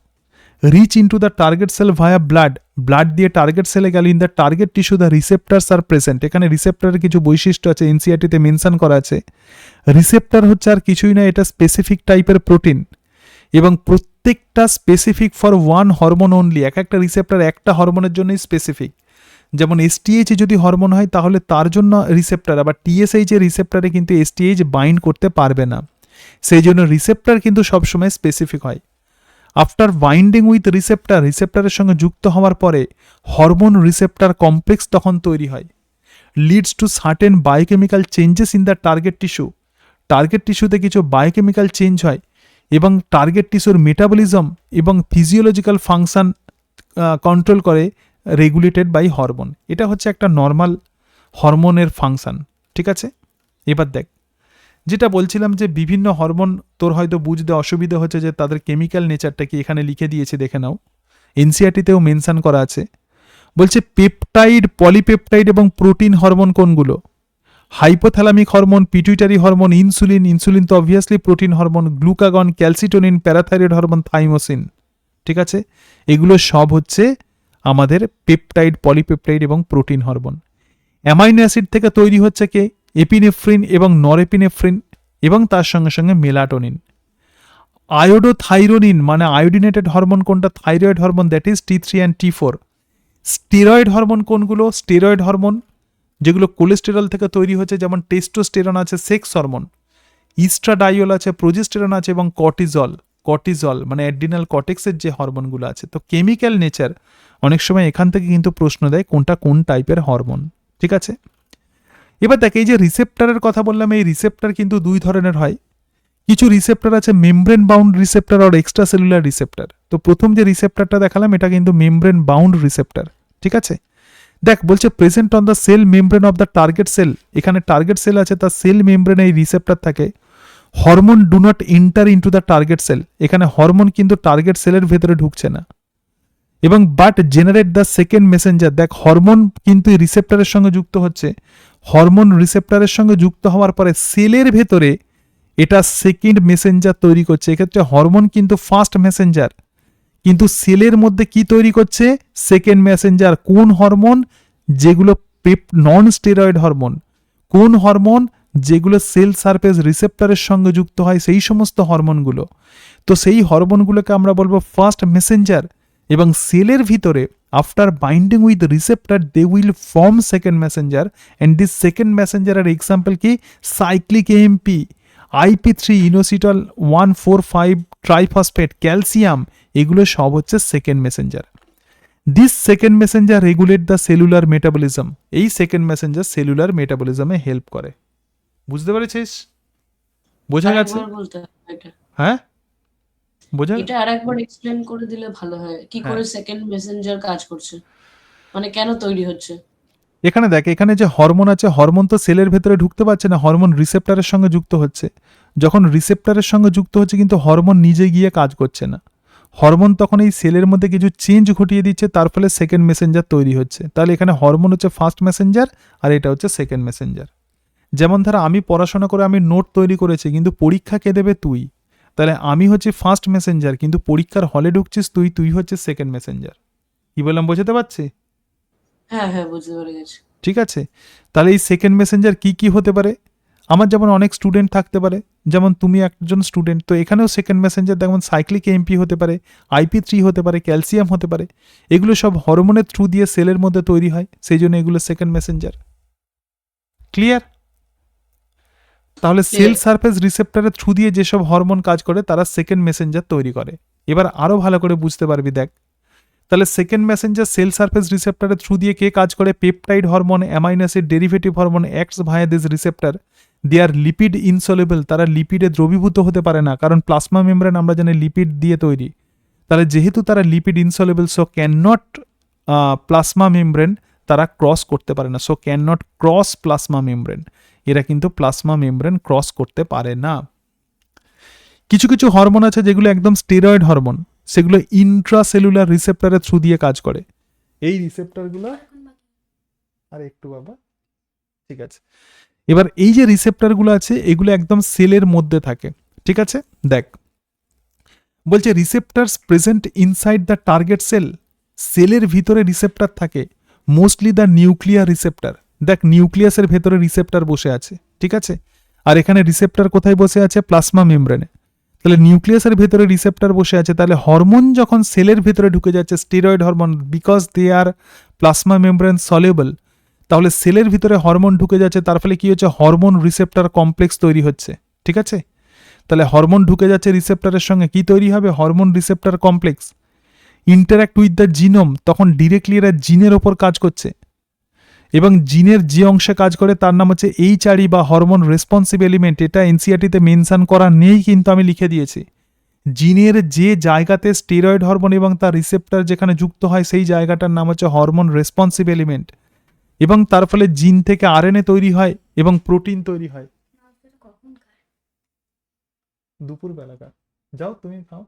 reach into the target cell via blood, blood দিয়ে টার্গেট সেলে গেল। In the target tissue the receptors are present. এখানে রিসেপ্টারের কিছু বৈশিষ্ট্য আছে, এনসিআরটিতে মেনশন করা আছে। রিসেপ্টার হচ্ছে আর কিছুই না, এটা স্পেসিফিক টাইপের প্রোটিন, এবং প্রত্যেকটা specific for one hormone only. এক একটা রিসেপ্টার একটা হরমোনের জন্যই স্পেসিফিক। যেমন এসটিএইচ যদি হরমোন হয়, তাহলে তার জন্য রিসেপ্টার, আবার টিএসএইচ এর রিসেপ্টারে কিন্তু এসটিএইচ বাইন্ড করতে পারবে না, সেই জন্য রিসেপ্টার কিন্তু সবসময় স্পেসিফিক হয়। আফটার বাইন্ডিং উইথ রিসেপ্টার, রিসেপ্টারের সঙ্গে যুক্ত হওয়ার পরে হরমোন রিসেপ্টার কমপ্লেক্স তখন তৈরি হয়। Leads to certain biochemical changes in the target tissue, target টিস্যুতে কিছু বায়োকেমিক্যাল চেঞ্জ হয়, এবং টার্গেট টিস্যুর মেটাবলিজম এবং ফিজিওলজিক্যাল ফাংশন কন্ট্রোল করে রেগুলেটেড বাই হরমোন। এটা হচ্ছে একটা নর্মাল হরমোনের ফাংশন, ঠিক আছে। এবার দেখ, যেটা বলছিলাম যে বিভিন্ন হরমোন তোর হয়তো বুঝতে অসুবিধা হচ্ছে যে তাদের কেমিক্যাল নেচারটা কি, এখানে লিখে দিয়েছে দেখে নাও, এনসিআরটিতেও মেনশন করা আছে। বলছে পেপটাইড, পলিপেপটাইড এবং প্রোটিন হরমোন কোনগুলো? Hypothalamic hormone, pituitary hormone, insulin, insulin তো obviously protein hormone, glucagon, calcitonin, parathyroid hormone, thymosin, ঠিক আছে। এগুলো সব হচ্ছে আমাদের পেপটাইড, পলিপেপটাইড এবং প্রোটিন হরমোন। অ্যামাইনো অ্যাসিড থেকে তৈরি হচ্ছে কে? এপিনেফ্রিন এবং নরএপিনেফ্রিন এবং তার সঙ্গে সঙ্গে মেলাটোনিন। আয়োডোথাইরোনিন মানে আয়োডিনেটেড হরমোন কোনটা? Thyroid hormone, that is T3 and T4। Steroid hormone কোনগুলো? স্টেরয়েড হরমোন যেগুলো কোলেস্টেরল থেকে তৈরি হচ্ছে, যেমন টেস্টোস্টেরন আছে, সেক্স হরমোন, ইস্ট্রাডাইল আছে, প্রোজেস্টেরন আছে এবং কর্টিজল। কর্টিজল মানে অ্যাড্রিনাল কর্টেক্সের যে হরমোনগুলো আছে। তো কেমিক্যাল নেচার অনেক সময় এখান থেকে কিন্তু প্রশ্ন দেয় কোনটা কোন টাইপের হরমোন, ঠিক আছে। এবার দেখ, এই যে রিসেপ্টরের কথা বললাম, এই রিসেপ্টর কিন্তু দুই ধরনের হয়। কিছু রিসেপ্টর আছে মেমব্রেন বাউন্ড রিসেপ্টর আর এক্সট্রা সেলুলার রিসেপ্টর। তো প্রথম যে রিসেপ্টরটা দেখালাম এটা কিন্তু মেমব্রেন বাউন্ড রিসেপ্টর, ঠিক আছে। দেখ, বলছে present on the cell membrane of the target cell. এখানে টার্গেট সেল আছে, তার সেল মেমব্রেনে এই রিসেপ্টর থাকে। Hormone do not enter into the target cell. এখানে হরমোন কিন্তু টার্গেট সেলের ভেতরে ঢুকছে না। এবং but generate the second messenger. দেখ, হরমোন কিন্তু রিসেপ্টরের সঙ্গে যুক্ত হচ্ছে। হরমোন রিসেপ্টরের সঙ্গে যুক্ত হওয়ার পরে সেলের ভেতরে এটা সেকেন্ড মেসেঞ্জার তৈরি করছে। এক্ষেত্রে হরমোন কিন্তু ফার্স্ট মেসেঞ্জার, কিন্তু সেলের মধ্যে কি তৈরি করছে? Second Messenger. কোন হরমোন? যেগুলো নন স্টেরয়েড হরমোন। কোন হরমোন? যেগুলো সেল সারফেস রিসেপ্টরের সঙ্গে যুক্ত হয়, সেই সমস্ত হরমোনগুলো। তো সেই হরমোনগুলোকে আমরা বলবো ফার্স্ট মেসেঞ্জার। এবং সেলের ভিতরে after binding with receptor they will form second messenger, and this second মেসেঞ্জারের এক্সাম্পল কি? Cyclic AMP, IP3, inositol 1,4,5 triphosphate, calcium, এগুলো সব হচ্ছে second messenger. This second messenger regulate the cellular metabolism. এই সেকেন্ড মেসেঞ্জার সেলুলার মেটাবলিজমে হেল্প করে। বুঝতে পেরেছিস? বোঝা গেছে? আরেকবার বলতে হবে এটা। হ্যাঁ, বোঝা। এটা আরেকবার এক্সপ্লেন করে দিলে ভালো হয়, কি হ্যাঁ, করে সেকেন্ড মেসেঞ্জার কাজ করছে, মানে কেন তৈরি হচ্ছে। এখানে দেখ, এখানে যে হরমোন আছে, হরমোন তো সেলের ভেতরে ঢুকতে পারছে না, হরমোন রিসেপ্টরের সঙ্গে যুক্ত হচ্ছে। যখন রিসেপ্টরের সঙ্গে যুক্ত হচ্ছে কিন্তু হরমোন নিজে গিয়ে কাজ করছে না। হরমোন তখন এই সেলের মধ্যে কিছু চেঞ্জ ঘটিয়ে দিচ্ছে, তার ফলে সেকেন্ড মেসেঞ্জার তৈরি হচ্ছে। তাহলে এখানে হরমোন হচ্ছে ফার্স্ট মেসেঞ্জার আর এটা হচ্ছে সেকেন্ড মেসেঞ্জার। যেমন ধর আমি পড়াশোনা করে আমি নোট তৈরি করেছি, কিন্তু পরীক্ষা কে দেবে? তুই। তাহলে আমি হচ্ছে ফার্স্ট মেসেঞ্জার, কিন্তু পরীক্ষার হলে ঢুকছিস তুই, তুই হচ্ছে সেকেন্ড মেসেঞ্জার। কি বললাম বোঝাতে পারছি? হ্যাঁ হ্যাঁ, বুঝতে পেরে গেছি। ঠিক আছে। তাহলে এই সেকেন্ড মেসেঞ্জার কি কি হতে পারে? আমার যেমন অনেক স্টুডেন্ট থাকতে পারে, যেমন তুমি একজন স্টুডেন্ট, তো এখানেও সেকেন্ড মেসেঞ্জার যেমন সাইক্লিক এএমপি হতে পারে, IP3 হতে পারে, ক্যালসিয়াম হতে পারে। এগুলো সব হরমোনের থ্রু দিয়ে সেলের মধ্যে তৈরি হয়, সেই জন্য এগুলো সেকেন্ড মেসেঞ্জার। ক্লিয়ার? তাহলে সেল সারফেস রিসেপ্টরের থ্রু দিয়ে যেসব হরমোন কাজ করে তারা সেকেন্ড মেসেঞ্জার তৈরি করে। এবার আরও ভালো করে বুঝতে পারবি, দেখ। তাহলে সেকেন্ড মেসেঞ্জার সেল সারফেস রিসেপ্টরের থ্রু দিয়ে কে কাজ করে? Peptide hormone, amino acid derivative hormone acts via this receptor. They are lipid insoluble. তারা লিপিডে দ্রবীভূত হতে পারে না, কারণ প্লাজমা মেমব্রেন আমরা জানি লিপিড দিয়ে তৈরি। তাহলে যেহেতু তারা lipid insoluble, so can not plasma membrane তারা ক্রস করতে পারে না, so can not cross plasma membrane. এরা কিন্তু প্লাজমা মেমব্রেন ক্রস করতে পারে না। কিছু কিছু হরমোন আছে যেগুলো একদম স্টেরয়েড হরমোন, সেগুলো ইন্ট্রাসেলুলার রিসেপ্টরের থ্রু দিয়ে কাজ করে। এই রিসেপ্টরগুলো, আরে একটু বাবা, ঠিক আছে। এবার এই যে রিসেপ্টরগুলো আছে এগুলো একদম সেলের মধ্যে থাকে, ঠিক আছে। দেখ, বলছে receptors present inside the target cell. সেলের ভিতরে রিসেপ্টর থাকে, মোস্টলি দ্য নিউক্লিয়ার রিসেপ্টর। দেখ, নিউক্লিয়াসের ভেতরে রিসেপ্টর বসে আছে, ঠিক আছে। আর এখানে রিসেপ্টর কোথায় বসে আছে? প্লাজমা মেমব্রেনে। তাহলে নিউক্লিয়াসের ভেতরে রিসেপ্টর বসে আছে, তাহলে হরমোন যখন সেলের ভেতরে ঢুকে যাচ্ছে, steroid hormone, because they are plasma membrane soluble, তাহলে সেলের ভিতরে হরমোন ঢুকে যাচ্ছে, তার ফলে কি হচ্ছে? হরমোন রিসেপ্টর কমপ্লেক্স তৈরি হচ্ছে, ঠিক আছে। তাহলে হরমোন ঢুকে যাচ্ছে রিসেপ্টরের সঙ্গে, কি তৈরি হবে? Hormone receptor complex. Interact with the genome, তখন ডিরেক্টলি এরা জিনের ওপর কাজ করছে, এবং জিনের যে অংশে কাজ করে তার নাম হচ্ছে HRE বা হরমোন রেসপন্সিভ এলিমেন্ট। এটা এনসিআরটিতে মেনশন করা নেই, কিন্তু আমি লিখে দিয়েছি। জিনের যে জায়গাতে স্টেরয়েড হরমোন এবং তার রিসেপ্টর যেখানে যুক্ত হয় সেই জায়গাটার নাম হচ্ছে হরমোন রেসপন্সিভ এলিমেন্ট, এবং তার ফলে জিন থেকে আরএনএ তৈরি হয় এবং প্রোটিন তৈরি হয়। দুপুরবেলাকার যাও তুমি খাও।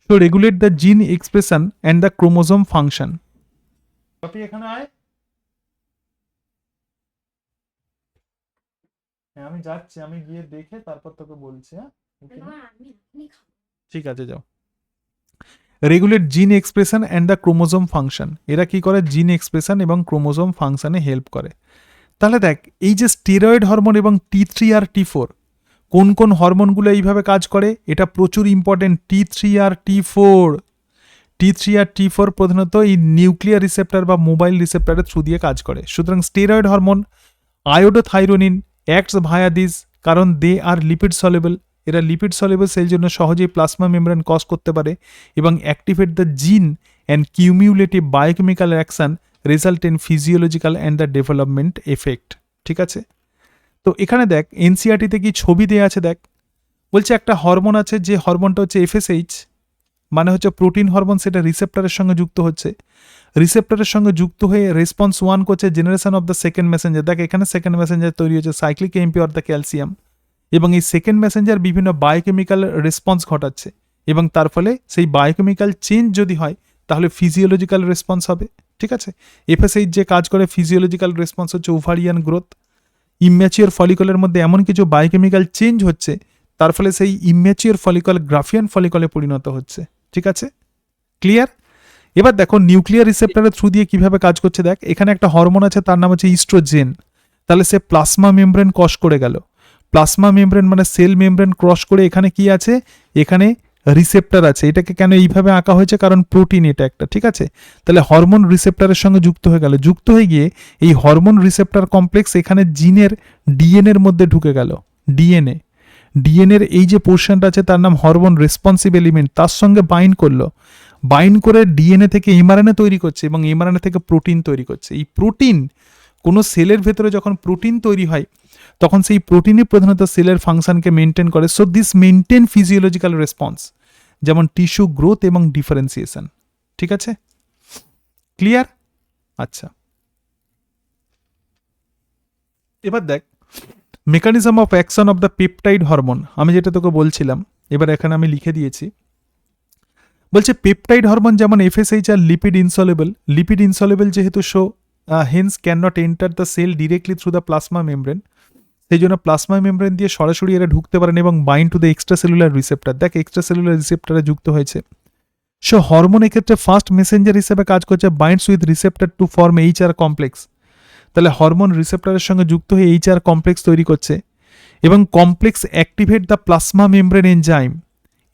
সো রেগুলেট দ্য জিন expression and the chromosome function. আপনি এখানে আয়। হ্যাঁ আমি যাচ্ছি, আমি গিয়ে দেখে তারপর তোকে বলছি। হ্যাঁ ঠিক আছে যাও। রেগুলেট জিন expression and the chromosome function, এরা কি করে জিন এক্সপ্রেশন এবং ক্রোমোজোম ফাংশনে হেল্প করে। তাহলে দেখ এই যে স্টেরয়েড হরমোন এবং T3 আর T4, কোন কোন হরমোনগুলো এইভাবে কাজ করে, এটা প্রচুর ইম্পর্টেন্ট। T3 আর T4, T3 আর T4 প্রধানত এই নিউক্লিয়ার রিসেপ্টর বা মোবাইল রিসেপ্টরের থ্রু দিয়ে কাজ করে। সুতরাং steroid hormone iodothyronine acts via this, কারণ দে আর লিপিড সলেবল, এরা লিপিড সলেবল সেই জন্য সহজেই প্লাজমা মেমব্রেন কজ করতে পারে এবং activate the gene and cumulative biochemical action result in physiological and the development effect. ঠিক আছে, তো এখানে দেখ এনসিআরটিতে কি ছবি দেওয়া আছে, দেখ বলছে একটা হরমোন আছে, যে হরমোনটা হচ্ছে এফএসএইচ, মানে হচ্ছে প্রোটিন হরমোন, সেটা রিসেপ্টরের সঙ্গে যুক্ত হচ্ছে, রিসেপ্টরের সঙ্গে যুক্ত হয়ে রেসপন্স 1 করছে generation of the second messenger. দেখ এখানে সেকেন্ড মেসেঞ্জার তৈরি হচ্ছে cyclic MP or the calcium, এবং এই সেকেন্ড মেসেঞ্জার বিভিন্ন বায়োকেমিক্যাল রেসপন্স ঘটাচ্ছে, এবং তার ফলে সেই বায়োকেমিক্যাল চেঞ্জ যদি হয় তাহলে ফিজিওলজিক্যাল রেসপন্স হবে। ঠিক আছে, এফএসএইচ যে কাজ করে ফিজিওলজিক্যাল রেসপন্স হচ্ছে ওভারিয়ান গ্রোথ। ইম্যাচিওর ফলিকলের মধ্যে এমন কিছু বায়োকেমিক্যাল চেঞ্জ হচ্ছে, তার ফলে সেই ইম্যাচিওর ফলিকল গ্রাফিয়ান ফলিকলে পরিণত হচ্ছে। ঠিক আছে, ক্লিয়ার? এবার দেখো নিউক্লিয়ার রিসেপ্টরের থ্রু দিয়ে কিভাবে কাজ করছে। দেখ এখানে একটা হরমোন আছে, তার নাম হচ্ছে ইস্ট্রোজেন, তাহলে সে প্লাজমা মেমব্রেন ক্রস করে গেল। প্লাজমা মেমব্রেন মানে সেল মেমব্রেন ক্রস করে এখানে কি আছে, এখানে রিসেপ্টর আছে। এটাকে কেন এইভাবে আঁকা হয়েছে, কারণ প্রোটিন এটা একটা। ঠিক আছে, তাহলে হরমোন রিসেপ্টরের সঙ্গে যুক্ত হয়ে গেল, যুক্ত হয়ে গিয়ে এই হরমোন রিসেপ্টর কমপ্লেক্স এখানে জিনের ডিএনএর মধ্যে ঢুকে গেল। ডিএনএ ডিএনএর এই যে পোর্শনটা আছে তার নাম হরমোন রেসপন্সিভ এলিমেন্ট, তার সঙ্গে বাইন্ড করলো, বাইন্ড করে ডিএনএ থেকে এমআরএনএ তৈরি করছে এবং এমআরএনএ থেকে প্রোটিন তৈরি করছে। এই প্রোটিন, কোনো সেলের ভেতরে যখন প্রোটিন তৈরি হয় তখন সেই প্রোটিনই প্রধানত সেলের ফাংশনকে মেনটেন করে। So this maintain physiological response, যেমন টিস্যু গ্রোথ এবং ডিফারেন্সিয়েশন। ঠিক আছে, ক্লিয়ার? আচ্ছা, এবার দেখ mechanism of action of the peptide hormone, আমি যেটা তোকে বলছিলাম, এবার এখানে আমি লিখে দিয়েছি। বলছে পেপটাইড হরমোন যেমন FSH are lipid insoluble, lipid insoluble যেহেতু so hence can not enter the cell directly through the plasma membrane, সেই জন্য প্লাজমা মেমব্রেন দিয়ে সরাসরি এরা ঢুকতে পারেন এবং bind to the extracellular receptor. দেখ এক্সট্রা সেলুলার রিসেপ্টরে যুক্ত হয়েছে। সো হরমোন এক্ষেত্রে ফার্স্ট মেসেঞ্জার হিসেবে কাজ করছে, binds with receptor to form HR complex. তাহলে হরমোন রিসেপ্টরের সঙ্গে যুক্ত হয়ে এইচআর কমপ্লেক্স তৈরি করছে এবং complex activate the plasma membrane enzyme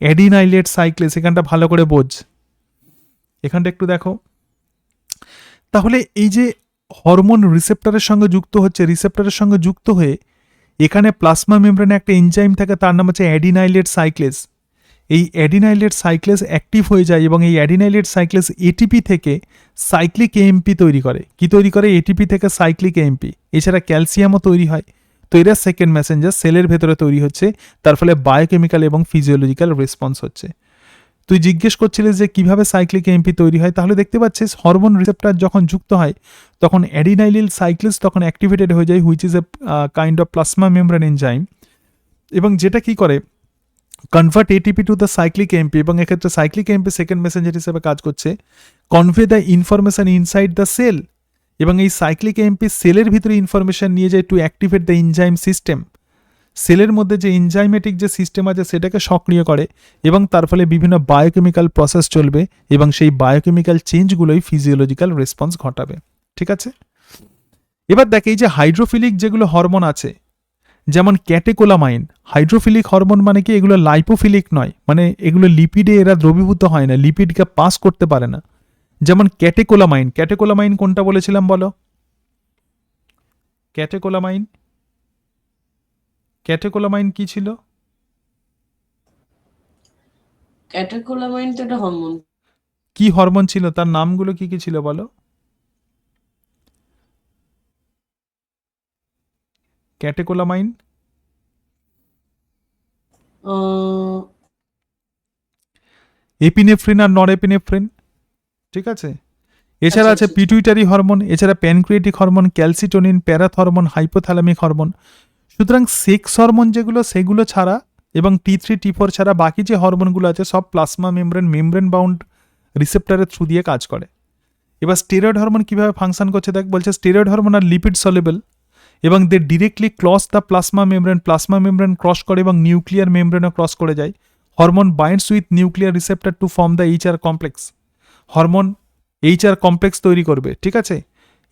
adenylate cyclase. এখানটা ভালো করে বোঝ, এখানটা একটু দেখো। তাহলে এই যে হরমোন রিসেপ্টরের সঙ্গে যুক্ত হচ্ছে, রিসেপ্টরের সঙ্গে যুক্ত হয়ে এখানে প্লাজমা মেমব্রেনে একটা এনজাইম থাকে, তার নাম হচ্ছে অ্যাডিনাইলেট সাইক্লেস। এই অ্যাডিনাইলেট সাইক্লেস অ্যাক্টিভ হয়ে যায় এবং এই অ্যাডিনাইলেট সাইক্লেস এটিপি থেকে সাইক্লিক এএমপি তৈরি করে। কি তৈরি করে? এটিপি থেকে সাইক্লিক এএমপি। এছাড়া ক্যালসিয়ামও তৈরি হয়। তো এরা সেকেন্ড মেসেঞ্জার সেলের ভেতরে তৈরি হচ্ছে, তার ফলে বায়োকেমিক্যাল এবং ফিজিওলজিক্যাল রেসপন্স হচ্ছে। তুই জিজ্ঞেস করছিলিস যে কিভাবে সাইক্লিক এএমপি তৈরি হয়, তাহলে দেখতে পাচ্ছিস হরমোন রিসেপ্টর যখন যুক্ত হয় তখন অ্যাডিনাইলিল সাইক্লেস তখন অ্যাক্টিভেটেড হয়ে যায়, which is a kind of plasma membrane enzyme, এবং যেটা কি করে convert ATP to the cyclic AMP, এবং এক্ষেত্রে সাইক্লিক এমপি সেকেন্ড মেসেঞ্জার হিসেবে কাজ করছে, convey the information inside the cell, এবং এই সাইক্লিক এমপি সেলের ভিতরে ইনফরমেশন নিয়ে যায় to activate the enzyme system. সেলের মধ্যে যে এনজাইমেটিক যে সিস্টেম আছে সেটাকে সক্রিয় করে এবং তার ফলে বিভিন্ন বায়োকেমিক্যাল প্রসেস চলবে এবং সেই বায়োকেমিক্যাল চেঞ্জগুলোই ফিজিওলজিক্যাল রেসপন্স ঘটাবে। ঠিক আছে, এবার দেখ এই যে হাইড্রোফিলিক যেগুলো হরমোন আছে, যেমন ক্যাটেকোলামাইন, হাইড্রোফিলিক হরমোন মানে কি, এগুলো লাইপোফিলিক নয়, মানে এগুলো লিপিডে এরা দ্রবীভূত হয় না, লিপিডকে পাস করতে পারে না। যেমন ক্যাটেকোলামাইন, ক্যাটেকোলামাইন কোনটা বলেছিলাম বলো? ক্যাটেকোলামাইন, ক্যাটেকোলামাইন কি ছিল? ক্যাটেকোলামাইন তো একটা হরমোন। কি হরমোন ছিল, তার নামগুলো কি কি ছিল বলো? ক্যাটেকোলামাইন আহ, এপিনেফ্রিন আর নরএপিনেফ্রিন, ঠিক আছে। এছাড়া আচ্ছা, আছে আচ্ছা। পিটুইটারি হরমোন, এছাড়া pancreatic hormone, calcitonin, parathormone, hypothalamic hormone. সুতরাং সেক্স হরমোন যেগুলো সেগুলো ছাড়া এবং T3 T4 ছাড়া বাকি যে হরমোনগুলো আছে সব প্লাজমা মেমব্রেন বাউন্ড রিসেপ্টরের থ্রু দিয়ে কাজ করে। এবার স্টেরয়েড হরমোন কিভাবে ফাংশন করছে দেখ, বলছে steroid hormone are lipid soluble এবং they directly cross the plasma membrane cross করে এবং নিউক্লিয়ার মেমব্রেনও ক্রস করে যায়। Hormone binds with nuclear receptor to form the HR complex. Hormone HR complex তৈরি করবে, ঠিক আছে।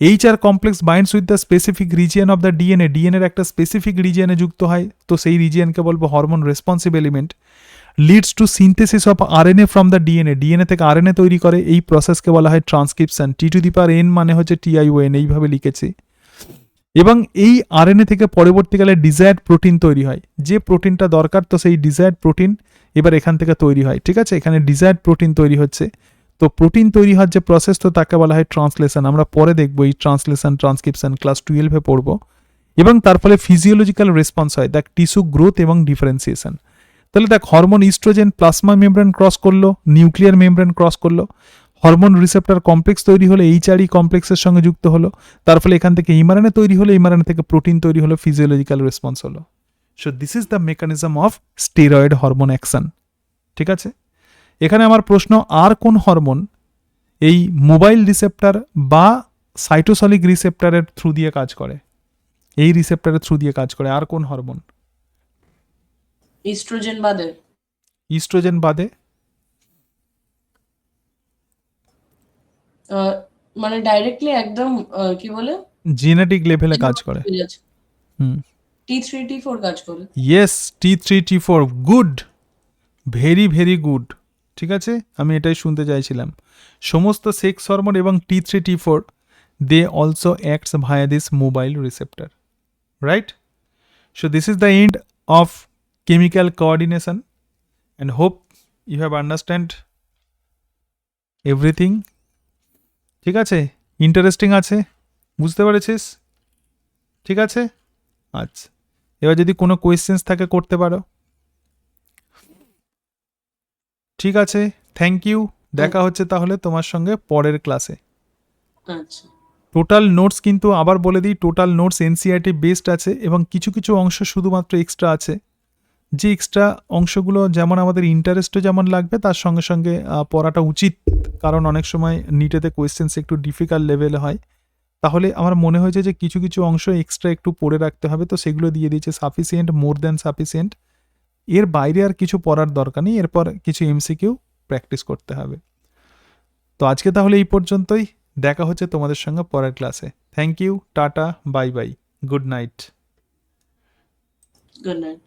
HR complex binds with the specific region of the ডিএনএর একটা স্পেসিফিক রিজিয়নে যুক্ত হয়, তো সেই রিজিয়নকে বলবো hormone responsive element. Leads to synthesis of RNA from the DNA থেকে RNA তৈরি করে, এই প্রসেসকে বলা হয় ট্রান্সক্রিপশন। T⁴ মানে হচ্ছে TION, এইভাবে লিখেছি। এবং এই RNA থেকে পরবর্তীকালে ডিজায়ার্ড প্রোটিন তৈরি হয়, যে প্রোটিনটা দরকার তো সেই ডিজায়ার্ড প্রোটিন এবার এখান থেকে তৈরি হয়, ঠিক আছে। এখানে ডিজায়ার্ড প্রোটিন তৈরি হচ্ছে, তো প্রোটিন তৈরি হওয়ার যে প্রসেস তো তাকে বলা হয় ট্রান্সলেশন। আমরা পরে দেখবো এই ট্রান্সলেশন ট্রান্সক্রিপশন ক্লাস 12-এ পড়বো। এবং তার ফলে ফিজিওলজিক্যাল রেসপন্স হয়, দেখ টিস্যু গ্রোথ এবং ডিফারেন্সিয়েশন। তাহলে দেখ hormone estrogen plasma membrane cross করলো, নিউক্লিয়ার মেমব্রেন ক্রস করলো, হরমোন রিসেপ্টর কমপ্লেক্স তৈরি হলো, HRE কমপ্লেক্সের সঙ্গে যুক্ত হলো, তার ফলে এখান থেকে ইমারানে তৈরি হলো, ইমারানে থেকে প্রোটিন তৈরি হলো, ফিজিওলজিক্যাল রেসপন্স হলো। So this is the mechanism of steroid hormone action, ঠিক আছে। এখানে আমার প্রশ্ন, আর কোন হরমোন এই মোবাইল রিসেপ্টর বা সাইটোসলিক রিসেপ্টরের থ্রু দিয়ে কাজ করে? এই রিসেপ্টরের থ্রু দিয়ে কাজ করে আর কোন হরমোন? ইস্ট্রোজেন বাদে? ইস্ট্রোজেন বাদে? মানে ডাইরেক্টলি একদম কি বলে জেনেটিক লেভেলে কাজ করে। হুম, T3 T4 কাজ করে। Yes, T3 T4, good, very very good, ঠিক আছে। আমি এটাই শুনতে চাইছিলাম। সমস্ত সেক্স হরমোন এবং T3 T4 they also acts via this mobile receptor, right. So this is the end of chemical coordination and hope you have understand everything, ঠিক আছে। ইন্টারেস্টিং আছে, বুঝতে পেরেছিস, ঠিক আছে। আচ্ছা, এবার যদি কোনো কোয়েশ্চেন্স থাকে করতে পারো, ঠিক আছে। থ্যাংক ইউ, দেখা হচ্ছে তাহলে তোমার সঙ্গে পরের ক্লাসে। আচ্ছা, টোটাল নোটস কিন্তু আবার বলে দিই, টোটাল নোটস NCERT বেসড আছে এবং কিছু কিছু অংশ শুধুমাত্র এক্সট্রা আছে, যে এক্সট্রা অংশগুলো যেমন আমাদের ইন্টারেস্টও যেমন লাগবে তার সঙ্গে সঙ্গে পড়াটা উচিত, কারণ অনেক সময় নিটেতে কোয়েশ্চেন্স একটু ডিফিকাল্ট লেভেলে হয়। তাহলে আমার মনে হয়েছে যে কিছু কিছু অংশ এক্সট্রা একটু পড়ে রাখতে হবে, তো সেগুলো দিয়ে দিয়েছে, সাফিসিয়েন্ট, মোর দ্যান সাফিসিয়েন্ট। এর বাইরে আর কিছু পড়ার দরকার নেই, এরপর কিছু MCQ প্র্যাকটিস করতে হবে। তো আজকে তাহলে এই পর্যন্তই, দেখা হচ্ছে তোমাদের সঙ্গে পরের ক্লাসে। Thank you, tata, bye bye, good night. Good night.